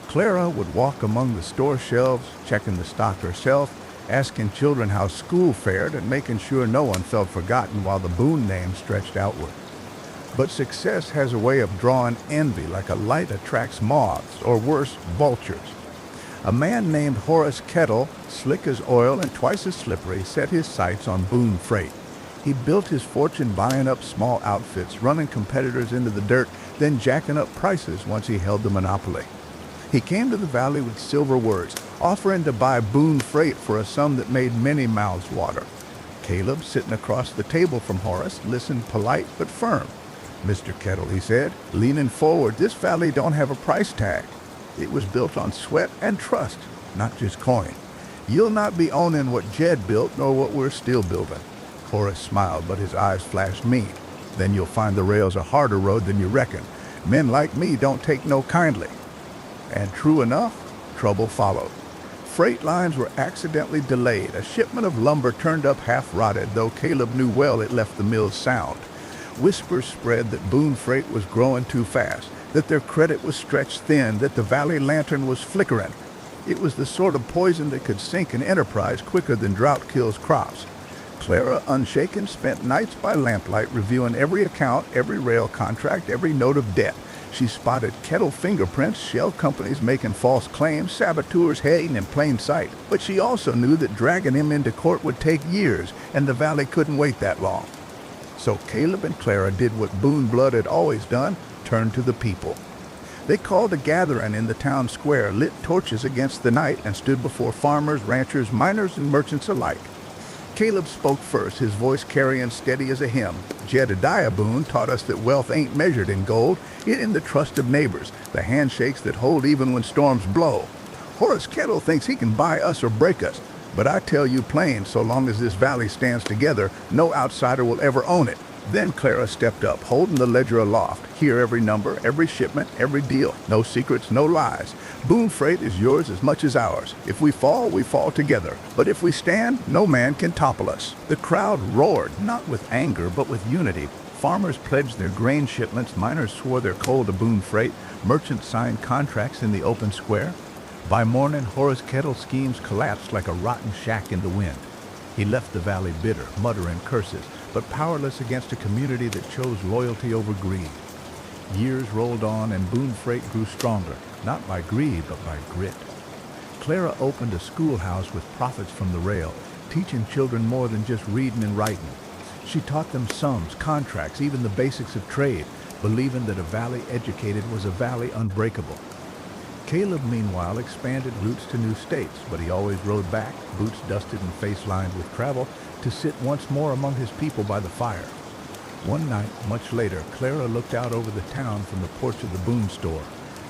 Clara would walk among the store shelves, checking the stock herself, asking children how school fared and making sure no one felt forgotten while the Boone name stretched outward. But success has a way of drawing envy like a light attracts moths, or worse, vultures. A man named Horace Kettle, slick as oil and twice as slippery, set his sights on Boone Freight. He built his fortune buying up small outfits, running competitors into the dirt, then jacking up prices once he held the monopoly. He came to the valley with silver words, offering to buy Boone Freight for a sum that made many mouths water. Caleb, sitting across the table from Horace, listened polite but firm. "Mr. Kettle," he said, leaning forward, "this valley don't have a price tag. It was built on sweat and trust, not just coin. You'll not be owning what Jed built nor what we're still building." Horace smiled, but his eyes flashed mean. "Then you'll find the rail's a harder road than you reckon. Men like me don't take no kindly." And true enough, trouble followed. Freight lines were accidentally delayed. A shipment of lumber turned up half-rotted, though Caleb knew well it left the mills sound. Whispers spread that Boone Freight was growing too fast, that their credit was stretched thin, that the valley lantern was flickering. It was the sort of poison that could sink an enterprise quicker than drought kills crops. Clara, unshaken, spent nights by lamplight reviewing every account, every rail contract, every note of debt. She spotted Kettle fingerprints, shell companies making false claims, saboteurs hiding in plain sight. But she also knew that dragging him into court would take years, and the valley couldn't wait that long. So Caleb and Clara did what Boone blood had always done, turned to the people. They called a gathering in the town square, lit torches against the night, and stood before farmers, ranchers, miners, and merchants alike. Caleb spoke first, his voice carrying steady as a hymn. "Jedediah Boone taught us that wealth ain't measured in gold, it in the trust of neighbors, the handshakes that hold even when storms blow. Horace Kettle thinks he can buy us or break us, but I tell you plain, so long as this valley stands together, no outsider will ever own it." Then Clara stepped up, holding the ledger aloft. "Hear every number, every shipment, every deal. No secrets, no lies. Boone Freight is yours as much as ours. If we fall together. But if we stand, no man can topple us." The crowd roared, not with anger, but with unity. Farmers pledged their grain shipments, miners swore their coal to Boone Freight, merchants signed contracts in the open square. By morning, Horace Kettle's schemes collapsed like a rotten shack in the wind. He left the valley bitter, muttering curses, but powerless against a community that chose loyalty over greed. Years rolled on and Boone Freight grew stronger, not by greed, but by grit. Clara opened a schoolhouse with profits from the rail, teaching children more than just reading and writing. She taught them sums, contracts, even the basics of trade, believing that a valley educated was a valley unbreakable. Caleb, meanwhile, expanded routes to new states, but he always rode back, boots dusted and face lined with travel, to sit once more among his people by the fire. One night, much later, Clara looked out over the town from the porch of the Boone store.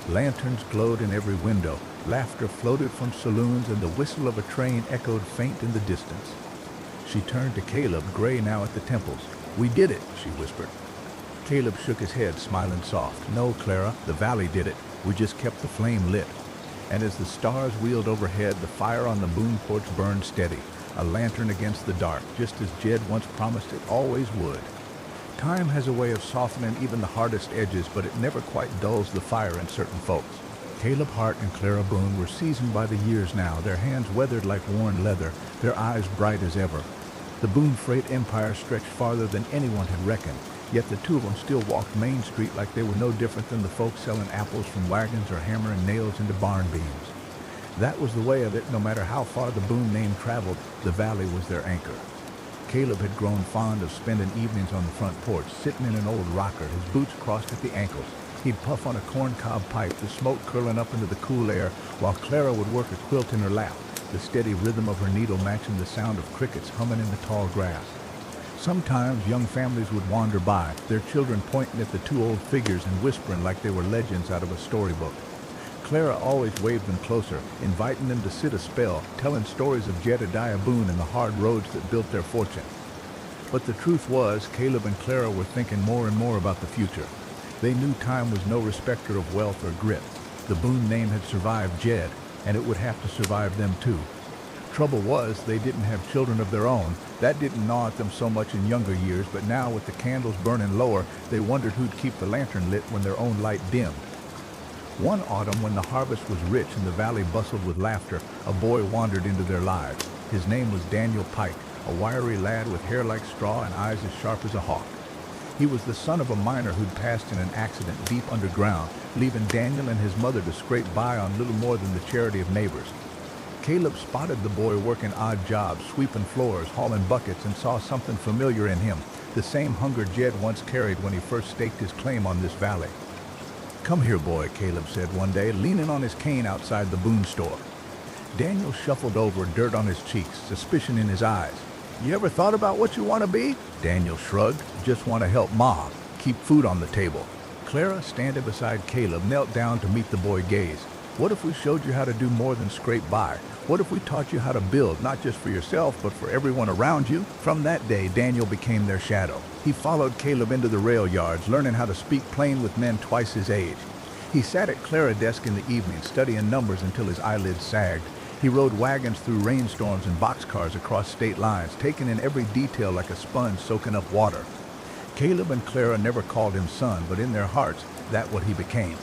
Lanterns glowed in every window, laughter floated from saloons, and the whistle of a train echoed faint in the distance. She turned to Caleb, gray now at the temples. "We did it," she whispered. Caleb shook his head, smiling soft. "No, Clara, the valley did it. We just kept the flame lit." And as the stars wheeled overhead, the fire on the Boone porch burned steady, a lantern against the dark, just as Jed once promised it always would. Time has a way of softening even the hardest edges, but it never quite dulls the fire in certain folks. Caleb Hart and Clara Boone were seasoned by the years now, their hands weathered like worn leather, their eyes bright as ever. The Boone freight empire stretched farther than anyone had reckoned, yet the two of them still walked Main Street like they were no different than the folks selling apples from wagons or hammering nails into barn beams. That was the way of it. No matter how far the Boone name traveled, the valley was their anchor. Caleb had grown fond of spending evenings on the front porch, sitting in an old rocker, his boots crossed at the ankles. He'd puff on a corncob pipe, the smoke curling up into the cool air, while Clara would work a quilt in her lap, the steady rhythm of her needle matching the sound of crickets humming in the tall grass. Sometimes young families would wander by, their children pointing at the two old figures and whispering like they were legends out of a storybook. Clara always waved them closer, inviting them to sit a spell, telling stories of Jedediah Boone and the hard roads that built their fortune. But the truth was, Caleb and Clara were thinking more and more about the future. They knew time was no respecter of wealth or grit. The Boone name had survived Jed, and it would have to survive them too. Trouble was, they didn't have children of their own. That didn't gnaw at them so much in younger years, but now with the candles burning lower, they wondered who'd keep the lantern lit when their own light dimmed. One autumn, when the harvest was rich and the valley bustled with laughter, a boy wandered into their lives. His name was Daniel Pike, a wiry lad with hair like straw and eyes as sharp as a hawk. He was the son of a miner who'd passed in an accident deep underground, leaving Daniel and his mother to scrape by on little more than the charity of neighbors. Caleb spotted the boy working odd jobs, sweeping floors, hauling buckets, and saw something familiar in him, the same hunger Jed once carried when he first staked his claim on this valley. "Come here, boy," Caleb said one day, leaning on his cane outside the Boone store. Daniel shuffled over, dirt on his cheeks, suspicion in his eyes. "You ever thought about what you want to be?" Daniel shrugged. "Just want to help Ma, keep food on the table." Clara, standing beside Caleb, knelt down to meet the boy's gaze. "What if we showed you how to do more than scrape by? What if we taught you how to build, not just for yourself, but for everyone around you?" From that day, Daniel became their shadow. He followed Caleb into the rail yards, learning how to speak plain with men twice his age. He sat at Clara's desk in the evening, studying numbers until his eyelids sagged. He rode wagons through rainstorms and boxcars across state lines, taking in every detail like a sponge soaking up water. Caleb and Clara never called him son, but in their hearts, that's what he became.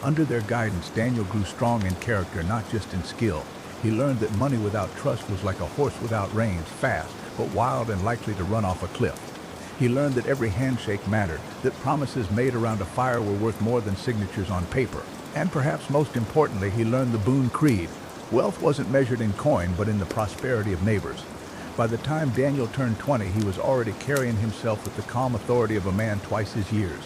Under their guidance, Daniel grew strong in character, not just in skill. He learned that money without trust was like a horse without reins, fast, but wild and likely to run off a cliff. He learned that every handshake mattered, that promises made around a fire were worth more than signatures on paper. And perhaps most importantly, he learned the Boone Creed. Wealth wasn't measured in coin, but in the prosperity of neighbors. By the time Daniel turned 20, he was already carrying himself with the calm authority of a man twice his years.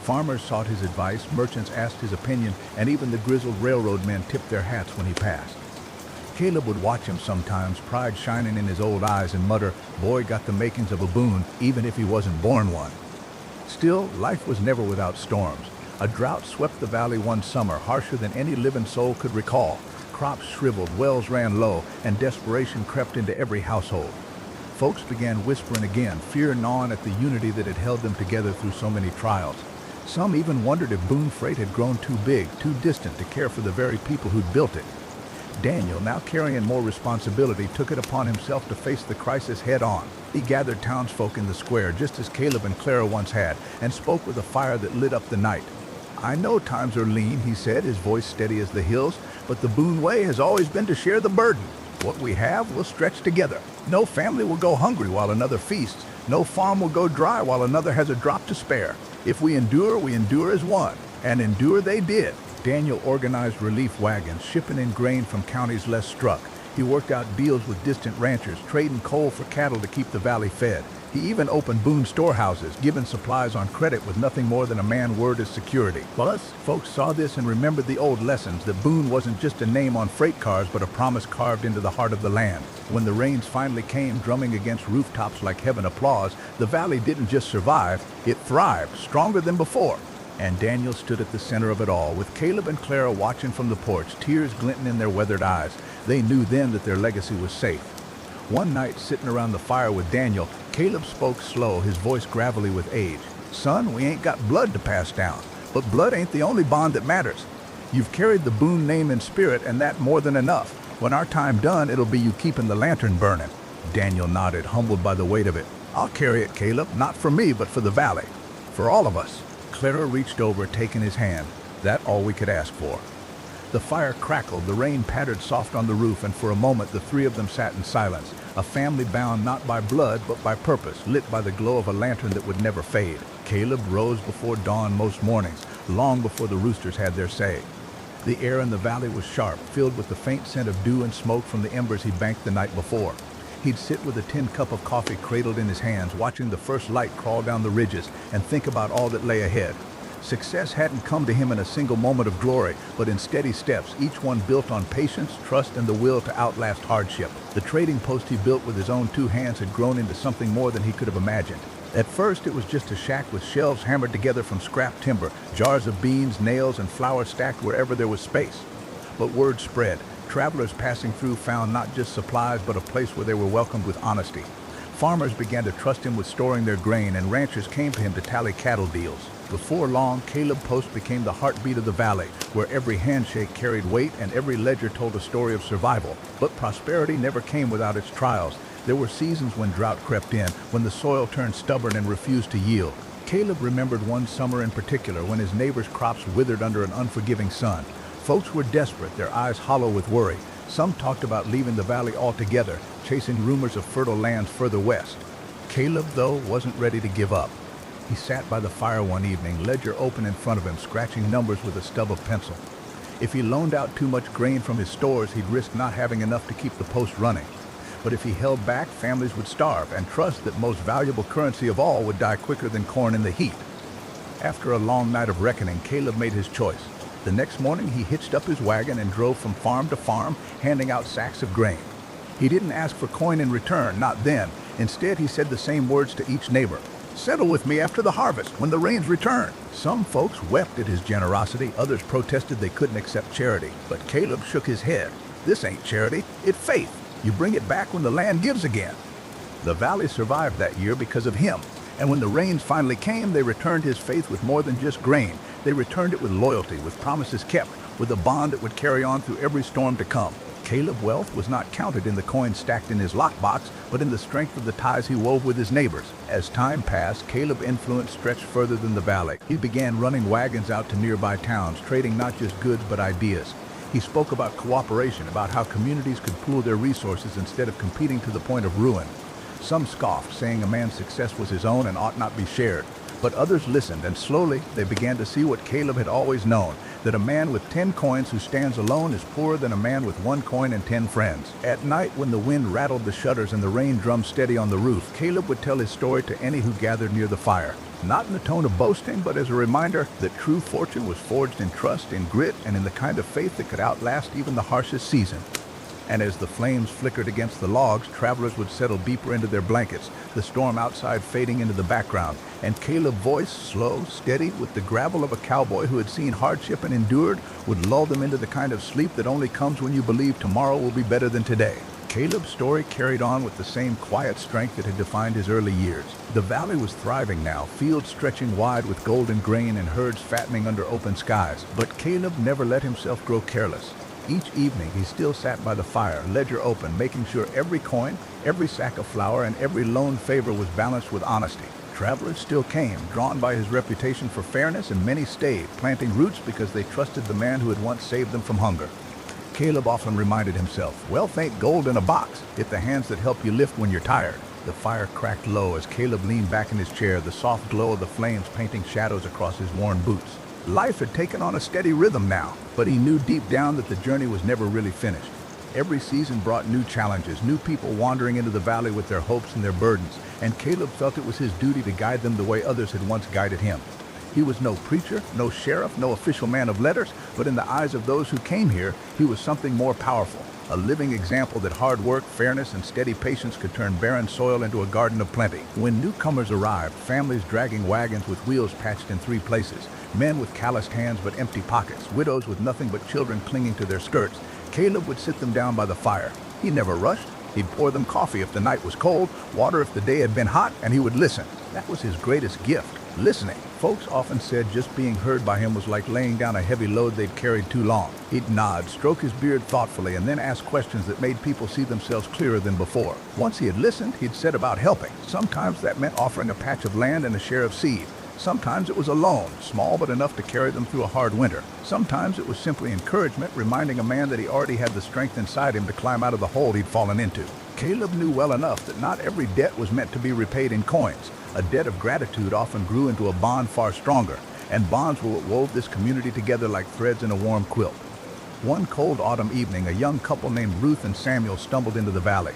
Farmers sought his advice, merchants asked his opinion, and even the grizzled railroad men tipped their hats when he passed. Caleb would watch him sometimes, pride shining in his old eyes, and mutter, "Boy got the makings of a Boone, even if he wasn't born one." Still, life was never without storms. A drought swept the valley one summer, harsher than any living soul could recall. Crops shriveled, wells ran low, and desperation crept into every household. Folks began whispering again, fear gnawing at the unity that had held them together through so many trials. Some even wondered if Boone Freight had grown too big, too distant to care for the very people who'd built it. Daniel, now carrying more responsibility, took it upon himself to face the crisis head-on. He gathered townsfolk in the square, just as Caleb and Clara once had, and spoke with a fire that lit up the night. "I know times are lean," he said, his voice steady as the hills, "but the Boone way has always been to share the burden. What we have, we'll stretch together. No family will go hungry while another feasts. No farm will go dry while another has a drop to spare. If we endure as one." And endure they did. Daniel organized relief wagons, shipping in grain from counties less struck. He worked out deals with distant ranchers, trading coal for cattle to keep the valley fed. He even opened Boone's storehouses, giving supplies on credit with nothing more than a man's word as security. Plus, folks saw this and remembered the old lessons that Boone wasn't just a name on freight cars, but a promise carved into the heart of the land. When the rains finally came, drumming against rooftops like heaven applause, the valley didn't just survive, it thrived, stronger than before. And Daniel stood at the center of it all, with Caleb and Clara watching from the porch, tears glinting in their weathered eyes. They knew then that their legacy was safe. One night, sitting around the fire with Daniel, Caleb spoke slow, his voice gravelly with age. "Son, we ain't got blood to pass down, but blood ain't the only bond that matters. You've carried the Boone name in spirit, and that more than enough. When our time done, it'll be you keeping the lantern burning." Daniel nodded, humbled by the weight of it. "I'll carry it, Caleb, not for me, but for the valley. For all of us." Clara reached over, taking his hand. That all we could ask for. The fire crackled, the rain pattered soft on the roof, and for a moment the three of them sat in silence, a family bound not by blood but by purpose, lit by the glow of a lantern that would never fade. Caleb rose before dawn most mornings, long before the roosters had their say. The air in the valley was sharp, filled with the faint scent of dew and smoke from the embers he banked the night before. He'd sit with a tin cup of coffee cradled in his hands, watching the first light crawl down the ridges, and think about all that lay ahead. Success hadn't come to him in a single moment of glory, but in steady steps, each one built on patience, trust, and the will to outlast hardship. The trading post he built with his own two hands had grown into something more than he could have imagined. At first, it was just a shack with shelves hammered together from scrap timber, jars of beans, nails, and flour stacked wherever there was space. But word spread. Travelers passing through found not just supplies, but a place where they were welcomed with honesty. Farmers began to trust him with storing their grain, and ranchers came to him to tally cattle deals. Before long, Caleb Post became the heartbeat of the valley, where every handshake carried weight and every ledger told a story of survival. But prosperity never came without its trials. There were seasons when drought crept in, when the soil turned stubborn and refused to yield. Caleb remembered one summer in particular when his neighbors' crops withered under an unforgiving sun. Folks were desperate, their eyes hollow with worry. Some talked about leaving the valley altogether, chasing rumors of fertile lands further west. Caleb, though, wasn't ready to give up. He sat by the fire one evening, ledger open in front of him, scratching numbers with a stub of pencil. If he loaned out too much grain from his stores, he'd risk not having enough to keep the post running. But if he held back, families would starve, and trust, that most valuable currency of all, would die quicker than corn in the heat. After a long night of reckoning, Caleb made his choice. The next morning, he hitched up his wagon and drove from farm to farm, handing out sacks of grain. He didn't ask for coin in return, not then. Instead, he said the same words to each neighbor. "Settle with me after the harvest, when the rains return." Some folks wept at his generosity, others protested they couldn't accept charity. But Caleb shook his head. "This ain't charity, it's faith. You bring it back when the land gives again." The valley survived that year because of him. And when the rains finally came, they returned his faith with more than just grain. They returned it with loyalty, with promises kept, with a bond that would carry on through every storm to come. Caleb's wealth was not counted in the coins stacked in his lockbox, but in the strength of the ties he wove with his neighbors. As time passed, Caleb's influence stretched further than the valley. He began running wagons out to nearby towns, trading not just goods but ideas. He spoke about cooperation, about how communities could pool their resources instead of competing to the point of ruin. Some scoffed, saying a man's success was his own and ought not be shared. But others listened, and slowly they began to see what Caleb had always known, that a man with 10 coins who stands alone is poorer than a man with 1 coin and 10 friends. At night, when the wind rattled the shutters and the rain drummed steady on the roof, Caleb would tell his story to any who gathered near the fire. Not in the tone of boasting, but as a reminder that true fortune was forged in trust, in grit, and in the kind of faith that could outlast even the harshest season. And as the flames flickered against the logs, travelers would settle deeper into their blankets, the storm outside fading into the background, and Caleb's voice, slow, steady, with the gravel of a cowboy who had seen hardship and endured, would lull them into the kind of sleep that only comes when you believe tomorrow will be better than today. Caleb's story carried on with the same quiet strength that had defined his early years. The valley was thriving now, fields stretching wide with golden grain and herds fattening under open skies. But Caleb never let himself grow careless. Each evening, he still sat by the fire, ledger open, making sure every coin, every sack of flour, and every loaned favor was balanced with honesty. Travelers still came, drawn by his reputation for fairness, and many stayed, planting roots because they trusted the man who had once saved them from hunger. Caleb often reminded himself, wealth ain't gold in a box, it's the hands that help you lift when you're tired. The fire cracked low as Caleb leaned back in his chair, the soft glow of the flames painting shadows across his worn boots. Life had taken on a steady rhythm now, but he knew deep down that the journey was never really finished. Every season brought new challenges, new people wandering into the valley with their hopes and their burdens, and Caleb felt it was his duty to guide them the way others had once guided him. He was no preacher, no sheriff, no official man of letters, but in the eyes of those who came here, he was something more powerful, a living example that hard work, fairness, and steady patience could turn barren soil into a garden of plenty. When newcomers arrived, families dragging wagons with wheels patched in 3 places, men with calloused hands but empty pockets, widows with nothing but children clinging to their skirts, Caleb would sit them down by the fire. He never rushed. He'd pour them coffee if the night was cold, water if the day had been hot, and he would listen. That was his greatest gift, listening. Folks often said just being heard by him was like laying down a heavy load they'd carried too long. He'd nod, stroke his beard thoughtfully, and then ask questions that made people see themselves clearer than before. Once he had listened, he'd set about helping. Sometimes that meant offering a patch of land and a share of seed. Sometimes it was a loan, small but enough to carry them through a hard winter. Sometimes it was simply encouragement, reminding a man that he already had the strength inside him to climb out of the hole he'd fallen into. Caleb knew well enough that not every debt was meant to be repaid in coins. A debt of gratitude often grew into a bond far stronger, and bonds were what wove this community together like threads in a warm quilt. One cold autumn evening, a young couple named Ruth and Samuel stumbled into the valley.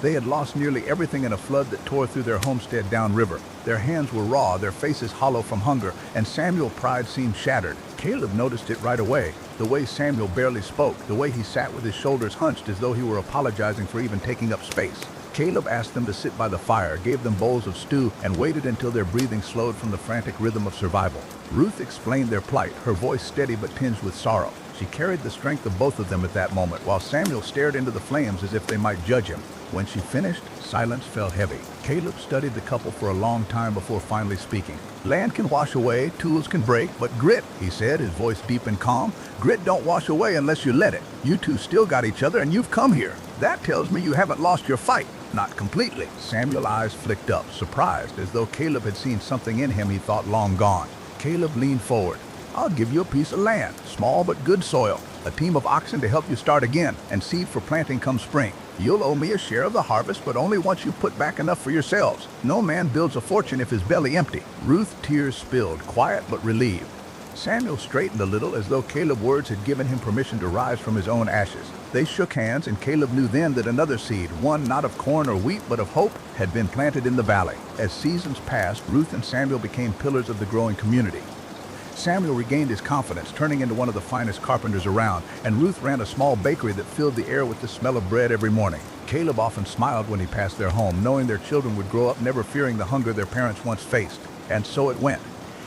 They had lost nearly everything in a flood that tore through their homestead downriver. Their hands were raw, their faces hollow from hunger, and Samuel's pride seemed shattered. Caleb noticed it right away. The way Samuel barely spoke, the way he sat with his shoulders hunched as though he were apologizing for even taking up space. Caleb asked them to sit by the fire, gave them bowls of stew, and waited until their breathing slowed from the frantic rhythm of survival. Ruth explained their plight, her voice steady but tinged with sorrow. She carried the strength of both of them at that moment, while Samuel stared into the flames as if they might judge him. When she finished, silence fell heavy. Caleb studied the couple for a long time before finally speaking. "Land can wash away, tools can break, but grit," he said, his voice deep and calm, "grit don't wash away unless you let it. You two still got each other and you've come here. That tells me you haven't lost your fight." "Not completely." Samuel's eyes flicked up, surprised, as though Caleb had seen something in him he thought long gone. Caleb leaned forward. "I'll give you a piece of land, small but good soil, a team of oxen to help you start again, and seed for planting come spring. You'll owe me a share of the harvest, but only once you put back enough for yourselves. No man builds a fortune if his belly empty." Ruth's tears spilled, quiet but relieved. Samuel straightened a little, as though Caleb's words had given him permission to rise from his own ashes. They shook hands, and Caleb knew then that another seed, one not of corn or wheat but of hope, had been planted in the valley. As seasons passed, Ruth and Samuel became pillars of the growing community. Samuel regained his confidence, turning into one of the finest carpenters around, and Ruth ran a small bakery that filled the air with the smell of bread every morning. Caleb often smiled when he passed their home, knowing their children would grow up never fearing the hunger their parents once faced. And so it went.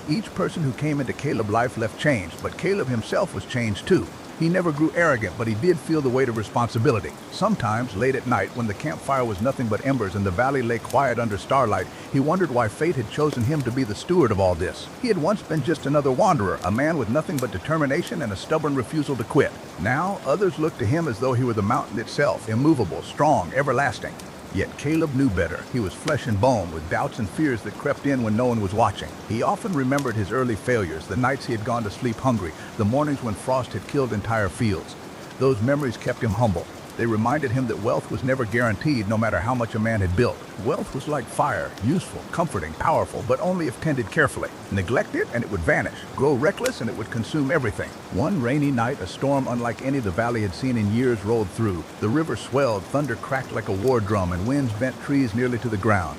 Each person who came into Caleb's life left changed, but Caleb himself was changed too. He never grew arrogant, but he did feel the weight of responsibility. Sometimes, late at night, when the campfire was nothing but embers and the valley lay quiet under starlight, he wondered why fate had chosen him to be the steward of all this. He had once been just another wanderer, a man with nothing but determination and a stubborn refusal to quit. Now, others looked to him as though he were the mountain itself, immovable, strong, everlasting. Yet Caleb knew better. He was flesh and bone, with doubts and fears that crept in when no one was watching. He often remembered his early failures, the nights he had gone to sleep hungry, the mornings when frost had killed entire fields. Those memories kept him humble. They reminded him that wealth was never guaranteed, no matter how much a man had built. Wealth was like fire, useful, comforting, powerful, but only if tended carefully. Neglect it and it would vanish. Grow reckless and it would consume everything. One rainy night, a storm unlike any the valley had seen in years rolled through. The river swelled, thunder cracked like a war drum, and winds bent trees nearly to the ground.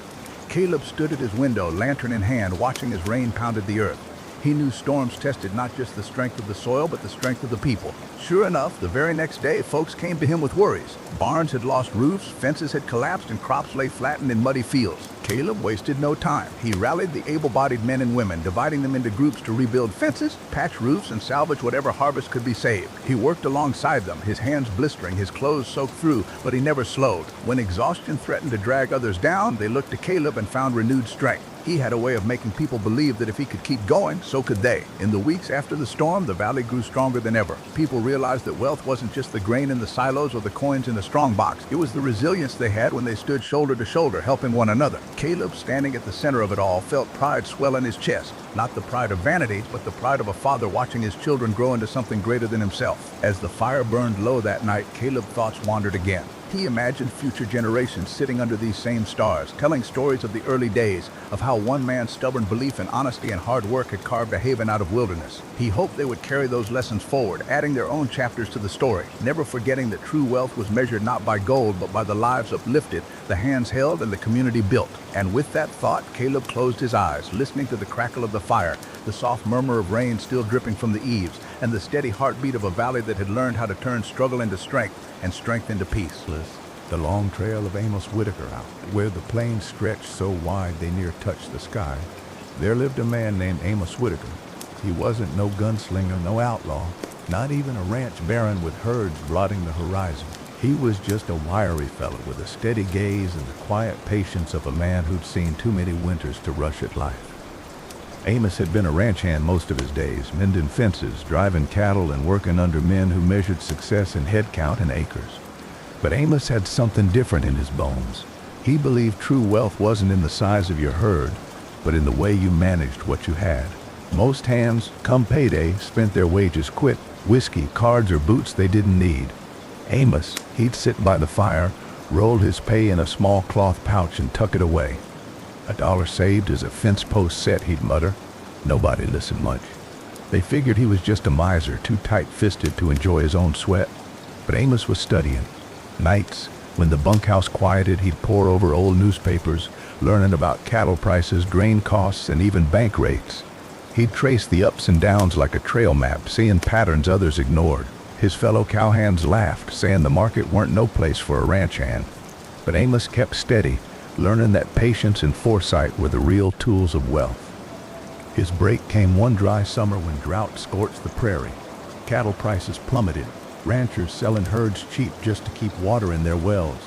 Caleb stood at his window, lantern in hand, watching as rain pounded the earth. He knew storms tested not just the strength of the soil, but the strength of the people. Sure enough, the very next day, folks came to him with worries. Barns had lost roofs, fences had collapsed, and crops lay flattened in muddy fields. Caleb wasted no time. He rallied the able-bodied men and women, dividing them into groups to rebuild fences, patch roofs, and salvage whatever harvest could be saved. He worked alongside them, his hands blistering, his clothes soaked through, but he never slowed. When exhaustion threatened to drag others down, they looked to Caleb and found renewed strength. He had a way of making people believe that if he could keep going, so could they. In the weeks after the storm, the valley grew stronger than ever. People realized that wealth wasn't just the grain in the silos or the coins in the strong box. It was the resilience they had when they stood shoulder to shoulder, helping one another. Caleb, standing at the center of it all, felt pride swell in his chest. Not the pride of vanity, but the pride of a father watching his children grow into something greater than himself. As the fire burned low that night, Caleb's thoughts wandered again. He imagined future generations sitting under these same stars, telling stories of the early days, of how one man's stubborn belief in honesty and hard work had carved a haven out of wilderness. He hoped they would carry those lessons forward, adding their own chapters to the story, never forgetting that true wealth was measured not by gold, but by the lives uplifted, the hands held, and the community built. And with that thought, Caleb closed his eyes, listening to the crackle of the fire, the soft murmur of rain still dripping from the eaves, and the steady heartbeat of a valley that had learned how to turn struggle into strength and strength into peace. The long trail of Amos Whitaker out, where the plains stretched so wide they near touched the sky, there lived a man named Amos Whitaker. He wasn't no gunslinger, no outlaw, not even a ranch baron with herds blotting the horizon. He was just a wiry fellow with a steady gaze and the quiet patience of a man who'd seen too many winters to rush at life. Amos had been a ranch hand most of his days, mending fences, driving cattle, and working under men who measured success in head count and acres. But Amos had something different in his bones. He believed true wealth wasn't in the size of your herd, but in the way you managed what you had. Most hands, come payday, spent their wages quick, whiskey, cards, or boots they didn't need. Amos, he'd sit by the fire, roll his pay in a small cloth pouch and tuck it away. "A dollar saved is a fence post set," he'd mutter. Nobody listened much. They figured he was just a miser, too tight-fisted to enjoy his own sweat. But Amos was studying. Nights, when the bunkhouse quieted, he'd pore over old newspapers, learning about cattle prices, grain costs, and even bank rates. He'd trace the ups and downs like a trail map, seeing patterns others ignored. His fellow cowhands laughed, saying the market weren't no place for a ranch hand. But Amos kept steady, learning that patience and foresight were the real tools of wealth. His break came one dry summer when drought scorched the prairie. Cattle prices plummeted, ranchers selling herds cheap just to keep water in their wells.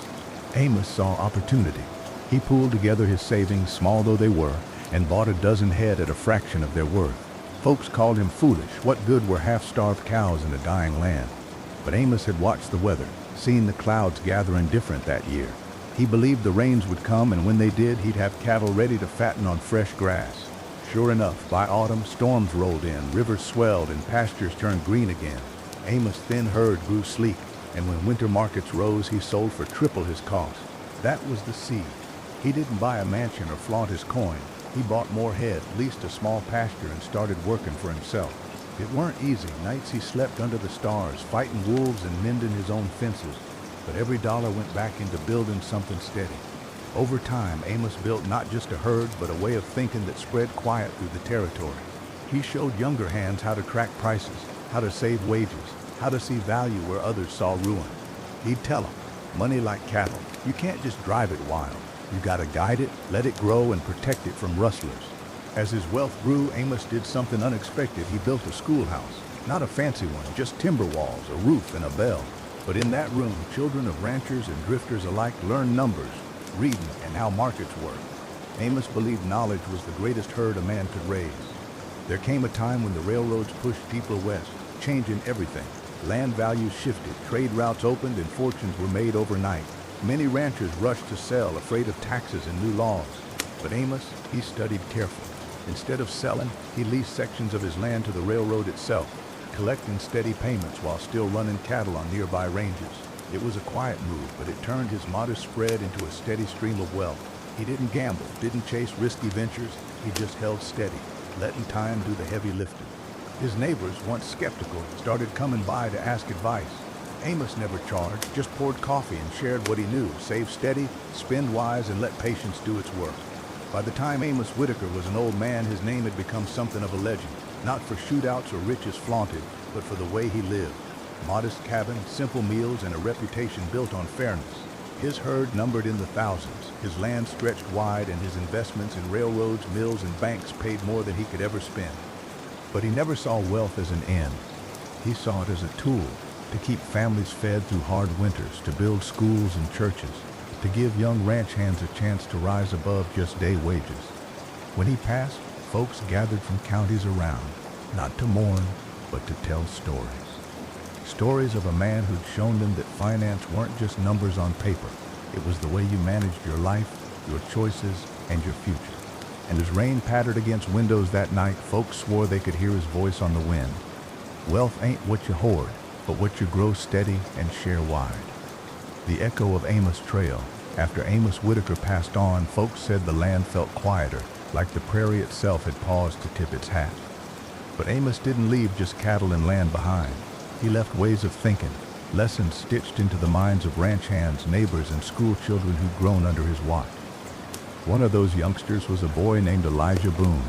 Amos saw opportunity. He pooled together his savings, small though they were, and bought a dozen head at a fraction of their worth. Folks called him foolish. What good were half-starved cows in a dying land? But Amos had watched the weather, seen the clouds gathering different that year. He believed the rains would come, and when they did, he'd have cattle ready to fatten on fresh grass. Sure enough, by autumn, storms rolled in, rivers swelled, and pastures turned green again. Amos' thin herd grew sleek, and when winter markets rose, he sold for triple his cost. That was the seed. He didn't buy a mansion or flaunt his coin. He bought more head, leased a small pasture, and started working for himself. It weren't easy. Nights he slept under the stars, fighting wolves and mending his own fences. But every dollar went back into building something steady. Over time, Amos built not just a herd, but a way of thinking that spread quiet through the territory. He showed younger hands how to track prices, how to save wages, how to see value where others saw ruin. He'd tell them, money like cattle, you can't just drive it wild. You gotta guide it, let it grow, and protect it from rustlers. As his wealth grew, Amos did something unexpected. He built a schoolhouse. Not a fancy one, just timber walls, a roof, and a bell. But in that room, children of ranchers and drifters alike learned numbers, reading, and how markets work. Amos believed knowledge was the greatest herd a man could raise. There came a time when the railroads pushed deeper west, changing everything. Land values shifted, trade routes opened, and fortunes were made overnight. Many ranchers rushed to sell, afraid of taxes and new laws. But Amos, he studied carefully. Instead of selling, he leased sections of his land to the railroad itself, collecting steady payments while still running cattle on nearby ranges. It was a quiet move, but it turned his modest spread into a steady stream of wealth. He didn't gamble, didn't chase risky ventures. He just held steady, letting time do the heavy lifting. His neighbors, once skeptical, started coming by to ask advice. Amos never charged, just poured coffee and shared what he knew, save steady, spend wise, and let patience do its work. By the time Amos Whitaker was an old man, his name had become something of a legend, not for shootouts or riches flaunted, but for the way he lived. Modest cabin, simple meals, and a reputation built on fairness. His herd numbered in the thousands, his land stretched wide, and his investments in railroads, mills, and banks paid more than he could ever spend. But he never saw wealth as an end. He saw it as a tool to keep families fed through hard winters, to build schools and churches, to give young ranch hands a chance to rise above just day wages. When he passed, folks gathered from counties around, not to mourn, but to tell stories. Stories of a man who'd shown them that finance weren't just numbers on paper. It was the way you managed your life, your choices, and your future. And as rain pattered against windows that night, folks swore they could hear his voice on the wind. Wealth ain't what you hoard, but what you grow steady and share wide. The echo of Amos Trail. After Amos Whitaker passed on, folks said the land felt quieter, like the prairie itself had paused to tip its hat. But Amos didn't leave just cattle and land behind. He left ways of thinking, lessons stitched into the minds of ranch hands, neighbors, and school children who'd grown under his watch. One of those youngsters was a boy named Elijah Boone.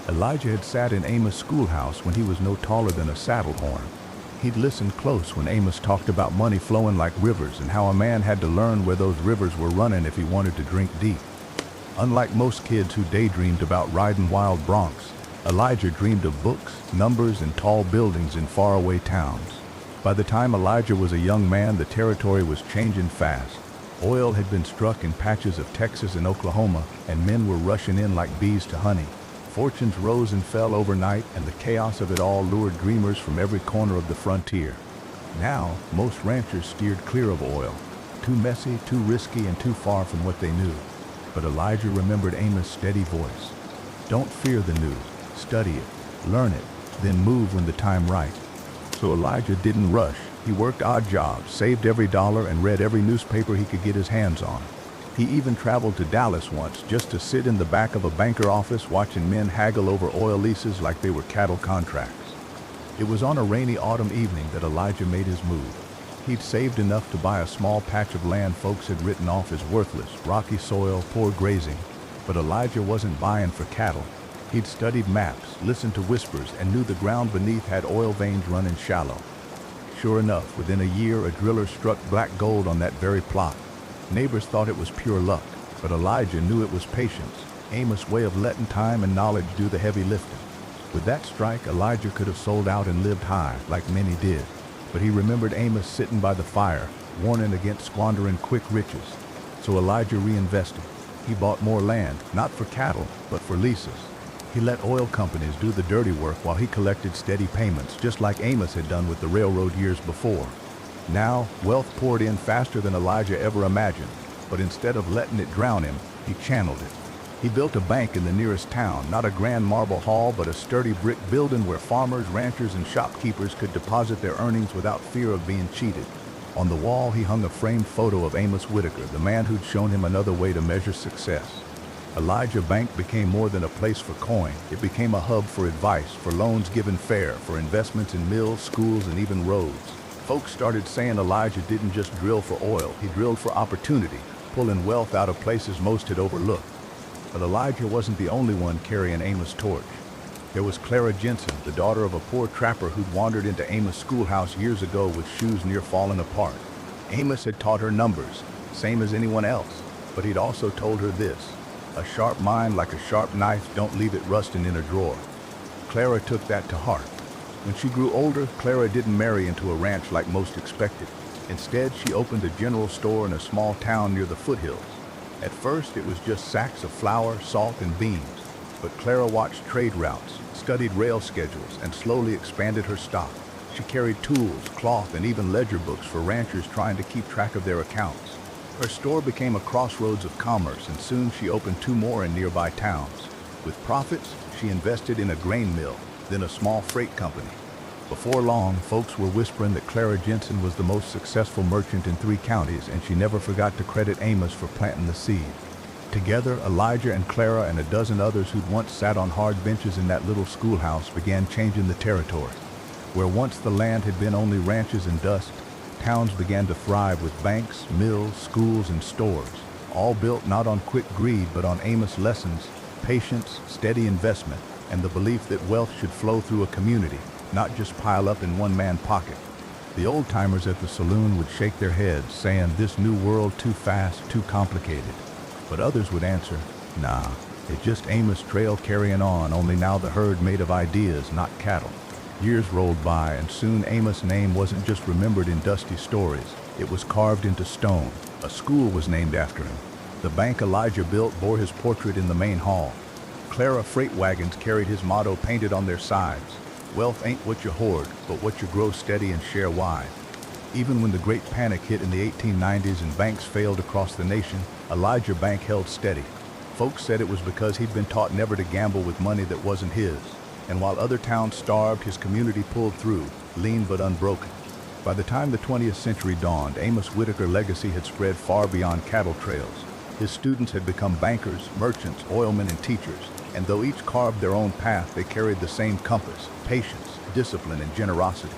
Elijah had sat in Amos' schoolhouse when he was no taller than a saddle horn. He'd listened close when Amos talked about money flowing like rivers and how a man had to learn where those rivers were running if he wanted to drink deep. Unlike most kids who daydreamed about riding wild broncs, Elijah dreamed of books, numbers, and tall buildings in faraway towns. By the time Elijah was a young man, the territory was changing fast. Oil had been struck in patches of Texas and Oklahoma, and men were rushing in like bees to honey. Fortunes rose and fell overnight, and the chaos of it all lured dreamers from every corner of the frontier. Now, most ranchers steered clear of oil. Too messy, too risky, and too far from what they knew. But Elijah remembered Amos' steady voice. Don't fear the news. Study it. Learn it. Then move when the time right. So Elijah didn't rush. He worked odd jobs, saved every dollar, and read every newspaper he could get his hands on. He even traveled to Dallas once just to sit in the back of a banker office watching men haggle over oil leases like they were cattle contracts. It was on a rainy autumn evening that Elijah made his move. He'd saved enough to buy a small patch of land folks had written off as worthless, rocky soil, poor grazing. But Elijah wasn't buying for cattle. He'd studied maps, listened to whispers, and knew the ground beneath had oil veins running shallow. Sure enough, within a year, a driller struck black gold on that very plot. Neighbors thought it was pure luck, but Elijah knew it was patience, Amos' way of letting time and knowledge do the heavy lifting. With that strike, Elijah could have sold out and lived high, like many did. But he remembered Amos sitting by the fire, warning against squandering quick riches. So Elijah reinvested. He bought more land, not for cattle, but for leases. He let oil companies do the dirty work while he collected steady payments, just like Amos had done with the railroad years before. Now, wealth poured in faster than Elijah ever imagined, but instead of letting it drown him, he channeled it. He built a bank in the nearest town, not a grand marble hall, but a sturdy brick building where farmers, ranchers, and shopkeepers could deposit their earnings without fear of being cheated. On the wall, he hung a framed photo of Amos Whitaker, the man who'd shown him another way to measure success. Elijah Bank became more than a place for coin. It became a hub for advice, for loans given fair, for investments in mills, schools, and even roads. Folks started saying Elijah didn't just drill for oil, he drilled for opportunity, pulling wealth out of places most had overlooked. But Elijah wasn't the only one carrying Amos' torch. There was Clara Jensen, the daughter of a poor trapper who'd wandered into Amos' schoolhouse years ago with shoes near falling apart. Amos had taught her numbers, same as anyone else, but he'd also told her this: a sharp mind like a sharp knife, don't leave it rusting in a drawer. Clara took that to heart. When she grew older, Clara didn't marry into a ranch like most expected. Instead, she opened a general store in a small town near the foothills. At first, it was just sacks of flour, salt, and beans. But Clara watched trade routes, studied rail schedules, and slowly expanded her stock. She carried tools, cloth, and even ledger books for ranchers trying to keep track of their accounts. Her store became a crossroads of commerce, and soon she opened 2 more in nearby towns. With profits, she invested in a grain mill, then a small freight company. Before long, folks were whispering that Clara Jensen was the most successful merchant in 3 counties, and she never forgot to credit Amos for planting the seed. Together, Elijah and Clara and a dozen others who'd once sat on hard benches in that little schoolhouse began changing the territory. Where once the land had been only ranches and dust, towns began to thrive with banks, mills, schools, and stores, all built not on quick greed but on Amos' lessons, patience, steady investment, and the belief that wealth should flow through a community, not just pile up in one man's pocket. The old-timers at the saloon would shake their heads, saying, "This new world too fast, too complicated." But others would answer, "Nah, it's just Amos Trail carrying on, only now the herd made of ideas, not cattle." Years rolled by, and soon Amos' name wasn't just remembered in dusty stories. It was carved into stone. A school was named after him. The bank Elijah built bore his portrait in the main hall. Clara freight wagons carried his motto painted on their sides: "Wealth ain't what you hoard, but what you grow steady and share wide." Even when the Great Panic hit in the 1890s and banks failed across the nation, Elijah Bank held steady. Folks said it was because he'd been taught never to gamble with money that wasn't his. And while other towns starved, his community pulled through, lean but unbroken. By the time the 20th century dawned, Amos Whitaker's legacy had spread far beyond cattle trails. His students had become bankers, merchants, oilmen, and teachers, and though each carved their own path, they carried the same compass: patience, discipline, and generosity.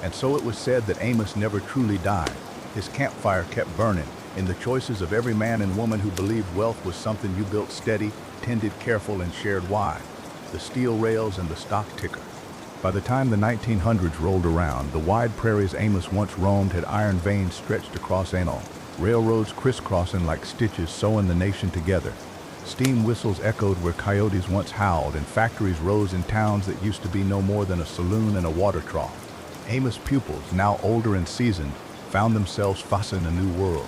And so it was said that Amos never truly died. His campfire kept burning in the choices of every man and woman who believed wealth was something you built steady, tended careful, and shared wide. The steel rails and the stock ticker. By the time the 1900s rolled around, the wide prairies Amos once roamed had iron veins stretched across Anal, railroads crisscrossing like stitches sewing the nation together. Steam whistles echoed where coyotes once howled, and factories rose in towns that used to be no more than a saloon and a water trough. Amos' pupils, now older and seasoned, found themselves facing a new world.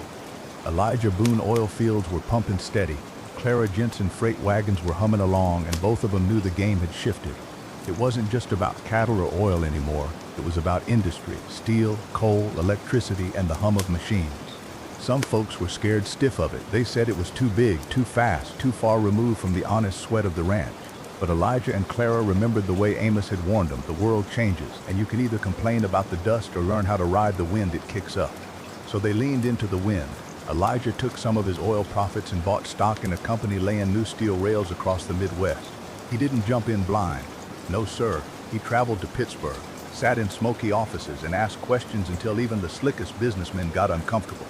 Elijah Boone oil fields were pumping steady. Clara Jensen freight wagons were humming along, and both of them knew the game had shifted. It wasn't just about cattle or oil anymore. It was about industry: steel, coal, electricity, and the hum of machines. Some folks were scared stiff of it. They said it was too big, too fast, too far removed from the honest sweat of the ranch. But Elijah and Clara remembered the way Amos had warned them: the world changes, and you can either complain about the dust or learn how to ride the wind it kicks up. So they leaned into the wind. Elijah took some of his oil profits and bought stock in a company laying new steel rails across the Midwest. He didn't jump in blind. No, sir. He traveled to Pittsburgh, sat in smoky offices, and asked questions until even the slickest businessmen got uncomfortable.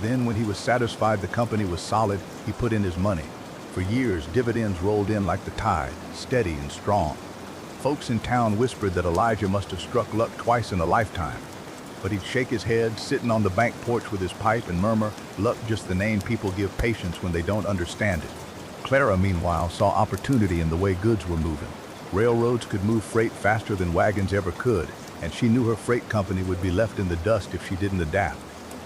Then, when he was satisfied the company was solid, he put in his money. For years, dividends rolled in like the tide, steady and strong. Folks in town whispered that Elijah must have struck luck twice in a lifetime. But he'd shake his head, sitting on the bank porch with his pipe, and murmur, "Luck, just the name people give patience when they don't understand it." Clara, meanwhile, saw opportunity in the way goods were moving. Railroads could move freight faster than wagons ever could, and she knew her freight company would be left in the dust if she didn't adapt.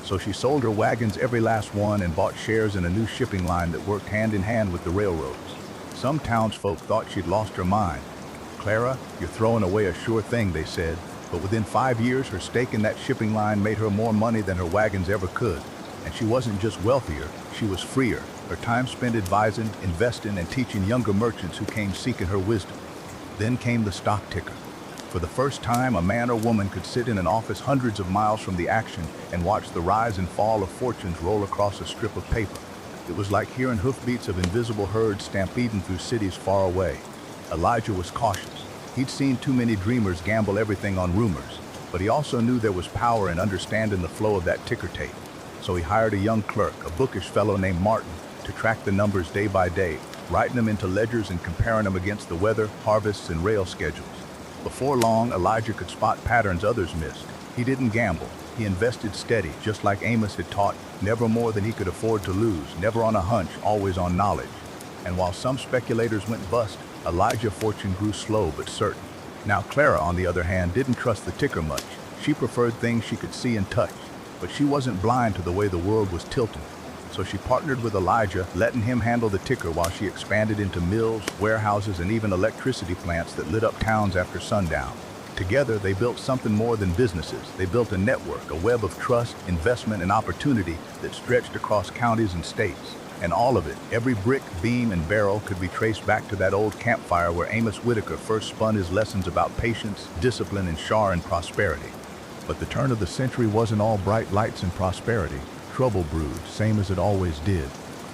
So she sold her wagons, every last one, and bought shares in a new shipping line that worked hand in hand with the railroads. Some townsfolk thought she'd lost her mind. "Clara, you're throwing away a sure thing," they said. But within 5 years, her stake in that shipping line made her more money than her wagons ever could. And she wasn't just wealthier, she was freer. Her time spent advising, investing, and teaching younger merchants who came seeking her wisdom. Then came the stock ticker. For the first time, a man or woman could sit in an office hundreds of miles from the action and watch the rise and fall of fortunes roll across a strip of paper. It was like hearing hoofbeats of invisible herds stampeding through cities far away. Elijah was cautious. He'd seen too many dreamers gamble everything on rumors, but he also knew there was power in understanding the flow of that ticker tape. So he hired a young clerk, a bookish fellow named Martin, to track the numbers day by day, writing them into ledgers and comparing them against the weather, harvests, and rail schedules. Before long, Elijah could spot patterns others missed. He didn't gamble. He invested steady, just like Amos had taught, never more than he could afford to lose, never on a hunch, always on knowledge. And while some speculators went bust, Elijah's fortune grew slow but certain. Now Clara, on the other hand, didn't trust the ticker much. She preferred things she could see and touch, but she wasn't blind to the way the world was tilting. So she partnered with Elijah, letting him handle the ticker while she expanded into mills, warehouses, and even electricity plants that lit up towns after sundown. Together, they built something more than businesses. They built a network, a web of trust, investment, and opportunity that stretched across counties and states. And all of it, every brick, beam, and barrel, could be traced back to that old campfire where Amos Whitaker first spun his lessons about patience, discipline, and char and prosperity. But the turn of the century wasn't all bright lights and prosperity. Trouble brewed, same as it always did.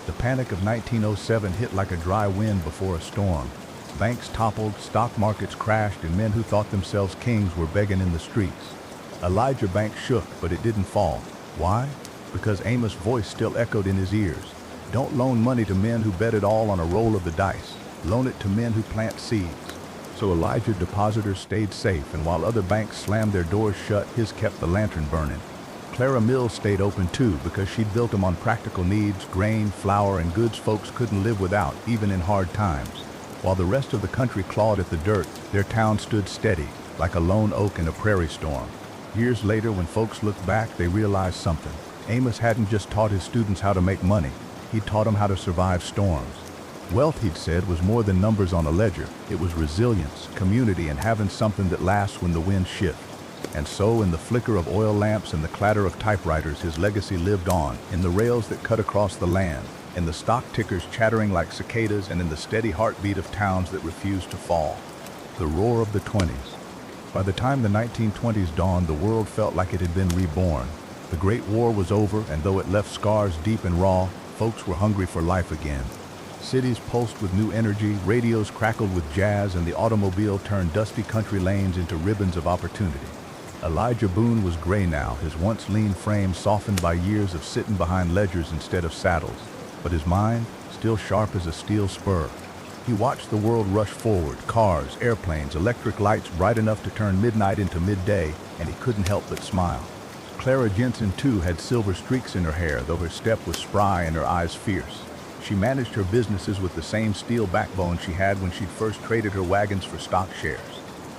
The panic of 1907 hit like a dry wind before a storm. Banks toppled, stock markets crashed, and men who thought themselves kings were begging in the streets. Elijah Bank shook, but it didn't fall. Why? Because Amos' voice still echoed in his ears. Don't loan money to men who bet it all on a roll of the dice. Loan it to men who plant seeds. So Elijah depositors stayed safe, and while other banks slammed their doors shut, his kept the lantern burning. Clara Mills stayed open too, because she'd built them on practical needs: grain, flour, and goods folks couldn't live without, even in hard times. While the rest of the country clawed at the dirt, their town stood steady, like a lone oak in a prairie storm. Years later, when folks looked back, they realized something. Amos hadn't just taught his students how to make money. He taught them how to survive storms. Wealth, he'd said, was more than numbers on a ledger. It was resilience, community, and having something that lasts when the winds shift. And so, in the flicker of oil lamps and the clatter of typewriters, his legacy lived on, in the rails that cut across the land, in the stock tickers chattering like cicadas, and in the steady heartbeat of towns that refused to fall. The roar of the 20s. By the time the 1920s dawned, the world felt like it had been reborn. The Great War was over, and though it left scars deep and raw, folks were hungry for life again. Cities pulsed with new energy, radios crackled with jazz, and the automobile turned dusty country lanes into ribbons of opportunity. Elijah Boone was gray now, his once lean frame softened by years of sitting behind ledgers instead of saddles, but his mind still sharp as a steel spur. He watched the world rush forward, cars, airplanes, electric lights bright enough to turn midnight into midday, and he couldn't help but smile. Clara Jensen, too, had silver streaks in her hair, though her step was spry and her eyes fierce. She managed her businesses with the same steel backbone she had when she'd first traded her wagons for stock shares.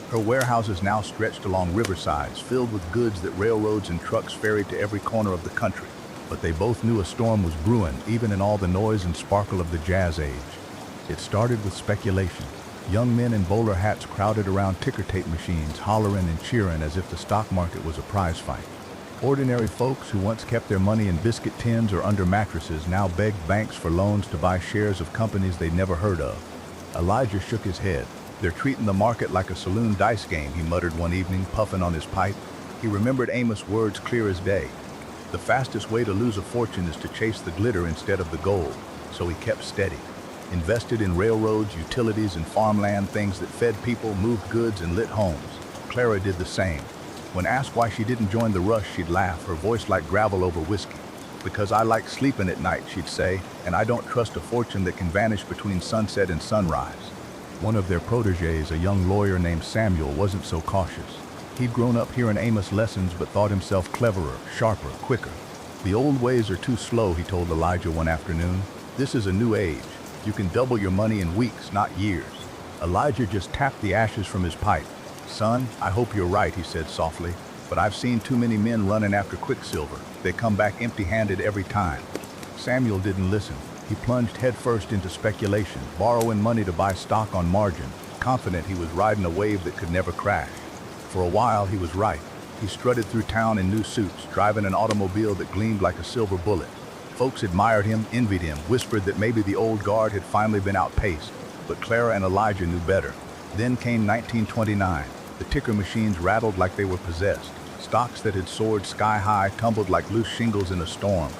Her warehouses now stretched along riversides, filled with goods that railroads and trucks ferried to every corner of the country. But they both knew a storm was brewing, even in all the noise and sparkle of the jazz age. It started with speculation. Young men in bowler hats crowded around ticker tape machines, hollering and cheering as if the stock market was a prize fight. Ordinary folks who once kept their money in biscuit tins or under mattresses now begged banks for loans to buy shares of companies they'd never heard of. Elijah shook his head. "They're treating the market like a saloon dice game," he muttered one evening, puffing on his pipe. He remembered Amos' words clear as day. The fastest way to lose a fortune is to chase the glitter instead of the gold, so he kept steady. Invested in railroads, utilities, and farmland, things that fed people, moved goods, and lit homes. Clara did the same. When asked why she didn't join the rush, she'd laugh, her voice like gravel over whiskey. "Because I like sleeping at night," she'd say, "and I don't trust a fortune that can vanish between sunset and sunrise." One of their protégés, a young lawyer named Samuel, wasn't so cautious. He'd grown up hearing Amos' lessons but thought himself cleverer, sharper, quicker. "The old ways are too slow," he told Elijah one afternoon. "This is a new age. You can double your money in weeks, not years." Elijah just tapped the ashes from his pipe. "Son, I hope you're right," he said softly, "but I've seen too many men running after quicksilver. They come back empty-handed every time." Samuel didn't listen. He plunged headfirst into speculation, borrowing money to buy stock on margin, confident he was riding a wave that could never crash. For a while, he was right. He strutted through town in new suits, driving an automobile that gleamed like a silver bullet. Folks admired him, envied him, whispered that maybe the old guard had finally been outpaced. But Clara and Elijah knew better. Then came 1929. The ticker machines rattled like they were possessed. Stocks that had soared sky high tumbled like loose shingles in a storm.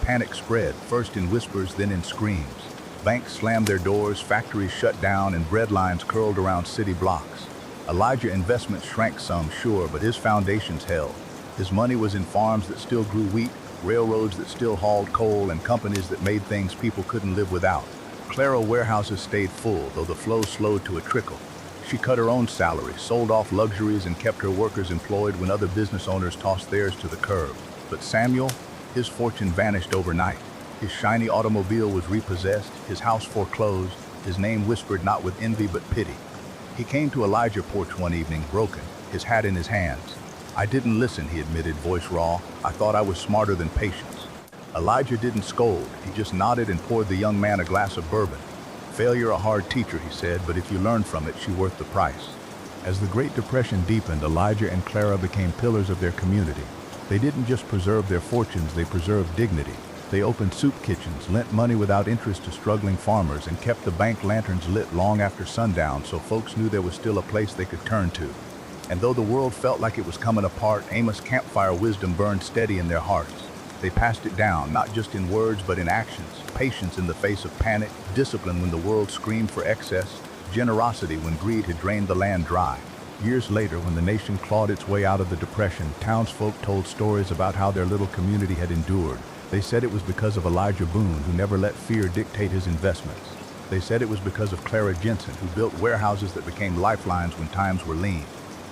Panic spread, first in whispers, then in screams. Banks slammed their doors, factories shut down, and bread lines curled around city blocks. Elijah's investments shrank some, sure, but his foundations held. His money was in farms that still grew wheat, railroads that still hauled coal, and companies that made things people couldn't live without. Clara warehouses stayed full, though the flow slowed to a trickle. She cut her own salary, sold off luxuries, and kept her workers employed when other business owners tossed theirs to the curb. But Samuel, his fortune vanished overnight. His shiny automobile was repossessed, his house foreclosed, his name whispered not with envy but pity. He came to Elijah's porch one evening, broken, his hat in his hands. "I didn't listen," he admitted, voice raw. "I thought I was smarter than patience." Elijah didn't scold. He just nodded and poured the young man a glass of bourbon. "Failure a hard teacher," he said, "but if you learn from it, she's worth the price." As the Great Depression deepened, Elijah and Clara became pillars of their community. They didn't just preserve their fortunes, they preserved dignity. They opened soup kitchens, lent money without interest to struggling farmers, and kept the bank lanterns lit long after sundown so folks knew there was still a place they could turn to. And though the world felt like it was coming apart, Amos' campfire wisdom burned steady in their hearts. They passed it down, not just in words but in actions, patience in the face of panic, discipline when the world screamed for excess, generosity when greed had drained the land dry. Years later, when the nation clawed its way out of the Depression, townsfolk told stories about how their little community had endured. They said it was because of Elijah Boone, who never let fear dictate his investments. They said it was because of Clara Jensen, who built warehouses that became lifelines when times were lean.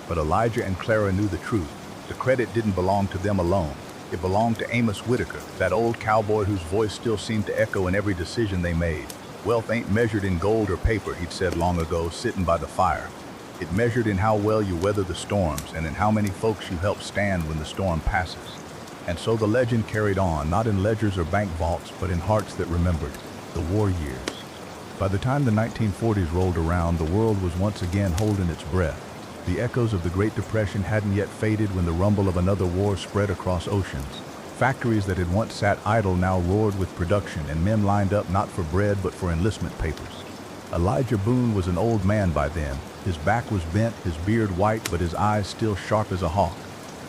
But Elijah and Clara knew the truth. The credit didn't belong to them alone. It belonged to Amos Whitaker, that old cowboy whose voice still seemed to echo in every decision they made. "Wealth ain't measured in gold or paper," he'd said long ago, sitting by the fire. "It measured in how well you weather the storms and in how many folks you help stand when the storm passes." And so the legend carried on, not in ledgers or bank vaults, but in hearts that remembered the war years. By the time the 1940s rolled around, the world was once again holding its breath. The echoes of the Great Depression hadn't yet faded when the rumble of another war spread across oceans. Factories that had once sat idle now roared with production, and men lined up not for bread but for enlistment papers. Elijah Boone was an old man by then, His back was bent, his beard white, but his eyes still sharp as a hawk.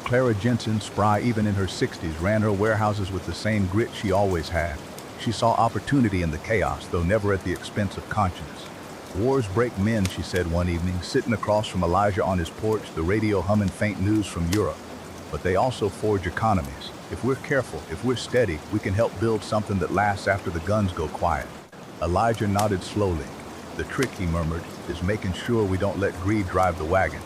Clara Jensen, spry even in her 60s, ran her warehouses with the same grit she always had. She saw opportunity in the chaos, though never at the expense of conscience. Wars break men, she said one evening, sitting across from Elijah on his porch, the radio humming faint news from Europe. But they also forge economies. If we're careful, if we're steady, we can help build something that lasts after the guns go quiet. Elijah nodded slowly. The trick, he murmured, is making sure we don't let greed drive the wagon.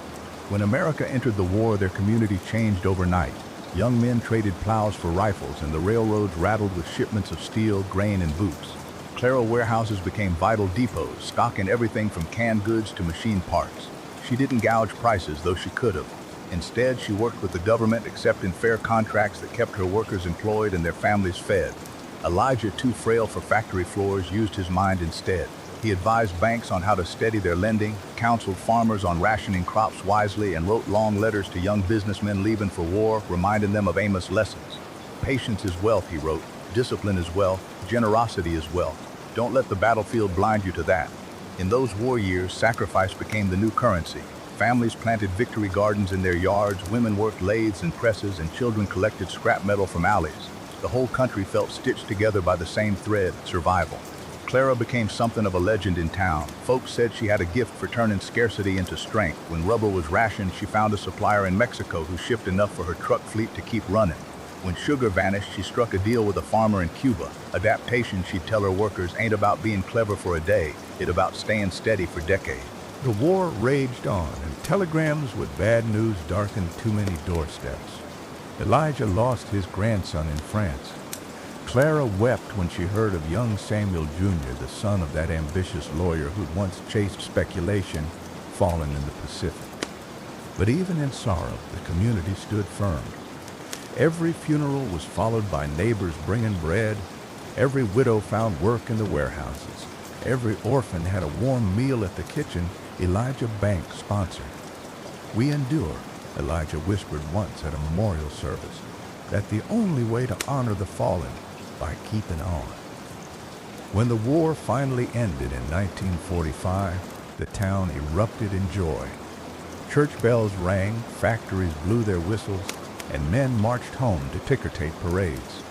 When America entered the war, their community changed overnight. Young men traded plows for rifles, and the railroads rattled with shipments of steel, grain, and boots. Clara warehouses became vital depots, stocking everything from canned goods to machine parts. She didn't gouge prices, though she could have. Instead, she worked with the government, accepting fair contracts that kept her workers employed and their families fed. Elijah, too frail for factory floors, used his mind instead. He advised banks on how to steady their lending, counseled farmers on rationing crops wisely, and wrote long letters to young businessmen leaving for war, reminding them of Amos' lessons. Patience is wealth, he wrote. Discipline is wealth. Generosity is wealth. Don't let the battlefield blind you to that. In those war years, sacrifice became the new currency. Families planted victory gardens in their yards, women worked lathes and presses, and children collected scrap metal from alleys. The whole country felt stitched together by the same thread, survival. Clara became something of a legend in town. Folks said she had a gift for turning scarcity into strength. When rubber was rationed, she found a supplier in Mexico who shipped enough for her truck fleet to keep running. When sugar vanished, she struck a deal with a farmer in Cuba. Adaptation, she'd tell her workers, ain't about being clever for a day, it's about staying steady for decades. The war raged on, and telegrams with bad news darkened too many doorsteps. Elijah lost his grandson in France. Clara wept when she heard of young Samuel Jr., the son of that ambitious lawyer who'd once chased speculation, fallen in the Pacific. But even in sorrow, the community stood firm. Every funeral was followed by neighbors bringing bread. Every widow found work in the warehouses. Every orphan had a warm meal at the kitchen Elijah Bank sponsored. "We endure," Elijah whispered once at a memorial service, "that the only way to honor the fallen by keeping on." When the war finally ended in 1945, the town erupted in joy. Church bells rang, factories blew their whistles, and men marched home to ticker-tape parades.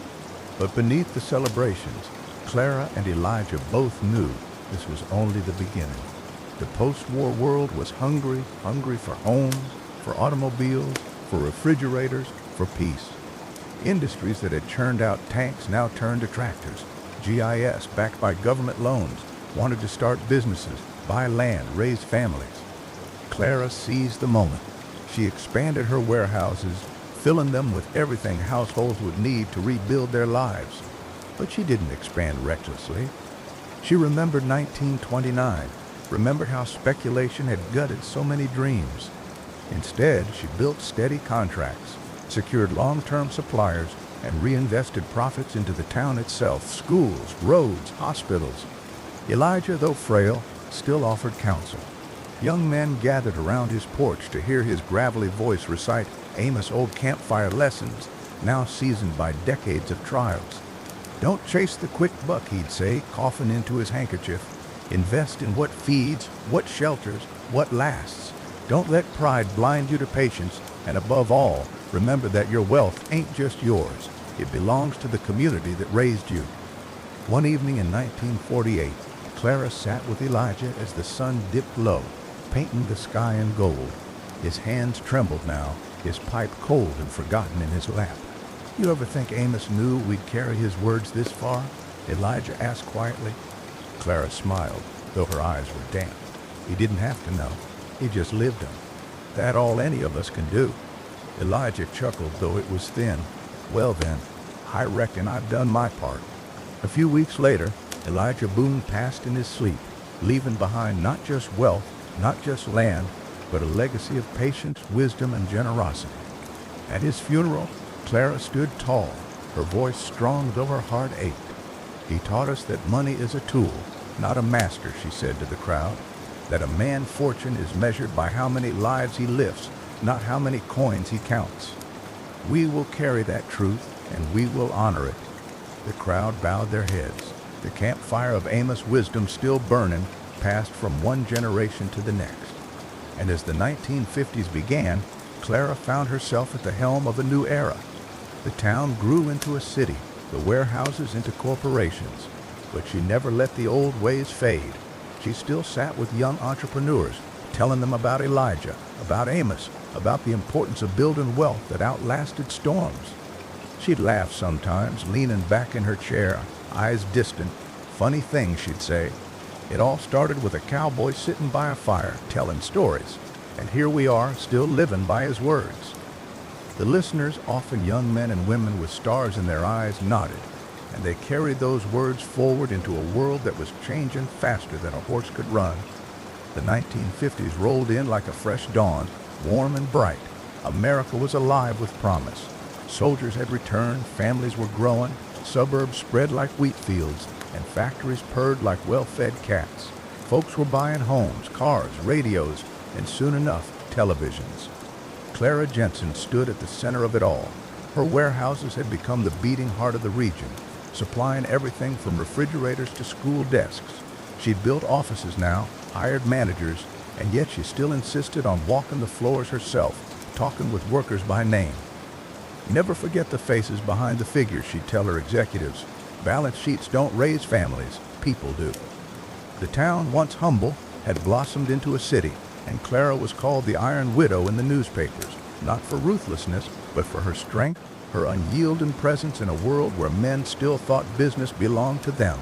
But beneath the celebrations, Clara and Elijah both knew this was only the beginning. The post-war world was hungry for homes, for automobiles, for refrigerators, for peace. Industries that had churned out tanks now turned to tractors. GIS, backed by government loans, wanted to start businesses, buy land, raise families. Clara seized the moment. She expanded her warehouses, filling them with everything households would need to rebuild their lives. But she didn't expand recklessly. She remembered 1929, remembered how speculation had gutted so many dreams. Instead, she built steady contracts, secured long-term suppliers, and reinvested profits into the town itself, schools, roads, hospitals. Elijah, though frail, still offered counsel. Young men gathered around his porch to hear his gravelly voice recite Amos' old campfire lessons, now seasoned by decades of trials. "Don't chase the quick buck," he'd say, coughing into his handkerchief. "Invest in what feeds, what shelters, what lasts. Don't let pride blind you to patience, and above all, remember that your wealth ain't just yours. It belongs to the community that raised you." One evening in 1948, Clara sat with Elijah as the sun dipped low, painting the sky in gold. His hands trembled now, his pipe cold and forgotten in his lap. "You ever think Amos knew we'd carry his words this far?" Elijah asked quietly. Clara smiled, though her eyes were damp. "He didn't have to know. He just lived them. That all any of us can do." Elijah chuckled, though it was thin. "Well then, I reckon I've done my part." A few weeks later, Elijah Boone passed in his sleep, leaving behind not just wealth, not just land, but a legacy of patience, wisdom, and generosity. At his funeral, Clara stood tall, her voice strong though her heart ached. "He taught us that money is a tool, not a master," she said to the crowd. "That a man's fortune is measured by how many lives he lifts, not how many coins he counts." We will carry that truth, and we will honor it. The crowd bowed their heads. The campfire of Amos' wisdom still burning passed from one generation to the next. And as the 1950s began, Clara found herself at the helm of a new era. The town grew into a city, the warehouses into corporations, but she never let the old ways fade. She still sat with young entrepreneurs, telling them about Elijah, about Amos, about the importance of building wealth that outlasted storms. She'd laugh sometimes, leaning back in her chair, eyes distant. Funny things, she'd say. It all started with a cowboy sitting by a fire, telling stories, and here we are, still living by his words. The listeners, often young men and women with stars in their eyes, nodded, and they carried those words forward into a world that was changing faster than a horse could run. The 1950s rolled in like a fresh dawn, warm and bright. America was alive with promise. Soldiers had returned, families were growing, suburbs spread like wheat fields, and factories purred like well-fed cats. Folks were buying homes, cars, radios, and soon enough, televisions. Clara Jensen stood at the center of it all. Her warehouses had become the beating heart of the region, supplying everything from refrigerators to school desks. She'd built offices now, hired managers, and yet she still insisted on walking the floors herself, talking with workers by name. Never forget the faces behind the figures, she'd tell her executives. Balance sheets don't raise families, people do. The town, once humble, had blossomed into a city, and Clara was called the Iron Widow in the newspapers, not for ruthlessness, but for her strength, her unyielding presence in a world where men still thought business belonged to them.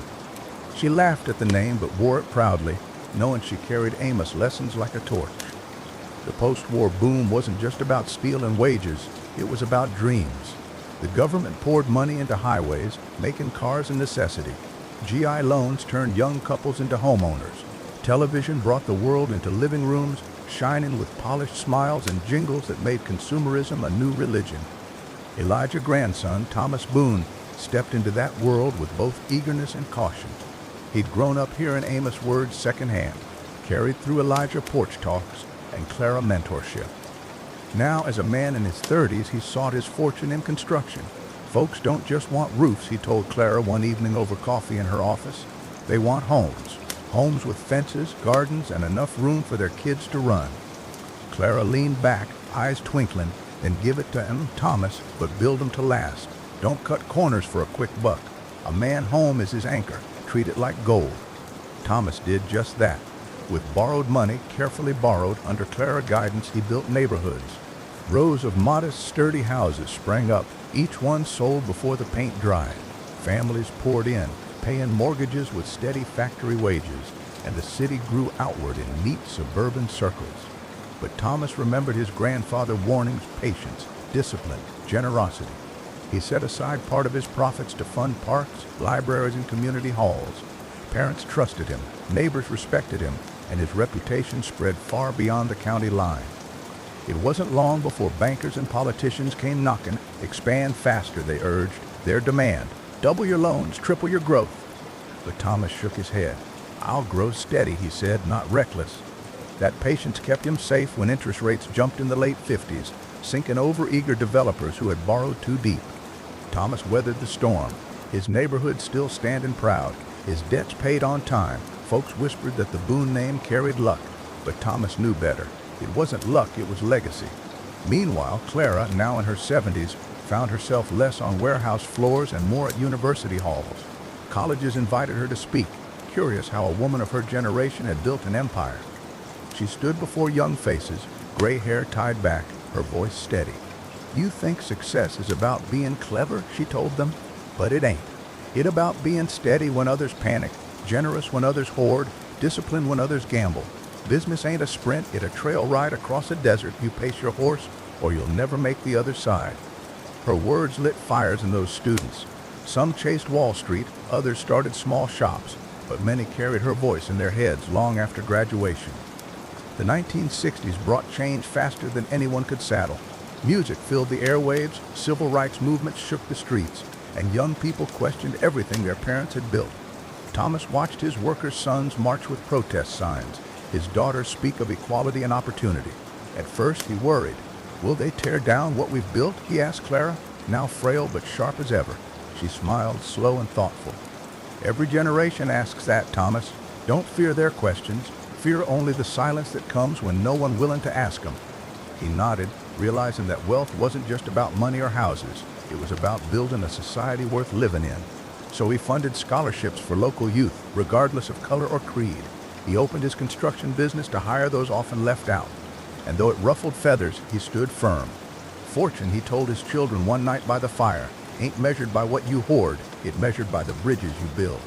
She laughed at the name but wore it proudly, knowing she carried Amos lessons like a torch. The post-war boom wasn't just about stealing wages, it was about dreams. The government poured money into highways, making cars a necessity. GI loans turned young couples into homeowners. Television brought the world into living rooms, shining with polished smiles and jingles that made consumerism a new religion. Elijah's grandson, Thomas Boone, stepped into that world with both eagerness and caution. He'd grown up hearing Amos' words secondhand, carried through Elijah porch talks and Clara mentorship. Now, as a man in his 30s, he sought his fortune in construction. Folks don't just want roofs, he told Clara one evening over coffee in her office. They want homes. Homes with fences, gardens, and enough room for their kids to run. Clara leaned back, eyes twinkling, then give it to him, Thomas, but build 'em to last. Don't cut corners for a quick buck. A man home is his anchor. Treat it like gold. Thomas did just that. With borrowed money, carefully borrowed, under Clara guidance, he built neighborhoods. Rows of modest, sturdy houses sprang up, each one sold before the paint dried. Families poured in, paying mortgages with steady factory wages, and the city grew outward in neat suburban circles. But Thomas remembered his grandfather's warnings: patience, discipline, generosity. He set aside part of his profits to fund parks, libraries, and community halls. Parents trusted him, neighbors respected him, and his reputation spread far beyond the county line. It wasn't long before bankers and politicians came knocking. Expand faster, they urged. Their demand: double your loans, triple your growth. But Thomas shook his head. I'll grow steady, he said, not reckless. That patience kept him safe when interest rates jumped in the late 50s, sinking over-eager developers who had borrowed too deep. Thomas weathered the storm, his neighborhood still standing proud, his debts paid on time. Folks whispered that the Boone name carried luck, but Thomas knew better. It wasn't luck, it was legacy. Meanwhile, Clara, now in her 70s, found herself less on warehouse floors and more at university halls. Colleges invited her to speak, curious how a woman of her generation had built an empire. She stood before young faces, gray hair tied back, her voice steady. You think success is about being clever, she told them, but it ain't. It's about being steady when others panic, generous when others hoard, disciplined when others gamble. Business ain't a sprint, it's a trail ride across a desert. You pace your horse, or you'll never make the other side. Her words lit fires in those students. Some chased Wall Street, others started small shops, but many carried her voice in their heads long after graduation. The 1960s brought change faster than anyone could saddle. Music filled the airwaves, civil rights movements shook the streets, and young people questioned everything their parents had built. Thomas watched his workers' sons march with protest signs, his daughters speak of equality and opportunity. At first, he worried. Will they tear down what we've built? He asked Clara, now frail but sharp as ever. She smiled, slow and thoughtful. Every generation asks that, Thomas. Don't fear their questions. Fear only the silence that comes when no one willing to ask him. He nodded, realizing that wealth wasn't just about money or houses. It was about building a society worth living in. So he funded scholarships for local youth, regardless of color or creed. He opened his construction business to hire those often left out. And though it ruffled feathers, he stood firm. Fortune, he told his children one night by the fire, ain't measured by what you hoard, it measured by the bridges you build.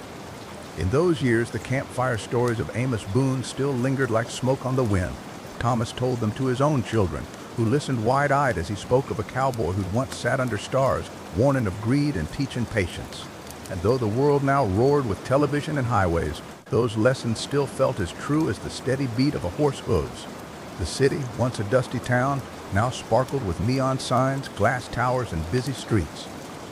In those years, the campfire stories of Amos Boone still lingered like smoke on the wind. Thomas told them to his own children, who listened wide-eyed as he spoke of a cowboy who'd once sat under stars, warning of greed and teaching patience. And though the world now roared with television and highways, those lessons still felt as true as the steady beat of a horse's hooves. The city, once a dusty town, now sparkled with neon signs, glass towers, and busy streets.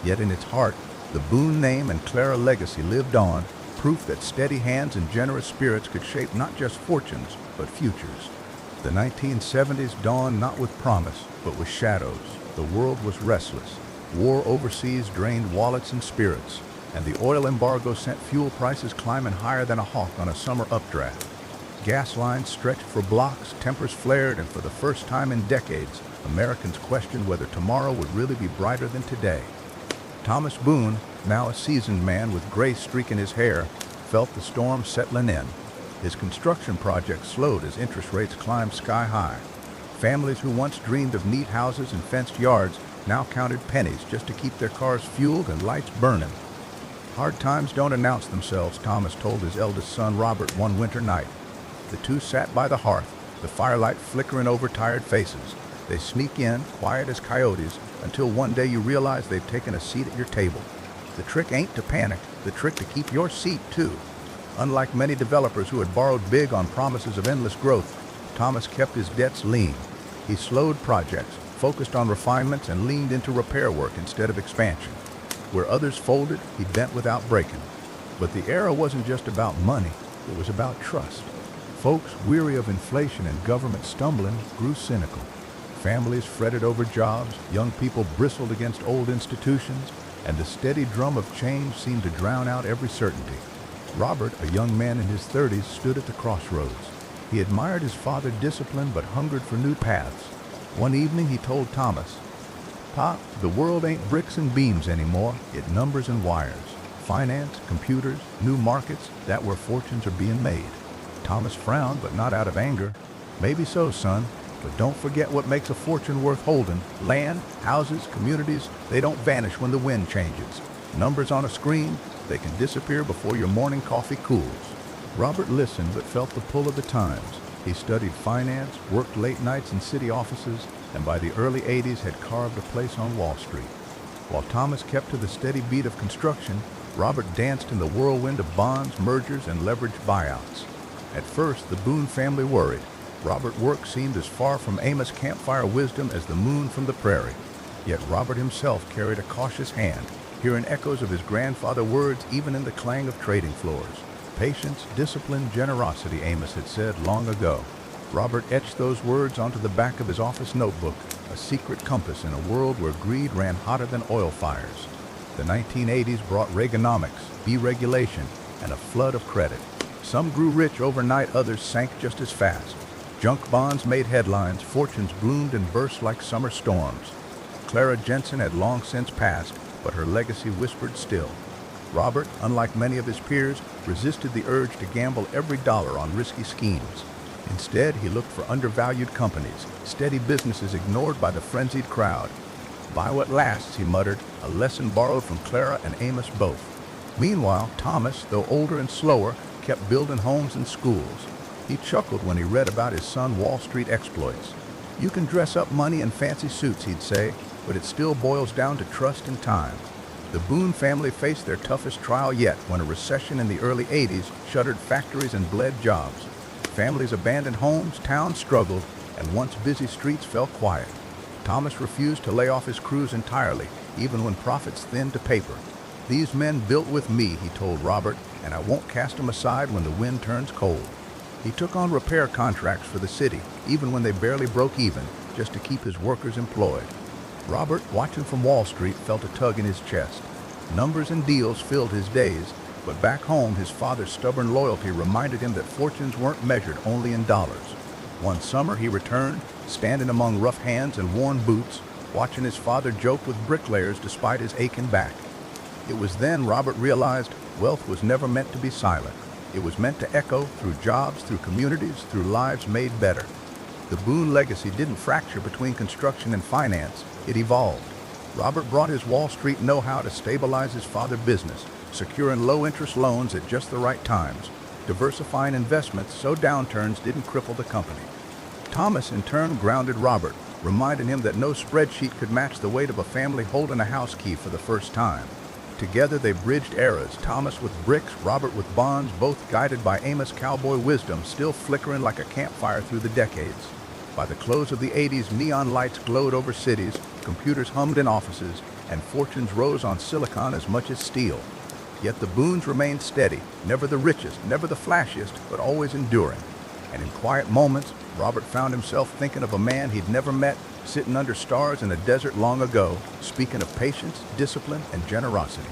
Yet in its heart, the Boone name and Clara legacy lived on, proof that steady hands and generous spirits could shape not just fortunes, but futures. The 1970s dawned not with promise, but with shadows. The world was restless. War overseas drained wallets and spirits, and the oil embargo sent fuel prices climbing higher than a hawk on a summer updraft. Gas lines stretched for blocks, tempers flared, and for the first time in decades, Americans questioned whether tomorrow would really be brighter than today. Thomas Boone, now a seasoned man with gray streaking his hair, felt the storm settling in. His construction project slowed as interest rates climbed sky high. Families who once dreamed of neat houses and fenced yards now counted pennies just to keep their cars fueled and lights burning. Hard times don't announce themselves, Thomas told his eldest son Robert one winter night. The two sat by the hearth, the firelight flickering over tired faces. They sneak in, quiet as coyotes, until one day you realize they've taken a seat at your table. The trick ain't to panic, the trick to keep your seat too. Unlike many developers who had borrowed big on promises of endless growth, Thomas kept his debts lean. He slowed projects, focused on refinements, and leaned into repair work instead of expansion. Where others folded, he bent without breaking. But the era wasn't just about money, it was about trust. Folks, weary of inflation and government stumbling, grew cynical. Families fretted over jobs, young people bristled against old institutions, and the steady drum of change seemed to drown out every certainty. Robert, a young man in his 30s, stood at the crossroads. He admired his father's discipline but hungered for new paths. One evening he told Thomas, "Pop, the world ain't bricks and beams anymore, it's numbers and wires. Finance, computers, new markets, that's where fortunes are being made." Thomas frowned, but not out of anger. "Maybe so, son, but don't forget what makes a fortune worth holding. Land, houses, communities, they don't vanish when the wind changes. Numbers on a screen, they can disappear before your morning coffee cools." Robert listened but felt the pull of the times. He studied finance, worked late nights in city offices, and by the early 80s had carved a place on Wall Street. While Thomas kept to the steady beat of construction, Robert danced in the whirlwind of bonds, mergers, and leveraged buyouts. At first, the Boone family worried. Robert's work seemed as far from Amos' campfire wisdom as the moon from the prairie. Yet Robert himself carried a cautious hand, hearing echoes of his grandfather's words even in the clang of trading floors. Patience, discipline, generosity, Amos had said long ago. Robert etched those words onto the back of his office notebook, a secret compass in a world where greed ran hotter than oil fires. The 1980s brought Reaganomics, deregulation, and a flood of credit. Some grew rich overnight, others sank just as fast. Junk bonds made headlines, fortunes bloomed and burst like summer storms. Clara Jensen had long since passed, but her legacy whispered still. Robert, unlike many of his peers, resisted the urge to gamble every dollar on risky schemes. Instead, he looked for undervalued companies, steady businesses ignored by the frenzied crowd. "Buy what lasts," he muttered, a lesson borrowed from Clara and Amos both. Meanwhile, Thomas, though older and slower, kept building homes and schools. He chuckled when he read about his son Wall Street exploits. "You can dress up money in fancy suits," he'd say, "but it still boils down to trust and time." The Boone family faced their toughest trial yet when a recession in the early 80s shuttered factories and bled jobs. Families abandoned homes, towns struggled, and once busy streets fell quiet. Thomas refused to lay off his crews entirely, even when profits thinned to paper. "These men built with me," he told Robert, "and I won't cast them aside when the wind turns cold." He took on repair contracts for the city, even when they barely broke even, just to keep his workers employed. Robert, watching from Wall Street, felt a tug in his chest. Numbers and deals filled his days, But back home, his father's stubborn loyalty reminded him that fortunes weren't measured only in dollars. One summer, he returned, standing among rough hands and worn boots, watching his father joke with bricklayers despite his aching back. It was then Robert realized wealth was never meant to be silent. It was meant to echo through jobs, through communities, through lives made better. The Boone legacy didn't fracture between construction and finance, it evolved. Robert brought his Wall Street know-how to stabilize his father's business, securing low-interest loans at just the right times, diversifying investments so downturns didn't cripple the company. Thomas, in turn, grounded Robert, reminding him that no spreadsheet could match the weight of a family holding a house key for the first time. Together they bridged eras, Thomas with bricks, Robert with bonds, both guided by Amos cowboy wisdom, still flickering like a campfire through the decades. By the close of the 80s, neon lights glowed over cities, computers hummed in offices, and fortunes rose on silicon as much as steel. Yet the Boones remained steady, never the richest, never the flashiest, but always enduring. And in quiet moments, Robert found himself thinking of a man he'd never met, sitting under stars in a desert long ago, speaking of patience, discipline, and generosity.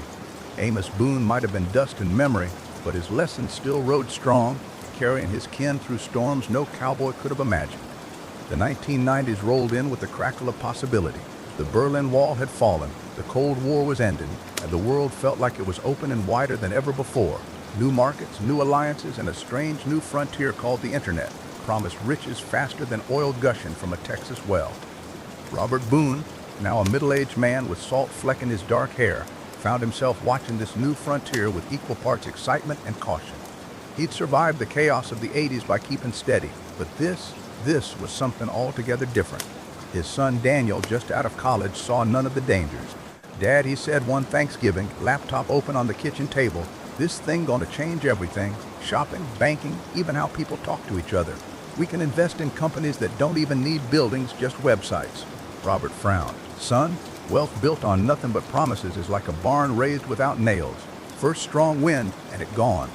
Amos Boone might have been dust in memory, but his lessons still rode strong, carrying his kin through storms no cowboy could have imagined. The 1990s rolled in with the crackle of possibility. The Berlin Wall had fallen, the Cold War was ending, and the world felt like it was open and wider than ever before. New markets, new alliances, and a strange new frontier called the Internet promised riches faster than oil gushing from a Texas well. Robert Boone, now a middle-aged man with salt flecking his dark hair, found himself watching this new frontier with equal parts excitement and caution. He'd survived the chaos of the 80s by keeping steady, but this was something altogether different. His son Daniel, just out of college, saw none of the dangers. "Dad," he said one Thanksgiving, laptop open on the kitchen table, "this thing gonna change everything. Shopping, banking, even how people talk to each other. We can invest in companies that don't even need buildings, just websites." Robert frowned. "Son, wealth built on nothing but promises is like a barn raised without nails. First strong wind, and it gone."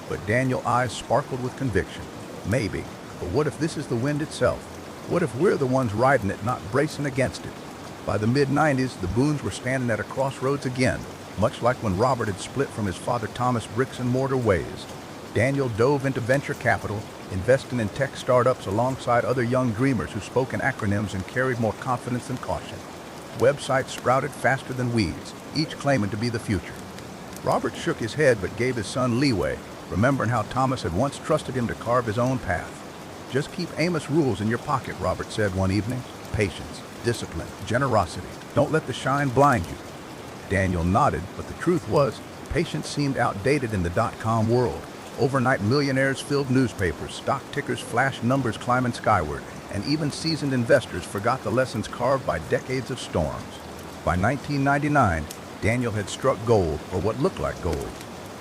But Daniel's eyes sparkled with conviction. "Maybe. But what if this is the wind itself? What if we're the ones riding it, not bracing against it?" By the mid-90s, the Boones were standing at a crossroads again, much like when Robert had split from his father Thomas' bricks and mortar ways. Daniel dove into venture capital, investing in tech startups alongside other young dreamers who spoke in acronyms and carried more confidence than caution. Websites sprouted faster than weeds, each claiming to be the future. Robert shook his head but gave his son leeway, remembering how Thomas had once trusted him to carve his own path. "Just keep Amos rules in your pocket," Robert said one evening. "Patience, discipline, generosity. Don't let the shine blind you." Daniel nodded, but the truth was, patience seemed outdated in the dot-com world. Overnight millionaires filled newspapers, stock tickers flashed numbers climbing skyward, and even seasoned investors forgot the lessons carved by decades of storms. By 1999, Daniel had struck gold, or what looked like gold.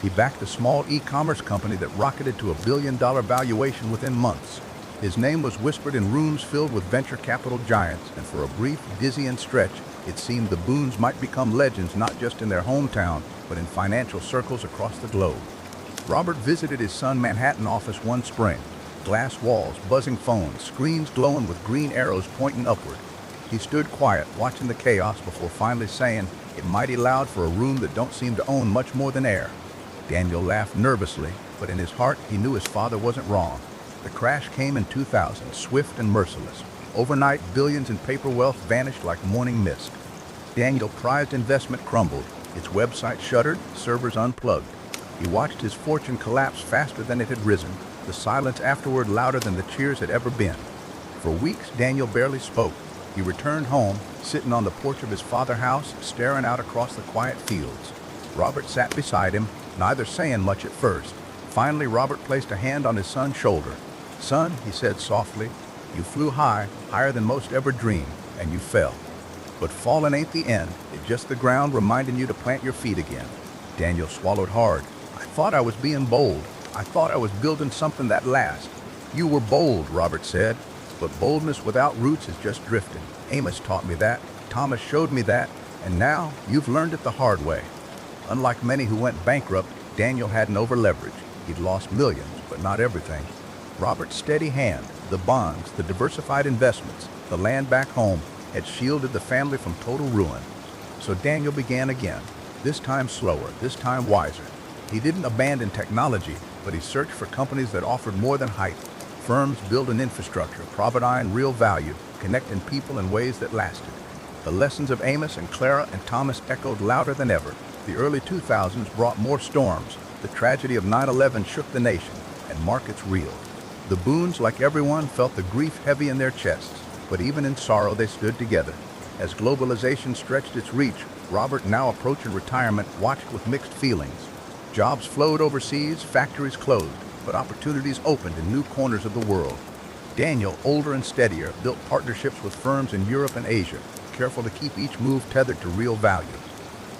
He backed a small e-commerce company that rocketed to $1 billion valuation within months. His name was whispered in rooms filled with venture capital giants, and for a brief, dizzying stretch, it seemed the Boones might become legends not just in their hometown, but in financial circles across the globe. Robert visited his son Manhattan office one spring. Glass walls, buzzing phones, screens glowing with green arrows pointing upward. He stood quiet, watching the chaos before finally saying, "It mighty loud for a room that don't seem to own much more than air." Daniel laughed nervously, but in his heart he knew his father wasn't wrong. The crash came in 2000, swift and merciless. Overnight, billions in paper wealth vanished like morning mist. Daniel's prized investment crumbled. Its website shuttered, servers unplugged. He watched his fortune collapse faster than it had risen, the silence afterward louder than the cheers had ever been. For weeks, Daniel barely spoke. He returned home, sitting on the porch of his father's house, staring out across the quiet fields. Robert sat beside him, neither saying much at first. Finally, Robert placed a hand on his son's shoulder. "Son," he said softly, "you flew high, higher than most ever dreamed, and you fell. But falling ain't the end, it's just the ground reminding you to plant your feet again." Daniel swallowed hard. "I thought I was being bold. I thought I was building something that lasts." "You were bold," Robert said, "but boldness without roots is just drifting. Amos taught me that, Thomas showed me that, and now you've learned it the hard way." Unlike many who went bankrupt, Daniel hadn't over-leveraged. He'd lost millions, but not everything. Robert's steady hand, the bonds, the diversified investments, the land back home, had shielded the family from total ruin. So Daniel began again, this time slower, this time wiser. He didn't abandon technology, but he searched for companies that offered more than hype. Firms build an infrastructure, providing real value, connecting people in ways that lasted. The lessons of Amos and Clara and Thomas echoed louder than ever. The early 2000s brought more storms. The tragedy of 9/11 shook the nation, and markets reeled. The Boones, like everyone, felt the grief heavy in their chests, but even in sorrow they stood together. As globalization stretched its reach, Robert, now approaching retirement, watched with mixed feelings. Jobs flowed overseas, factories closed, but opportunities opened in new corners of the world. Daniel, older and steadier, built partnerships with firms in Europe and Asia, careful to keep each move tethered to real value.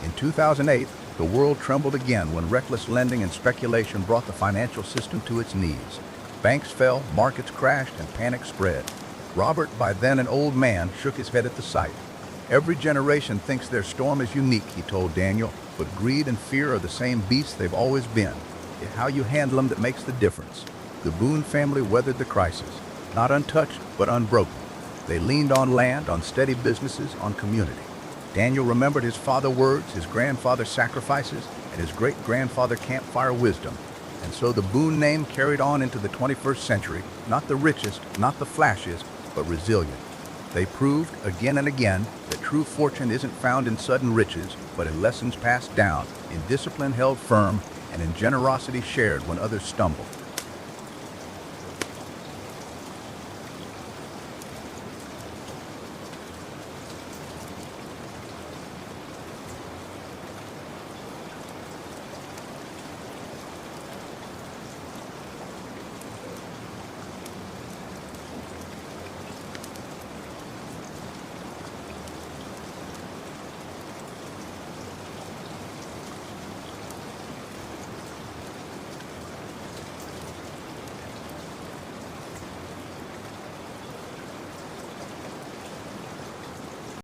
In 2008, the world trembled again when reckless lending and speculation brought the financial system to its knees. Banks fell, markets crashed, and panic spread. Robert, by then an old man, shook his head at the sight. Every generation thinks their storm is unique, he told Daniel, but greed and fear are the same beasts they've always been. It's how you handle them that makes the difference. The Boone family weathered the crisis, not untouched, but unbroken. They leaned on land, on steady businesses, on community. Daniel remembered his father's words, his grandfather's sacrifices, and his great-grandfather's campfire wisdom. And so the Boone name carried on into the 21st century, not the richest, not the flashiest, but resilient. They proved again and again that true fortune isn't found in sudden riches, but in lessons passed down, in discipline held firm, and in generosity shared when others stumble.